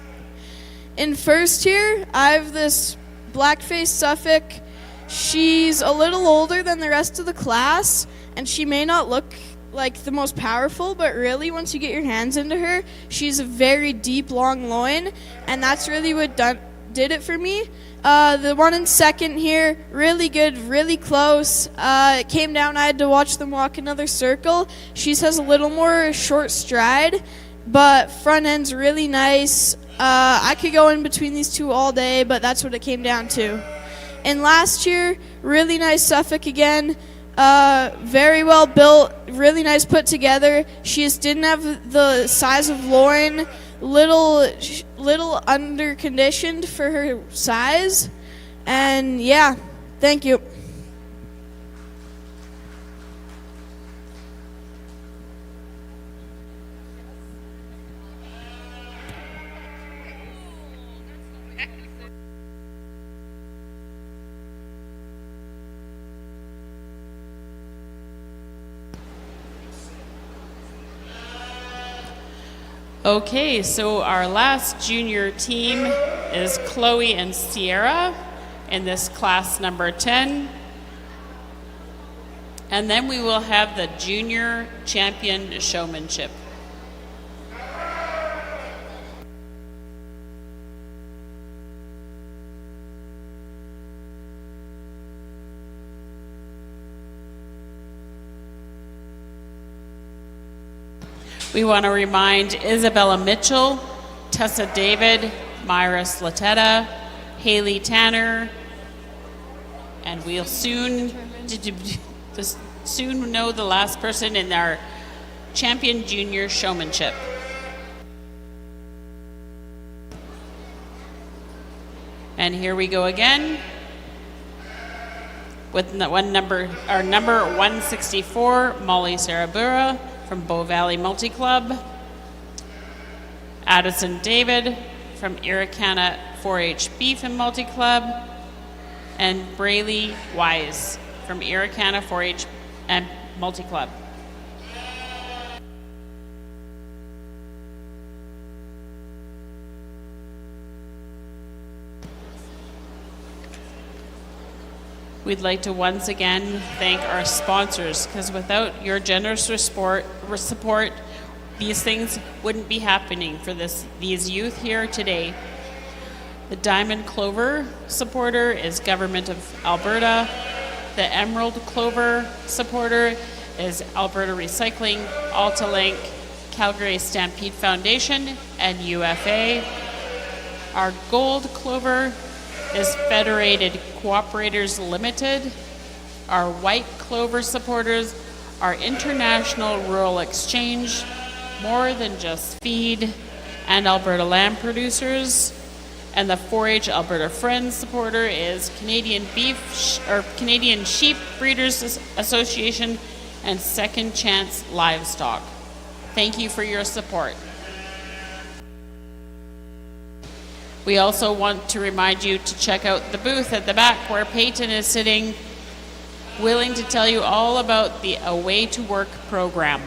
In first here, I have this black-faced Suffolk. She's a little older than the rest of the class, and she may not look like the most powerful, but really once you get your hands into her, she's a very deep, long loin, and that's really what did it for me. The one in second here, really good, really close. It came down, I had to watch them walk another circle. She has a little more short stride, but front end's really nice. I could go in between these two all day, but that's what it came down to. And last year, really nice Suffolk again. Very well built, really nice put together. She just didn't have the size of loin, little under conditioned for her size. And yeah, thank you. Okay, so our last junior team is Chloe and Sierra in this class number 10. And then we will have the junior champion showmanship. We want to remind Isabella Mitchell, Tessa David, Myra Slatetta, Haley Tanner, and we'll soon know the last person in our champion junior showmanship. And here we go again with number 164, Molly Sarabura from Bow Valley Multi-Club, Addison David from Irricana 4-H Beef and Multi-Club, and Braylee Wise from Irricana 4-H and Multi-Club. We'd like to once again thank our sponsors, because without your generous support, these things wouldn't be happening for these youth here today. The Diamond Clover supporter is Government of Alberta. The Emerald Clover supporter is Alberta Recycling, AltaLink, Calgary Stampede Foundation, and UFA. Our Gold Clover is Federated Cooperators Limited. Our White Clover supporters are International Rural Exchange, More Than Just Feed, and Alberta Lamb Producers. And the 4-H Alberta Friends supporter is Canadian Sheep Breeders Association and Second Chance Livestock. Thank you for your support. We also want to remind you to check out the booth at the back where Peyton is sitting, willing to tell you all about the Away to Work program.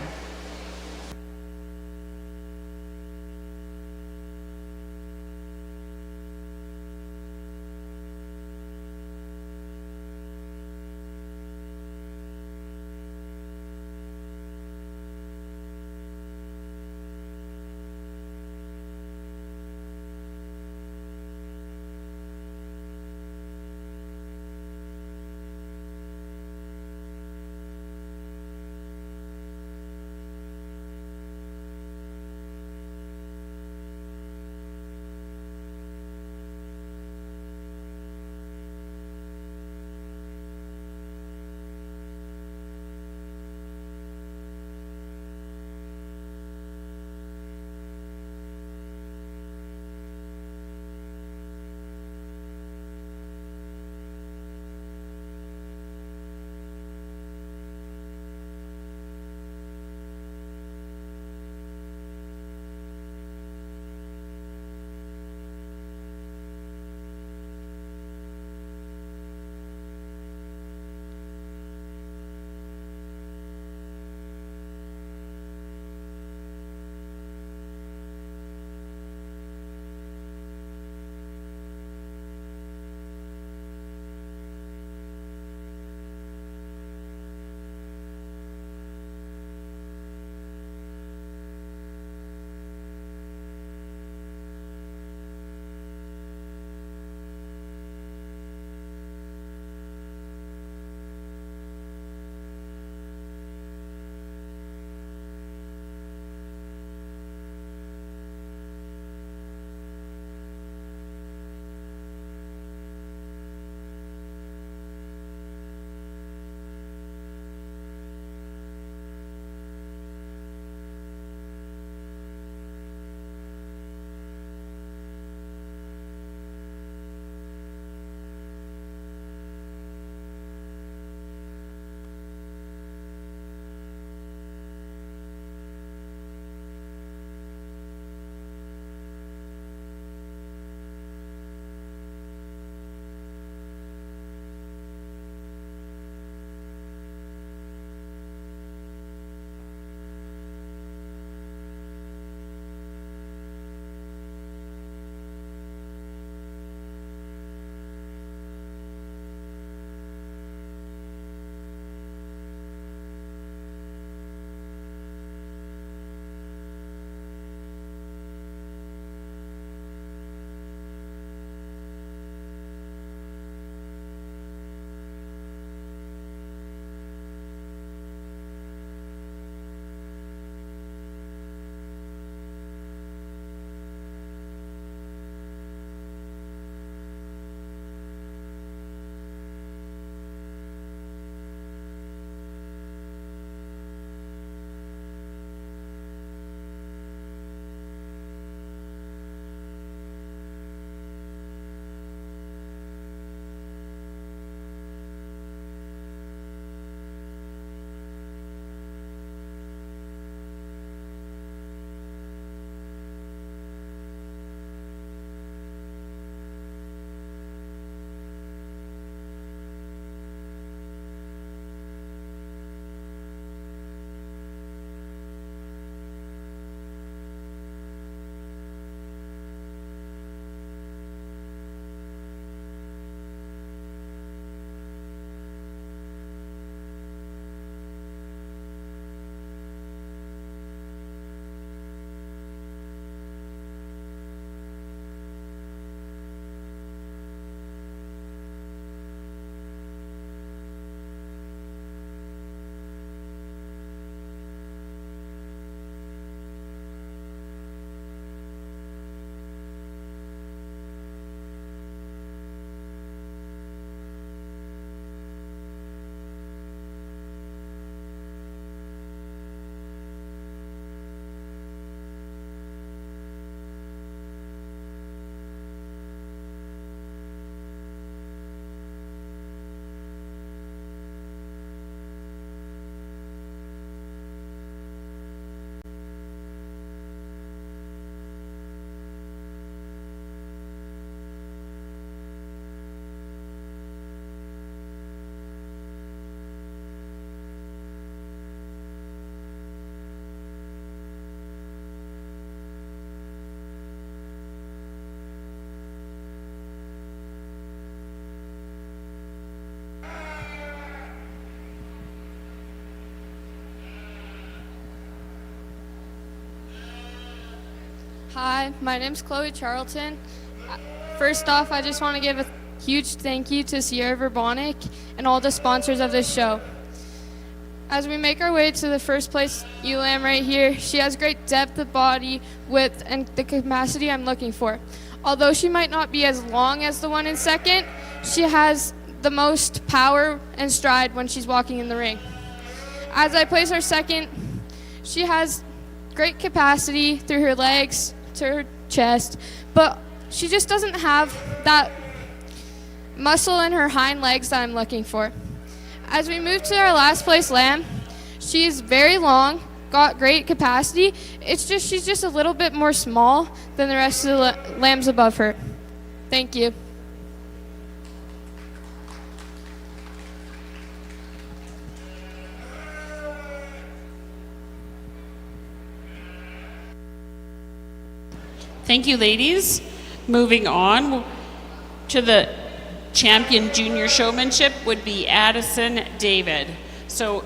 Hi, my name's Chloe Charlton. First off, I just want to give a huge thank you to Sierra Verbonic and all the sponsors of this show. As we make our way to the first place ULAM right here, she has great depth of body, width, and the capacity I'm looking for. Although she might not be as long as the one in second, she has the most power and stride when she's walking in the ring. As I place her second, she has great capacity through her legs to her chest, but she just doesn't have that muscle in her hind legs that I'm looking for. As we move to our last place lamb, she's very long, got great capacity. It's just she's just a little bit more small than the rest of the lambs above her. Thank you. Thank you, ladies. Moving on to the champion junior showmanship would be Addison David. So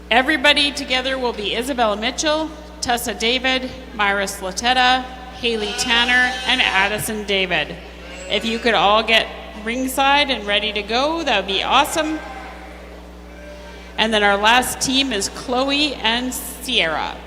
everybody together will be Isabella Mitchell, Tessa David, Myra Slatetta, Haley Tanner, and Addison David. If you could all get ringside and ready to go, that would be awesome. And then our last team is Chloe and Sierra.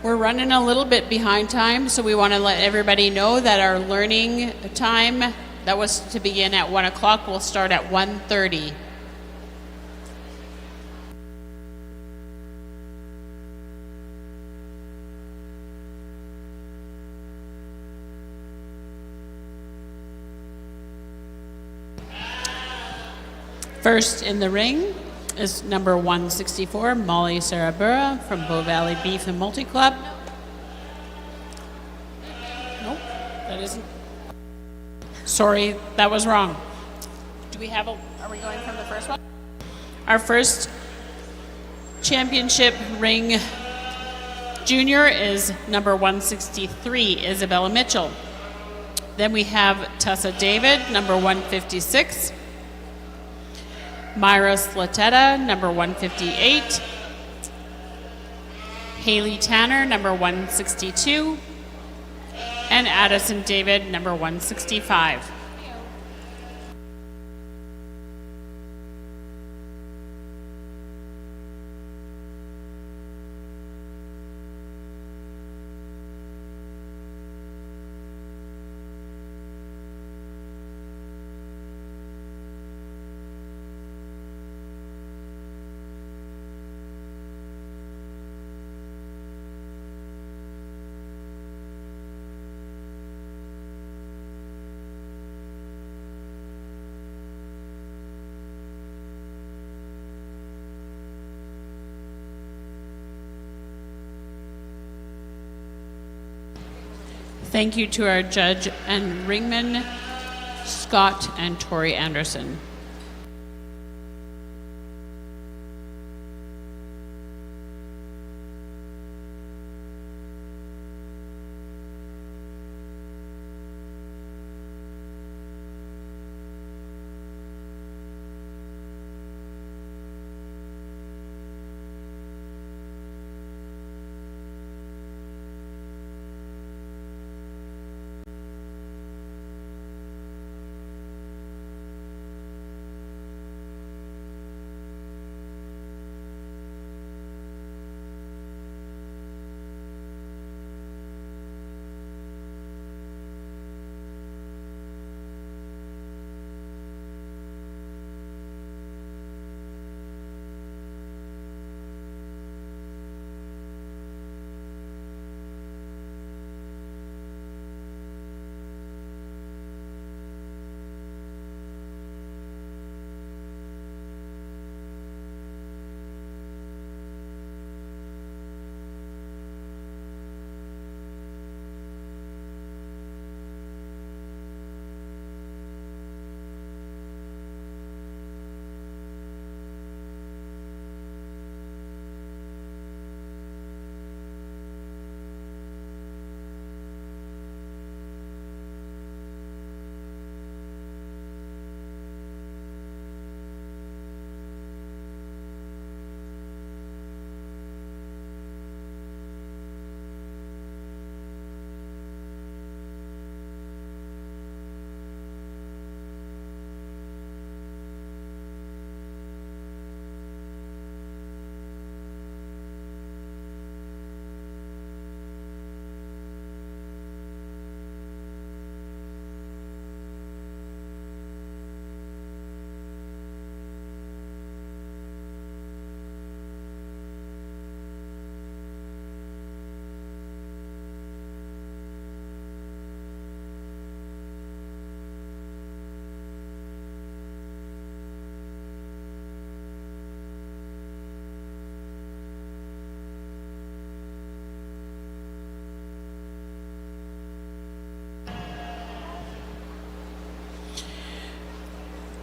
We're running a little bit behind time, so we want to let everybody know that our learning time that was to begin at 1 o'clock will start at 1:30. First in the ring is number 164, Molly Sarabura from Bow Valley Beef and Multi Club. Nope, that isn't. Sorry, that was wrong. Do we have a, are we going from the first one? Our first championship ring junior is number 163, Isabella Mitchell. Then we have Tessa David, number 156. Myra Slatetta, number 158. Haley Tanner, number 162. And Addison David, number 165. Thank you to our judge and ringmen, Scott and Tori Anderson.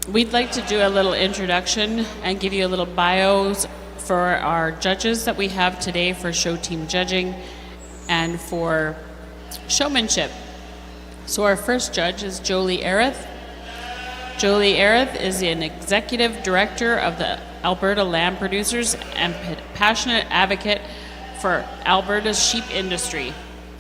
we'd like to do a little introduction and give you a little bios for our judges that we have today for show team judging and for showmanship. So our first judge is Jolie Arith. Jolie Arith is an executive director of the Alberta Lamb Producers and passionate advocate for Alberta's sheep industry.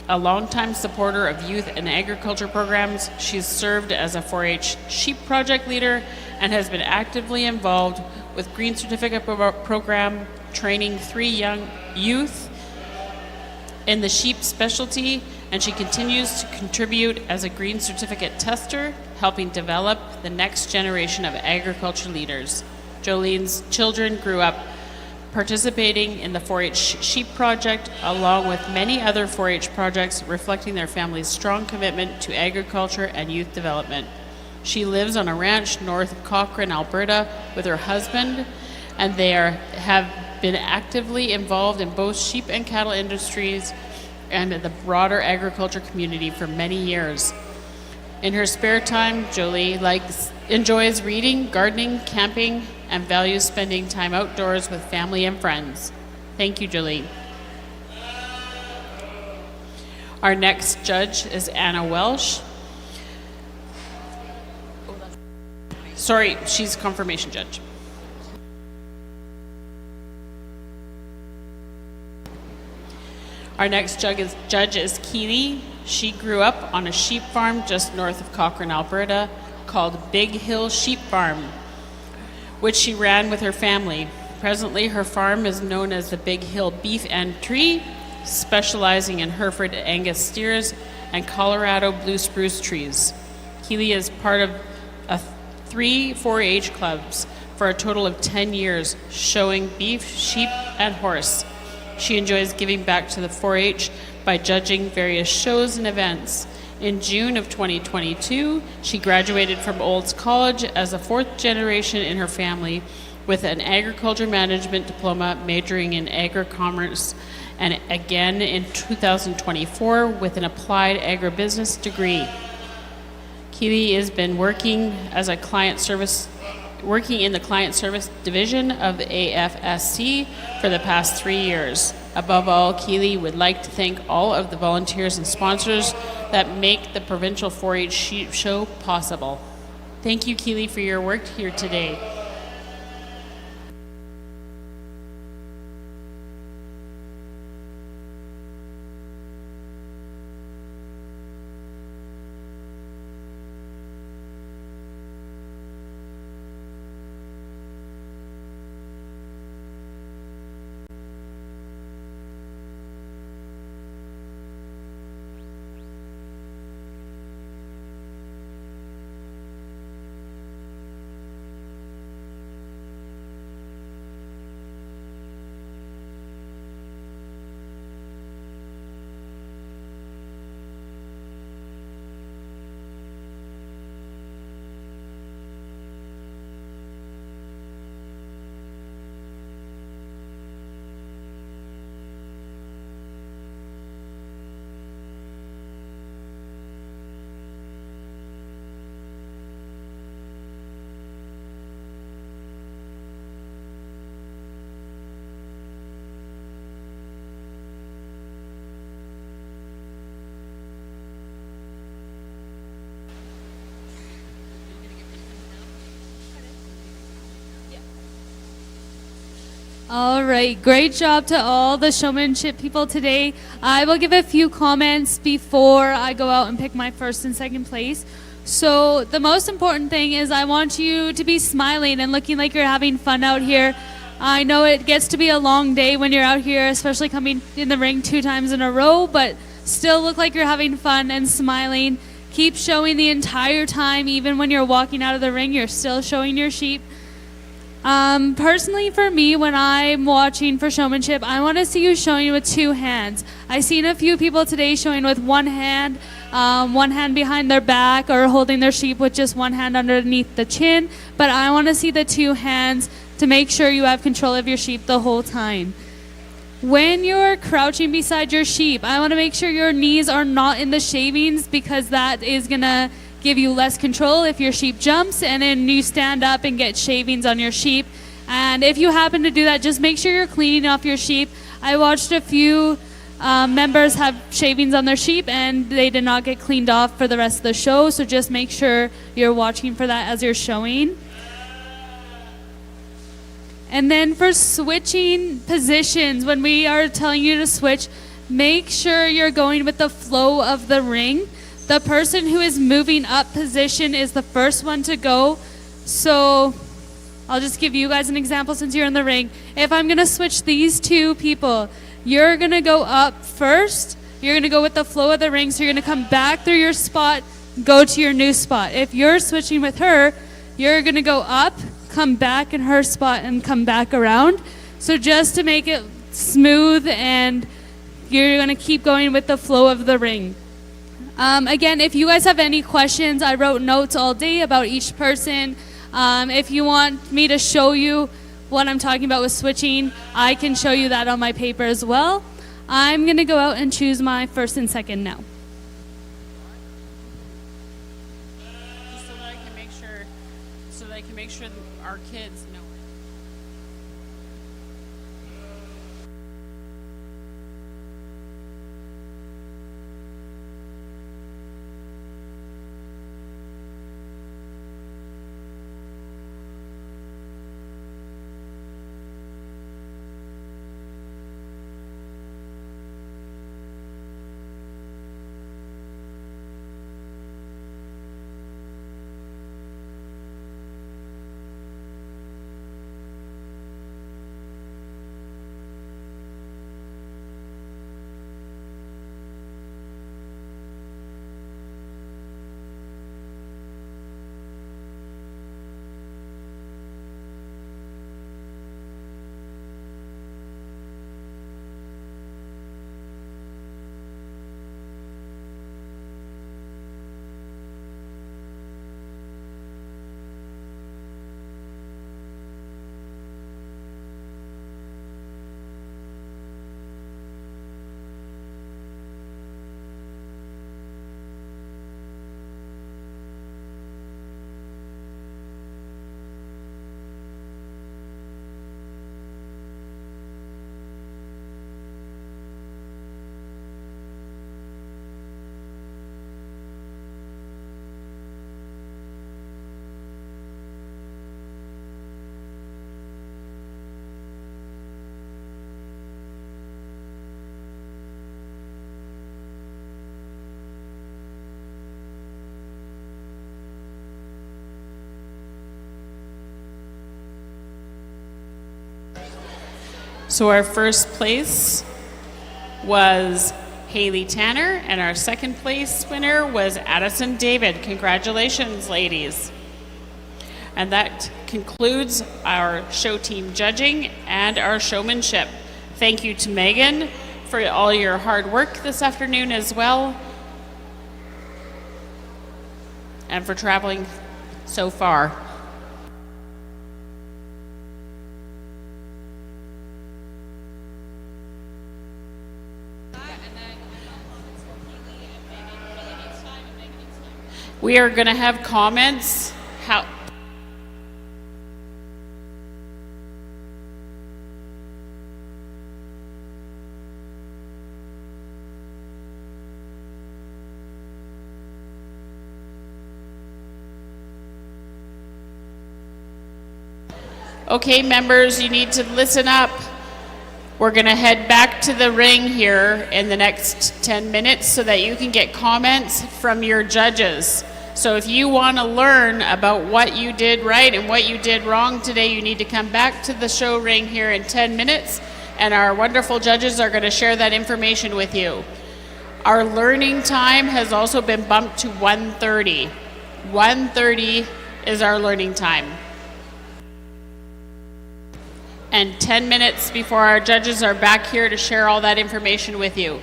A longtime supporter of youth and agriculture programs, she's served as a 4-H sheep project leader and has been actively involved with Green Certificate program, training 3 young youth in the sheep specialty, and she continues to contribute as a Green Certificate tester, helping develop the next generation of agriculture leaders. Jolene's children grew up participating in the 4-H sheep project, along with many other 4-H projects, reflecting their family's strong commitment to agriculture and youth development. She lives on a ranch north of Cochrane, Alberta, with her husband, and they have been actively involved in both sheep and cattle industries and the broader agriculture community for many years. In her spare time, Jolie enjoys reading, gardening, camping, and values spending time outdoors with family and friends. Thank you, Jolie. Our next judge is Anna Welsh. Sorry, she's confirmation judge. Our next judge is Keely. She grew up on a sheep farm just north of Cochrane, Alberta, called Big Hill Sheep Farm, which she ran with her family. Presently, her farm is known as the Big Hill Beef and Tree, specializing in Hereford Angus steers and Colorado blue spruce trees. Keely is part of 3 4-H clubs for a total of 10 years, showing beef, sheep, and horse. She enjoys giving back to the 4-H by judging various shows and events. In June of 2022, she graduated from Olds College as a 4th generation in her family with an agriculture management diploma majoring in agri-commerce, and again in 2024 with an applied agribusiness degree. Keely has been working in the client service division of the AFSC for the past 3 years. Above all, Keely would like to thank all of the volunteers and sponsors that make the Provincial 4-H Sheep Show possible. Thank you, Keely, for your work here today. All right, great job to all the showmanship people today. I will give a few comments before I go out and pick my first and second place. So the most important thing is I want you to be smiling and looking like you're having fun out here. I know it gets to be a long day when you're out here, especially coming in the ring 2 times in a row, but still look like you're having fun and smiling. Keep showing the entire time, even when you're walking out of the ring, you're still showing your sheep. Personally, for me, when I'm watching for showmanship, I want to see you showing with 2 hands. I've seen a few people today showing with 1 hand behind their back or holding their sheep with just 1 hand underneath the chin, but I want to see the 2 hands to make sure you have control of your sheep the whole time. When you're crouching beside your sheep, I want to make sure your knees are not in the shavings, because that is going to give you less control if your sheep jumps, and then you stand up and get shavings on your sheep. And if you happen to do that, just make sure you're cleaning off your sheep. I watched a few members have shavings on their sheep and they did not get cleaned off for the rest of the show, so just make sure you're watching for that as you're showing. And then for switching positions, when we are telling you to switch, make sure you're going with the flow of the ring. The person who is moving up position is the first one to go. So I'll just give you guys an example since you're in the ring. If I'm going to switch these two people, you're going to go up first. You're going to go with the flow of the ring. So you're going to come back through your spot, go to your new spot. If you're switching with her, you're going to go up, come back in her spot, and come back around. So just to make it smooth, and you're going to keep going with the flow of the ring. Again, if you guys have any questions, I wrote notes all day about each person. If you want me to show you what I'm talking about with switching, I can show you that on my paper as well. I'm going to go out and choose my first and second now. Just so that I can make sure that our kids know it. So our first place was Haley Tanner, and our second place winner was Addison David. Congratulations, ladies. And that concludes our show team judging and our showmanship. Thank you to Megan for all your hard work this afternoon as well, and for traveling so far. We are going to have comments. Okay, members, you need to listen up. We're going to head back to the ring here in the next 10 minutes so that you can get comments from your judges. So if you want to learn about what you did right and what you did wrong today, you need to come back to the show ring here in 10 minutes, and our wonderful judges are going to share that information with you. Our learning time has also been bumped to 1:30. 1:30 is our learning time. And 10 minutes before our judges are back here to share all that information with you.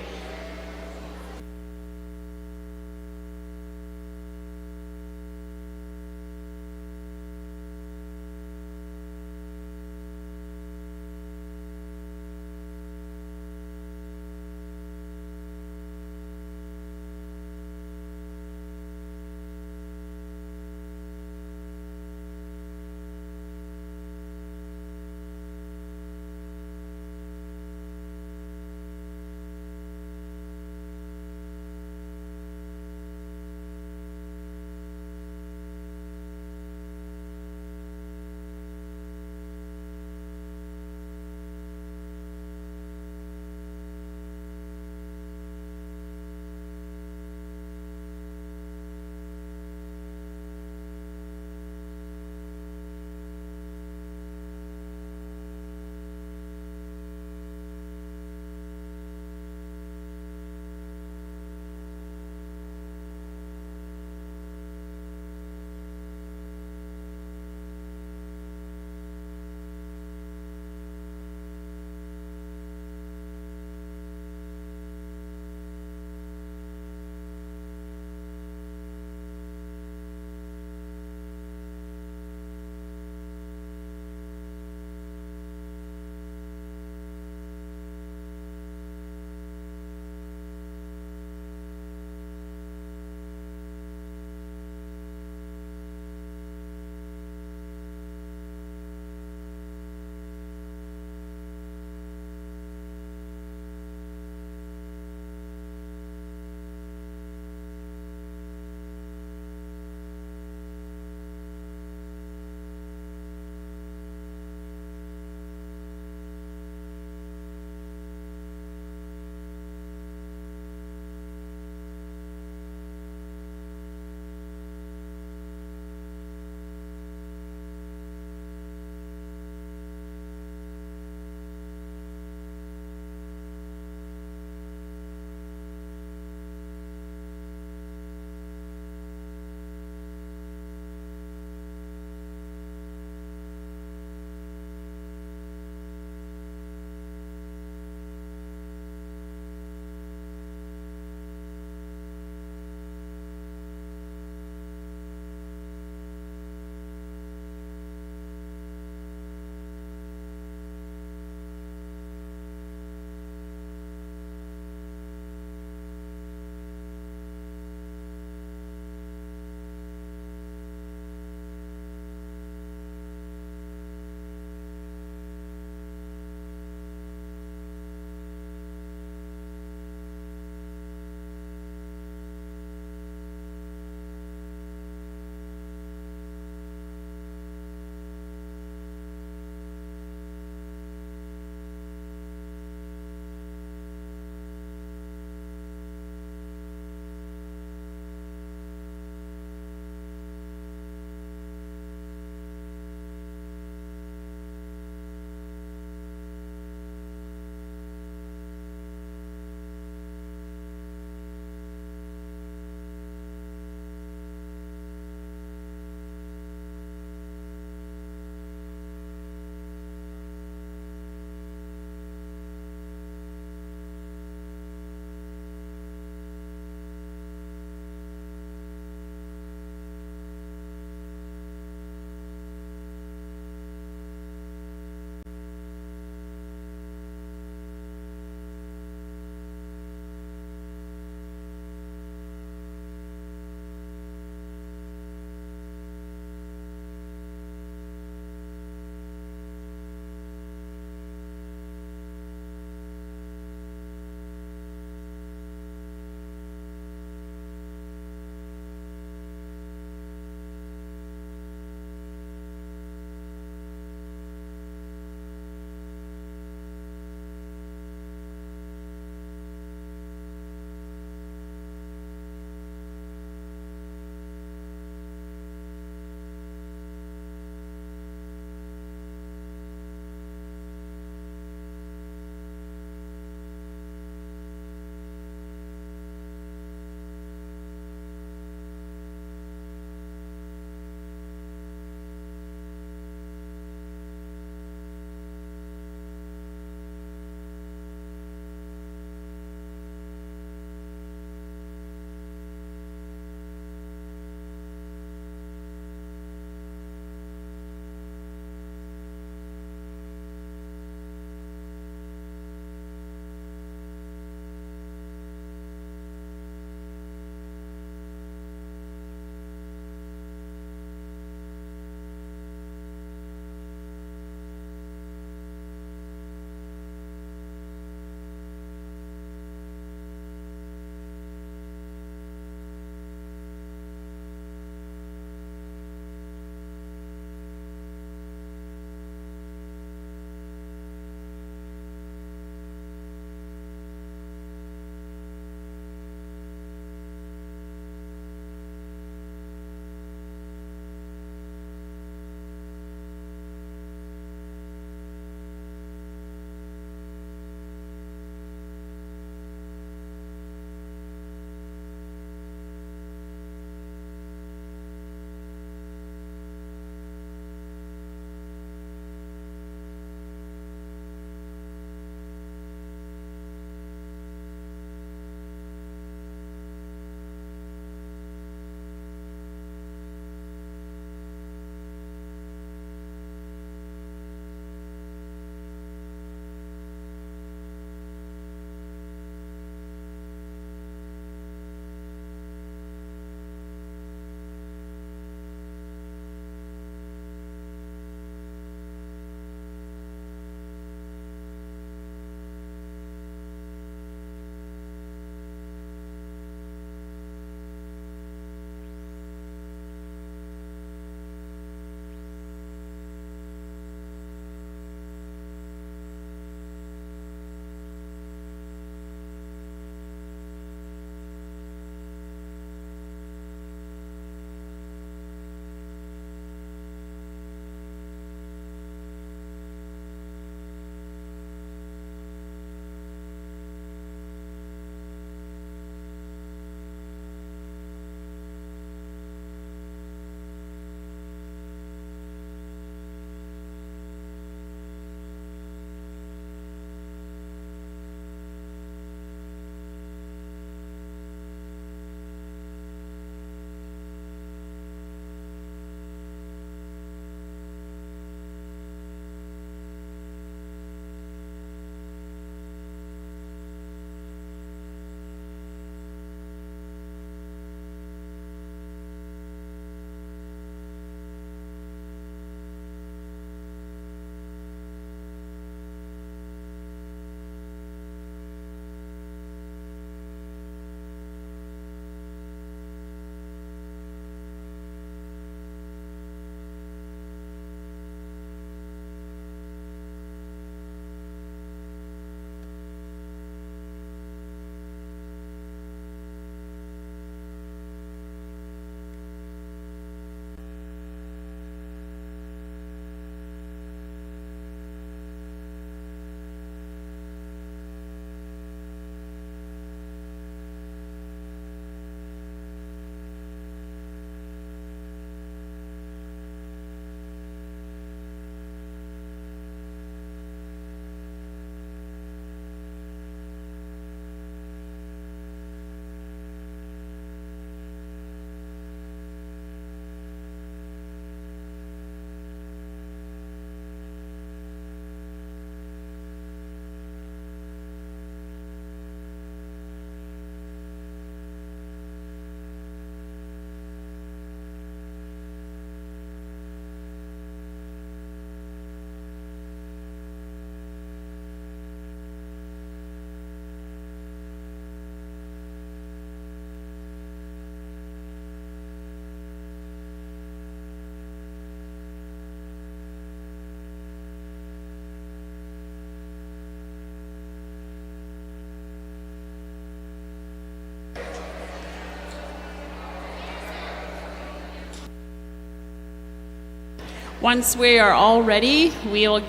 Once we are all ready, we will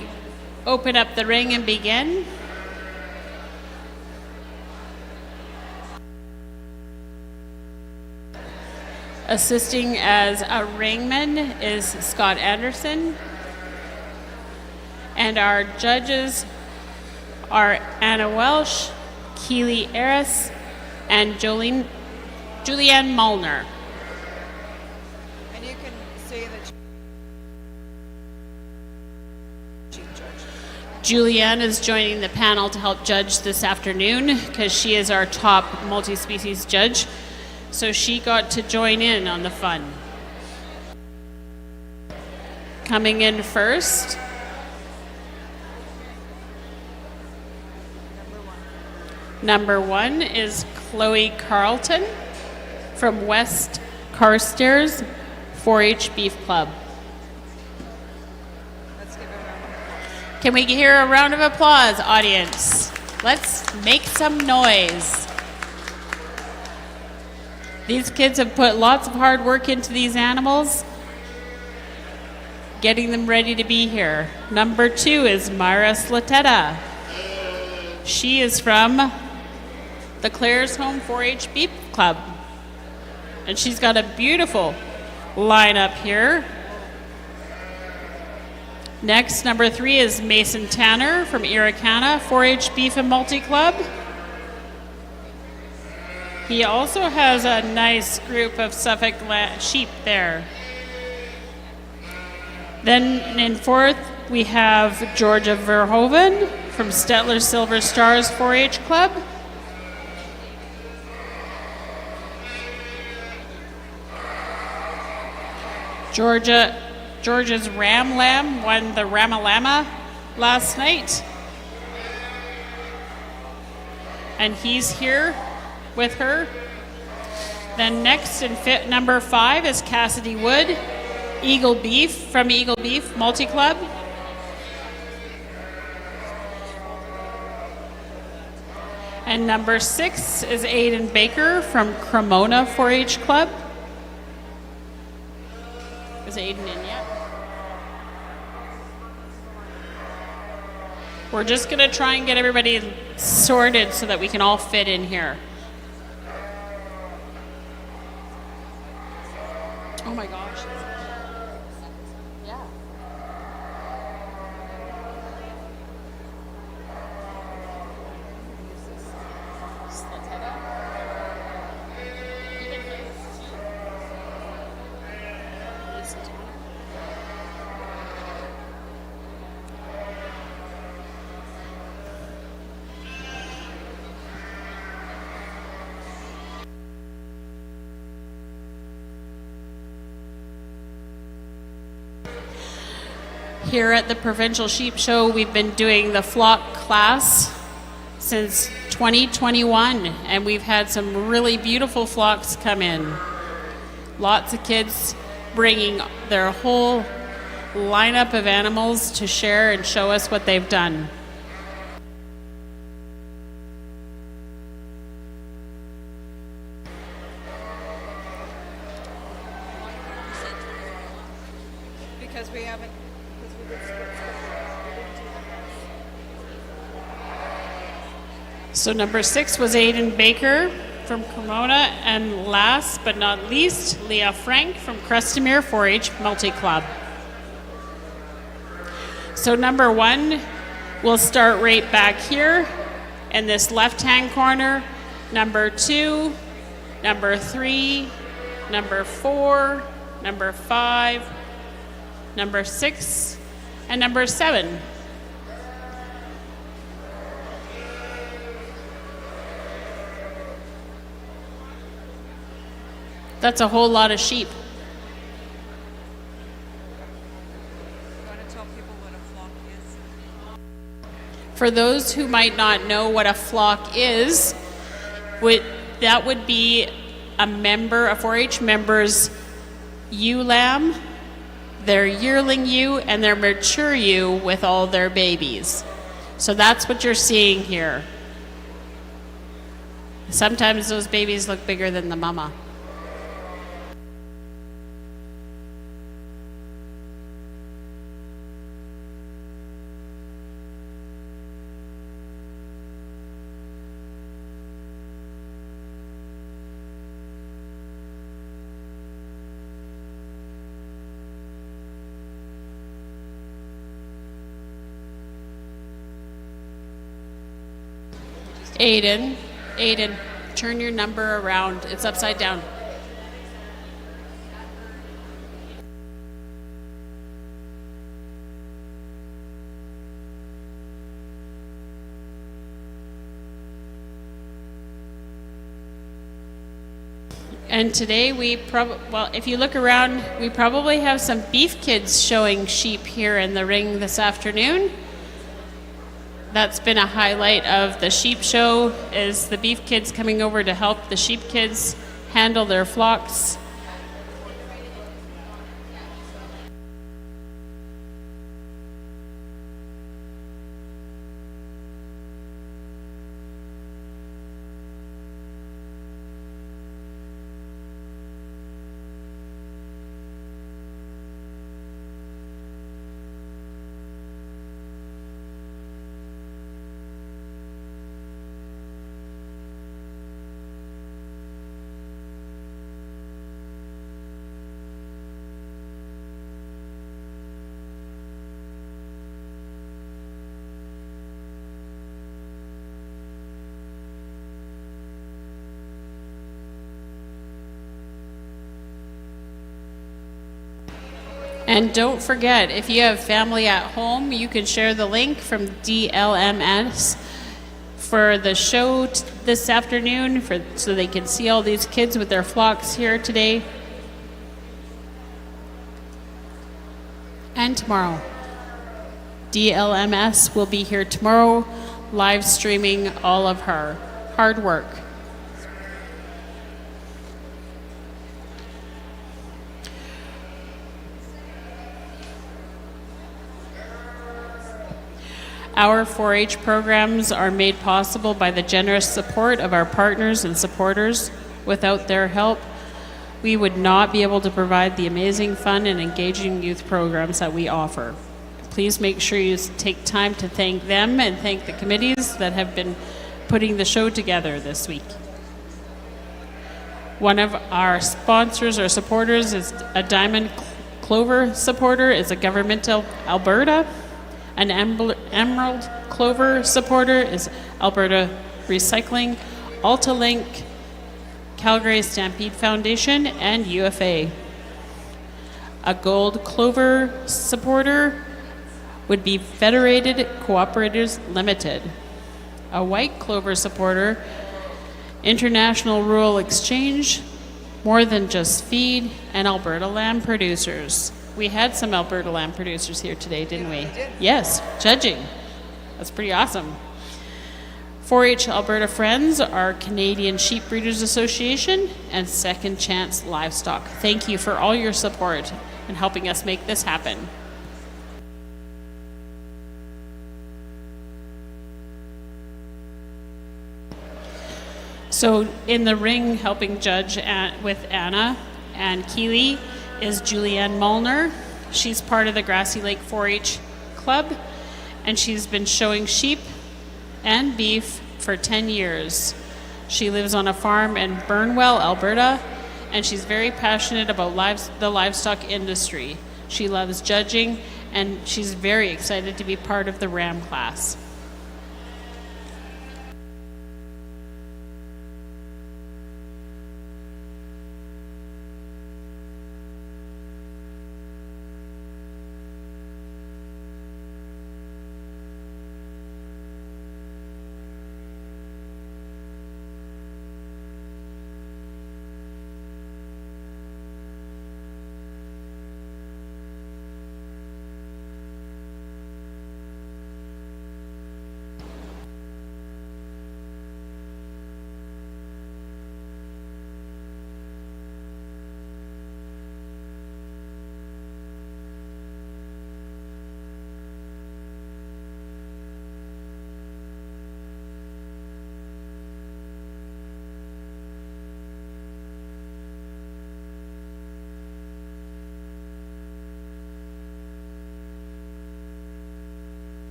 open up the ring and begin. Assisting as a ringman is Scott Anderson. And our judges are Anna Welsh, Keely Eris, and Julianne Mullner. And you can say that Julianne is joining the panel to help judge this afternoon because she is our top multi-species judge. So she got to join in on the fun. Coming in first, number one is Chloe Carlton from West Carstairs 4-H Beef Club. Can we hear a round of applause, audience? Let's make some noise. These kids have put lots of hard work into these animals, getting them ready to be here. Number two is Myra Slatetta. She is from the Clares Home 4-H Beef Club. And she's got a beautiful lineup here. Next, number three is Mason Tanner from Irricana 4-H Beef and Multi Club. He also has a nice group of Suffolk sheep there. Then in fourth, we have Georgia Verhoeven from Stettler Silver Stars 4-H Club. Georgia's Ram Lamb won the Ramalama last night. And he's here with her. Then next in number five is Cassidy Wood, Eagle Beef from Eagle Beef Multi Club. And number six is Aiden Baker from Cremona 4-H Club. Is Aiden in yet? We're just going to try and get everybody sorted so that we can all fit in here. Oh my gosh. Yeah. Here at the Provincial Sheep Show, we've been doing the flock class since 2021, and we've had some really beautiful flocks come in. Lots of kids bringing their whole lineup of animals to share and show us what they've done. because we haven't. So number six was Aiden Baker from Cremona, and last but not least, Leah Frank from Crestamere 4-H Multi Club. So number one, we'll start right back here in this left-hand corner. Number two, number three, number four, number five, number six, and number seven. That's a whole lot of sheep. For those who might not know what a flock is, that would be a member, a 4-H member's ewe lamb, their yearling ewe, and their mature ewe with all their babies. So that's what you're seeing here. Sometimes those babies look bigger than the mama. Aiden, turn your number around. It's upside down. And today if you look around, we probably have some beef kids showing sheep here in the ring this afternoon. That's been a highlight of the sheep show, is the beef kids coming over to help the sheep kids handle their flocks. And don't forget, if you have family at home, you can share the link from DLMS for the show this afternoon so they can see all these kids with their flocks here today and tomorrow. DLMS will be here tomorrow, live streaming all of her hard work. Our 4-H programs are made possible by the generous support of our partners and supporters. Without their help, we would not be able to provide the amazing, fun, and engaging youth programs that we offer. Please make sure you take time to thank them and thank the committees that have been putting the show together this week. One of our sponsors or supporters is a Diamond Clover supporter, is a Governmental Alberta. An Emerald Clover supporter is Alberta Recycling, AltaLink, Calgary Stampede Foundation, and UFA. A Gold Clover supporter would be Federated Cooperators Limited. A White Clover supporter, International Rural Exchange, More Than Just Feed, and Alberta Lamb Producers. We had some Alberta lamb producers here today, didn't we? Yes, judging. That's pretty awesome. 4-H Alberta Friends, our Canadian Sheep Breeders Association, and Second Chance Livestock. Thank you for all your support and helping us make this happen. So in the ring helping judge with Anna and Keeley is Julianne Molnar. She's part of the Grassy Lake 4-H Club, and she's been showing sheep and beef for 10 years. She lives on a farm in Burnwell, Alberta, and she's very passionate about the livestock industry. She loves judging, and she's very excited to be part of the Ram class.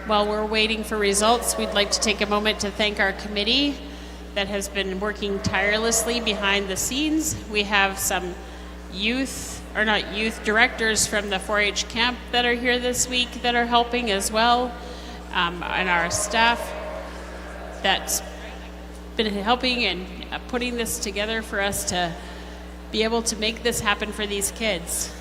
While we're waiting for results, we'd like to take a moment to thank our committee that has been working tirelessly behind the scenes. We have some youth directors from the 4-H camp that are here this week that are helping as well, and our staff that's been helping and putting this together for us to be able to make this happen for these kids.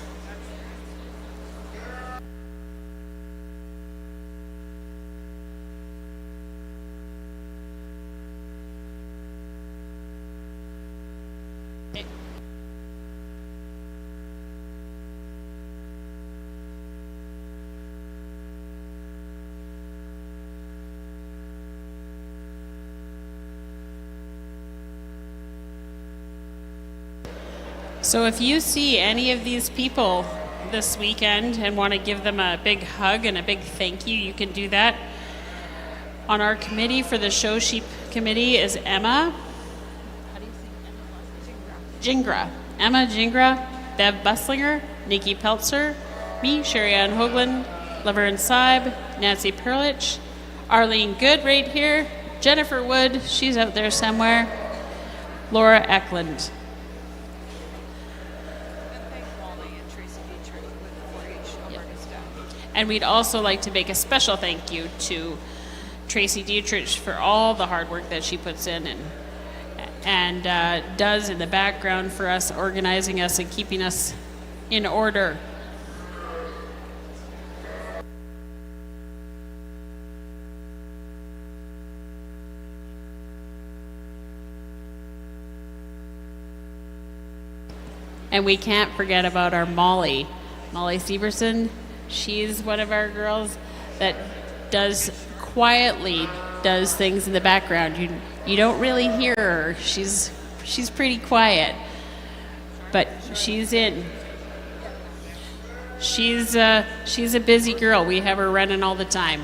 So if you see any of these people this weekend and want to give them a big hug and a big thank you, you can do that. On our committee for the Show Sheep Committee is Emma. How do you say Emma? Jingra. Emma Jingra, Bev Buslinger, Nikki Peltzer, me, Sherry Ann Hoagland, Laverne Saib, Nancy Perlich, Arlene Good right here, Jennifer Wood, she's out there somewhere, Laura Eklund. And we'd also like to make a special thank you to Tracy Dietrich for all the hard work that she puts in and does in the background for us, organizing us and keeping us in order. And we can't forget about our Molly Severson. She's one of our girls that quietly does things in the background. You don't really hear her. She's pretty quiet, but she's in. She's a busy girl. We have her running all the time.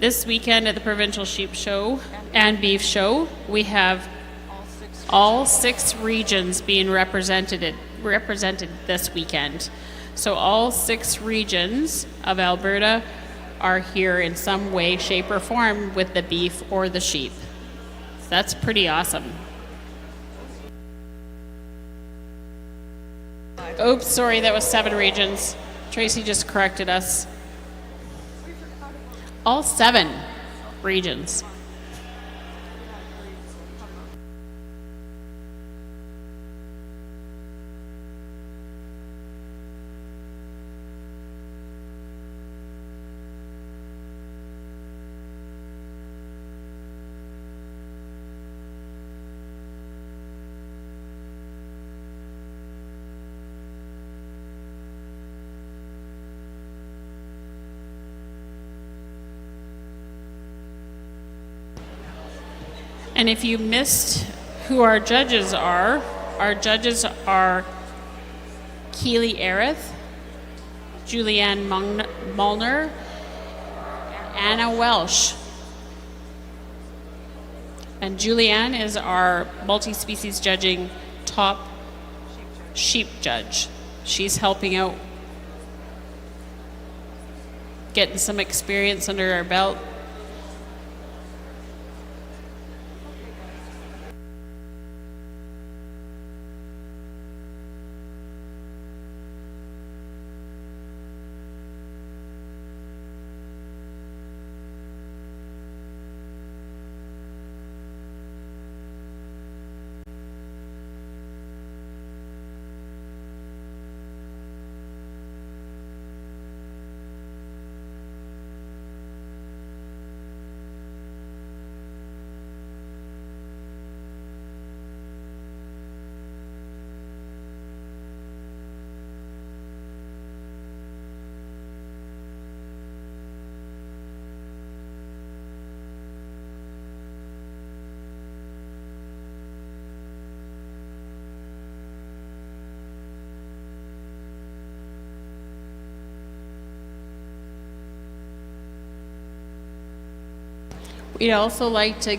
This weekend at the Provincial Sheep Show and Beef Show, we have all 6 regions being represented this weekend. So all 6 regions of Alberta are here in some way, shape, or form with the beef or the sheep. So that's pretty awesome. Oops, sorry, that was 7 regions. Tracy just corrected us. All 7 regions. And if you missed who our judges are Keely Arith, Julianne Mulner, Anna Welsh. And Julianne is our multi-species judging top sheep judge. She's helping out, getting some experience under our belt. We'd also like to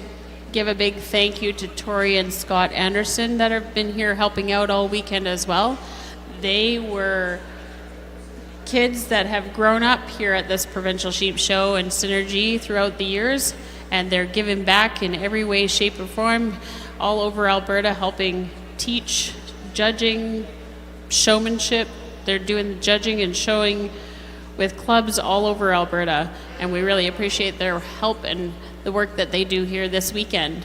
give a big thank you to Tori and Scott Anderson that have been here helping out all weekend as well. They were kids that have grown up here at this Provincial Sheep Show and Synergy throughout the years, and they're giving back in every way, shape, or form all over Alberta, helping teach judging, showmanship. They're doing judging and showing with clubs all over Alberta, and we really appreciate their help and the work that they do here this weekend.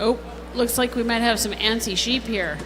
Oh, looks like we might have some antsy sheep here.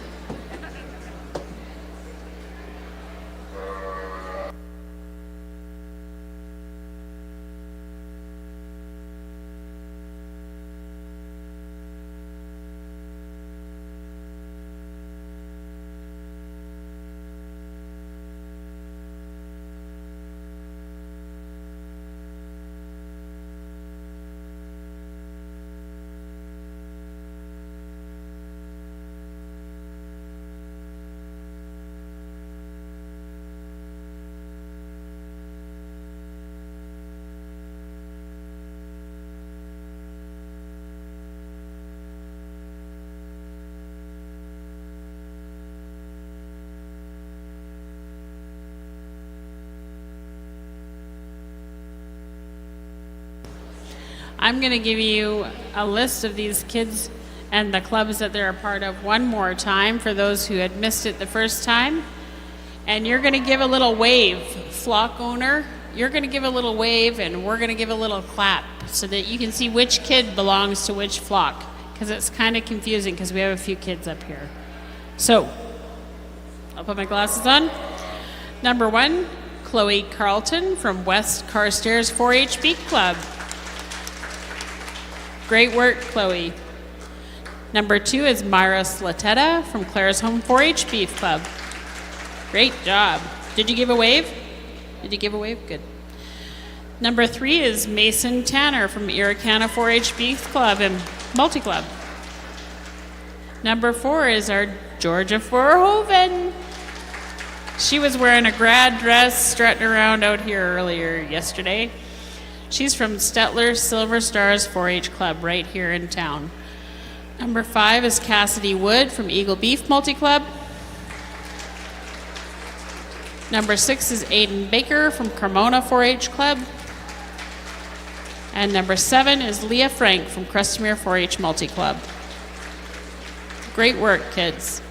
I'm going to give you a list of these kids and the clubs that they're a part of one more time for those who had missed it the first time. And you're going to give a little wave, flock owner. You're going to give a little wave and we're going to give a little clap so that you can see which kid belongs to which flock, because it's kind of confusing because we have a few kids up here. So, I'll put my glasses on. Number 1, Chloe Carlton from West Carstairs 4-H Beak Club. Great work, Chloe. Number 2 is Myra Slatetta from Clare's Home 4-H Beef Club. Great job. Did you give a wave? Did you give a wave? Good. Number 3 is Mason Tanner from Irricana 4-H Beef Club and Multi-Club. Number 4 is our Georgia Verhoeven. She was wearing a grad dress strutting around out here earlier yesterday. She's from Stettler Silver Stars 4-H Club right here in town. Number 5 is Cassidy Wood from Eagle Beef Multi-Club. Number 6 is Aiden Baker from Cremona 4-H Club. And number 7 is Leah Frank from Crestmere 4-H Multi-Club. Great work, kids.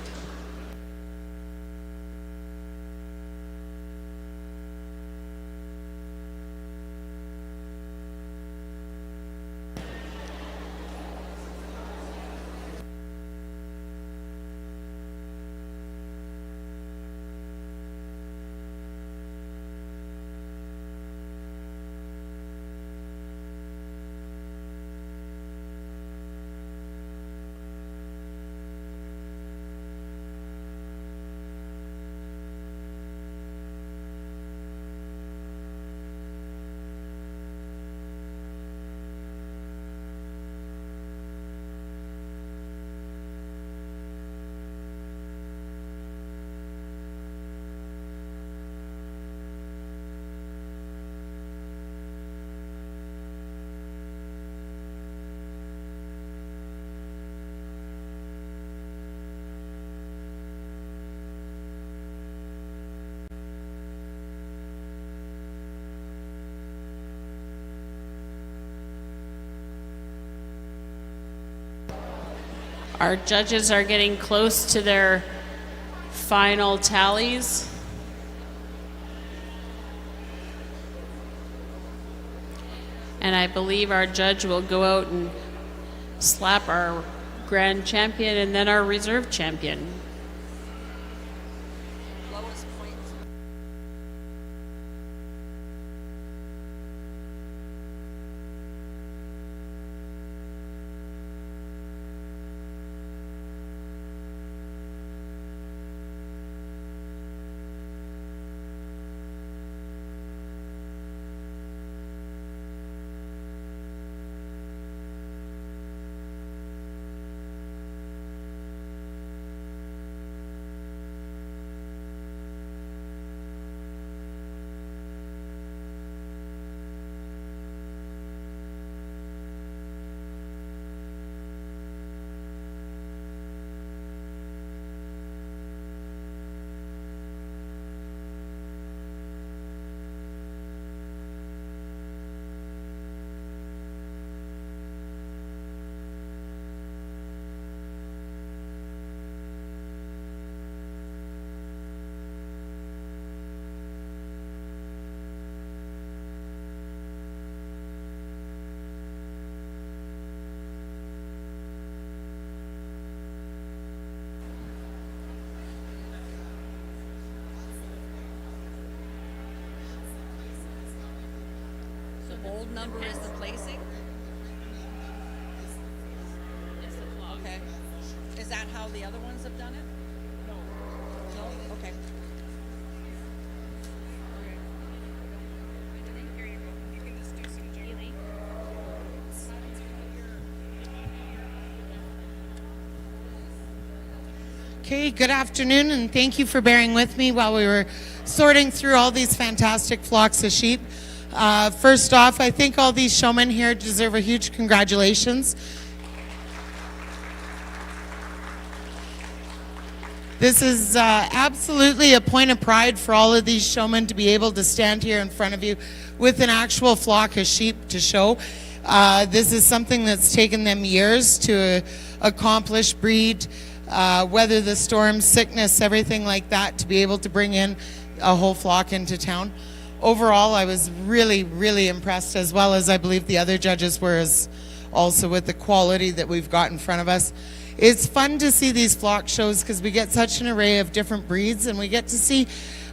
Our judges are getting close to their final tallies. And I believe our judge will go out and slap our grand champion and then our reserve champion. gold number is the placing? Okay. Is that how the other ones have done it? No. No? Okay. Okay, good afternoon, and thank you for bearing with me while we were sorting through all these fantastic flocks of sheep. First off, I think all these showmen here deserve a huge congratulations. This is absolutely a point of pride for all of these showmen to be able to stand here in front of you with an actual flock of sheep to show. This is something that's taken them years to accomplish, breed, weather the storm, sickness, everything like that, to be able to bring in a whole flock into town. Overall, I was really, really impressed, as well as I believe the other judges were, as also with the quality that we've got in front of us. It's fun to see these flock shows because we get such an array of different breeds, and we get to see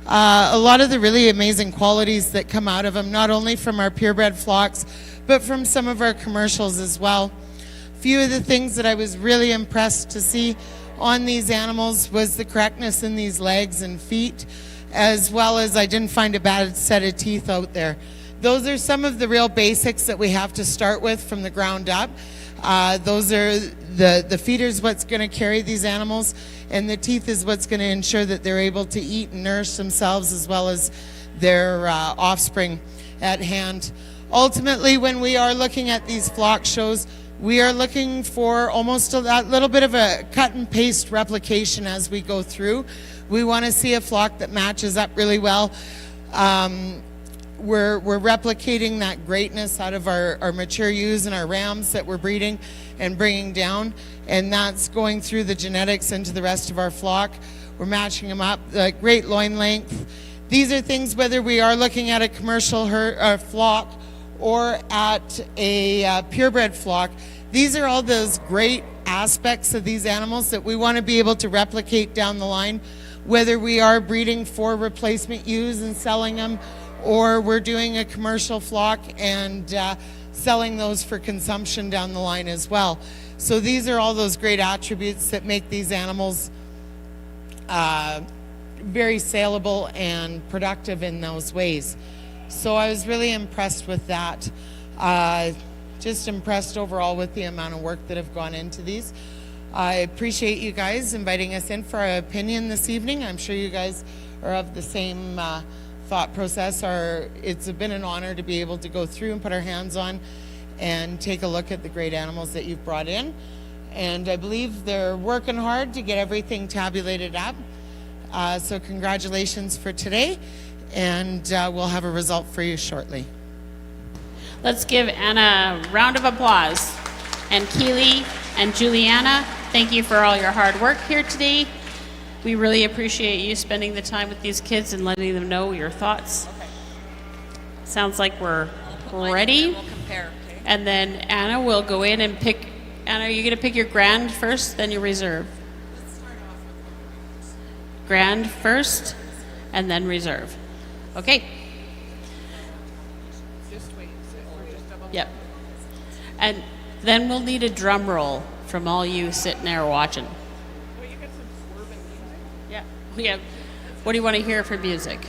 a lot of the really amazing qualities that come out of them, not only from our purebred flocks, but from some of our commercials as well. A few of the things that I was really impressed to see on these animals was the correctness in these legs and feet, as well as I didn't find a bad set of teeth out there. Those are some of the real basics that we have to start with from the ground up. Those are the feeder is what's going to carry these animals, and the teeth is what's going to ensure that they're able to eat and nourish themselves, as well as their offspring at hand. Ultimately, when we are looking at these flock shows, we are looking for almost a little bit of a cut and paste replication as we go through. We want to see a flock that matches up really well. We're replicating that greatness out of our mature ewes and our rams that we're breeding and bringing down, and that's going through the genetics into the rest of our flock. We're matching them up, great loin length. These are things, whether we are looking at a commercial flock or at a purebred flock, these are all those great aspects of these animals that we want to be able to replicate down the line, whether we are breeding for replacement ewes and selling them, or we're doing a commercial flock and selling those for consumption down the line as well. So these are all those great attributes that make these animals very saleable and productive in those ways. So I was really impressed with that. Just impressed overall with the amount of work that have gone into these. I appreciate you guys inviting us in for our opinion this evening. I'm sure you guys are of the same thought process. It's been an honor to be able to go through and put our hands on and take a look at the great animals that you've brought in. And I believe they're working hard to get everything tabulated up. So congratulations for today, and we'll have a result for you shortly. Let's give Anna a round of applause. And Keely and Juliana, thank you for all your hard work here today. We really appreciate you spending the time with these kids and letting them know your thoughts. Okay. Sounds like we're ready. We'll compare. Okay. And then Anna will go in and pick. Anna, are you going to pick your grand first, then your reserve? Let's start off with Grand first, and then reserve. Okay. Yep. And then we'll need a drum roll from all you sitting there watching. Yeah. Yeah. What do you want to hear for music?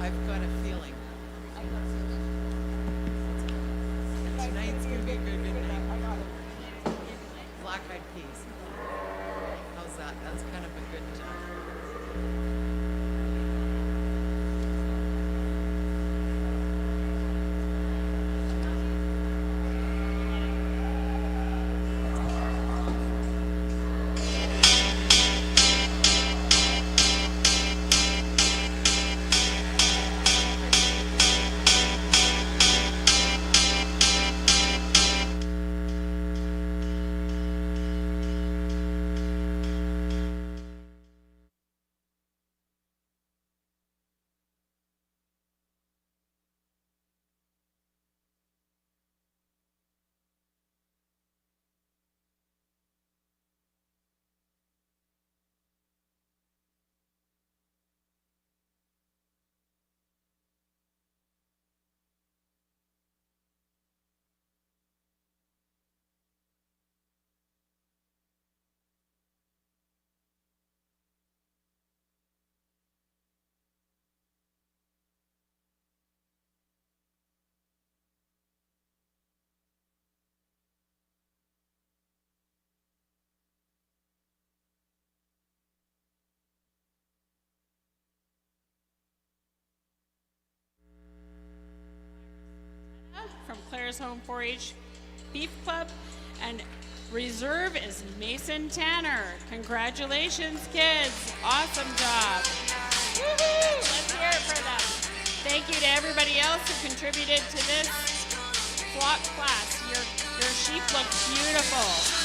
I've got a feeling. Tonight's going to be a good night. Black-eyed peas. How's that? That's kind of a good Bears Home 4-H Beef Club. And reserve is Mason Tanner. Congratulations, kids. Awesome job. Woohoo! Let's hear it for them. Thank you to everybody else who contributed to this flock class. Your sheep look beautiful.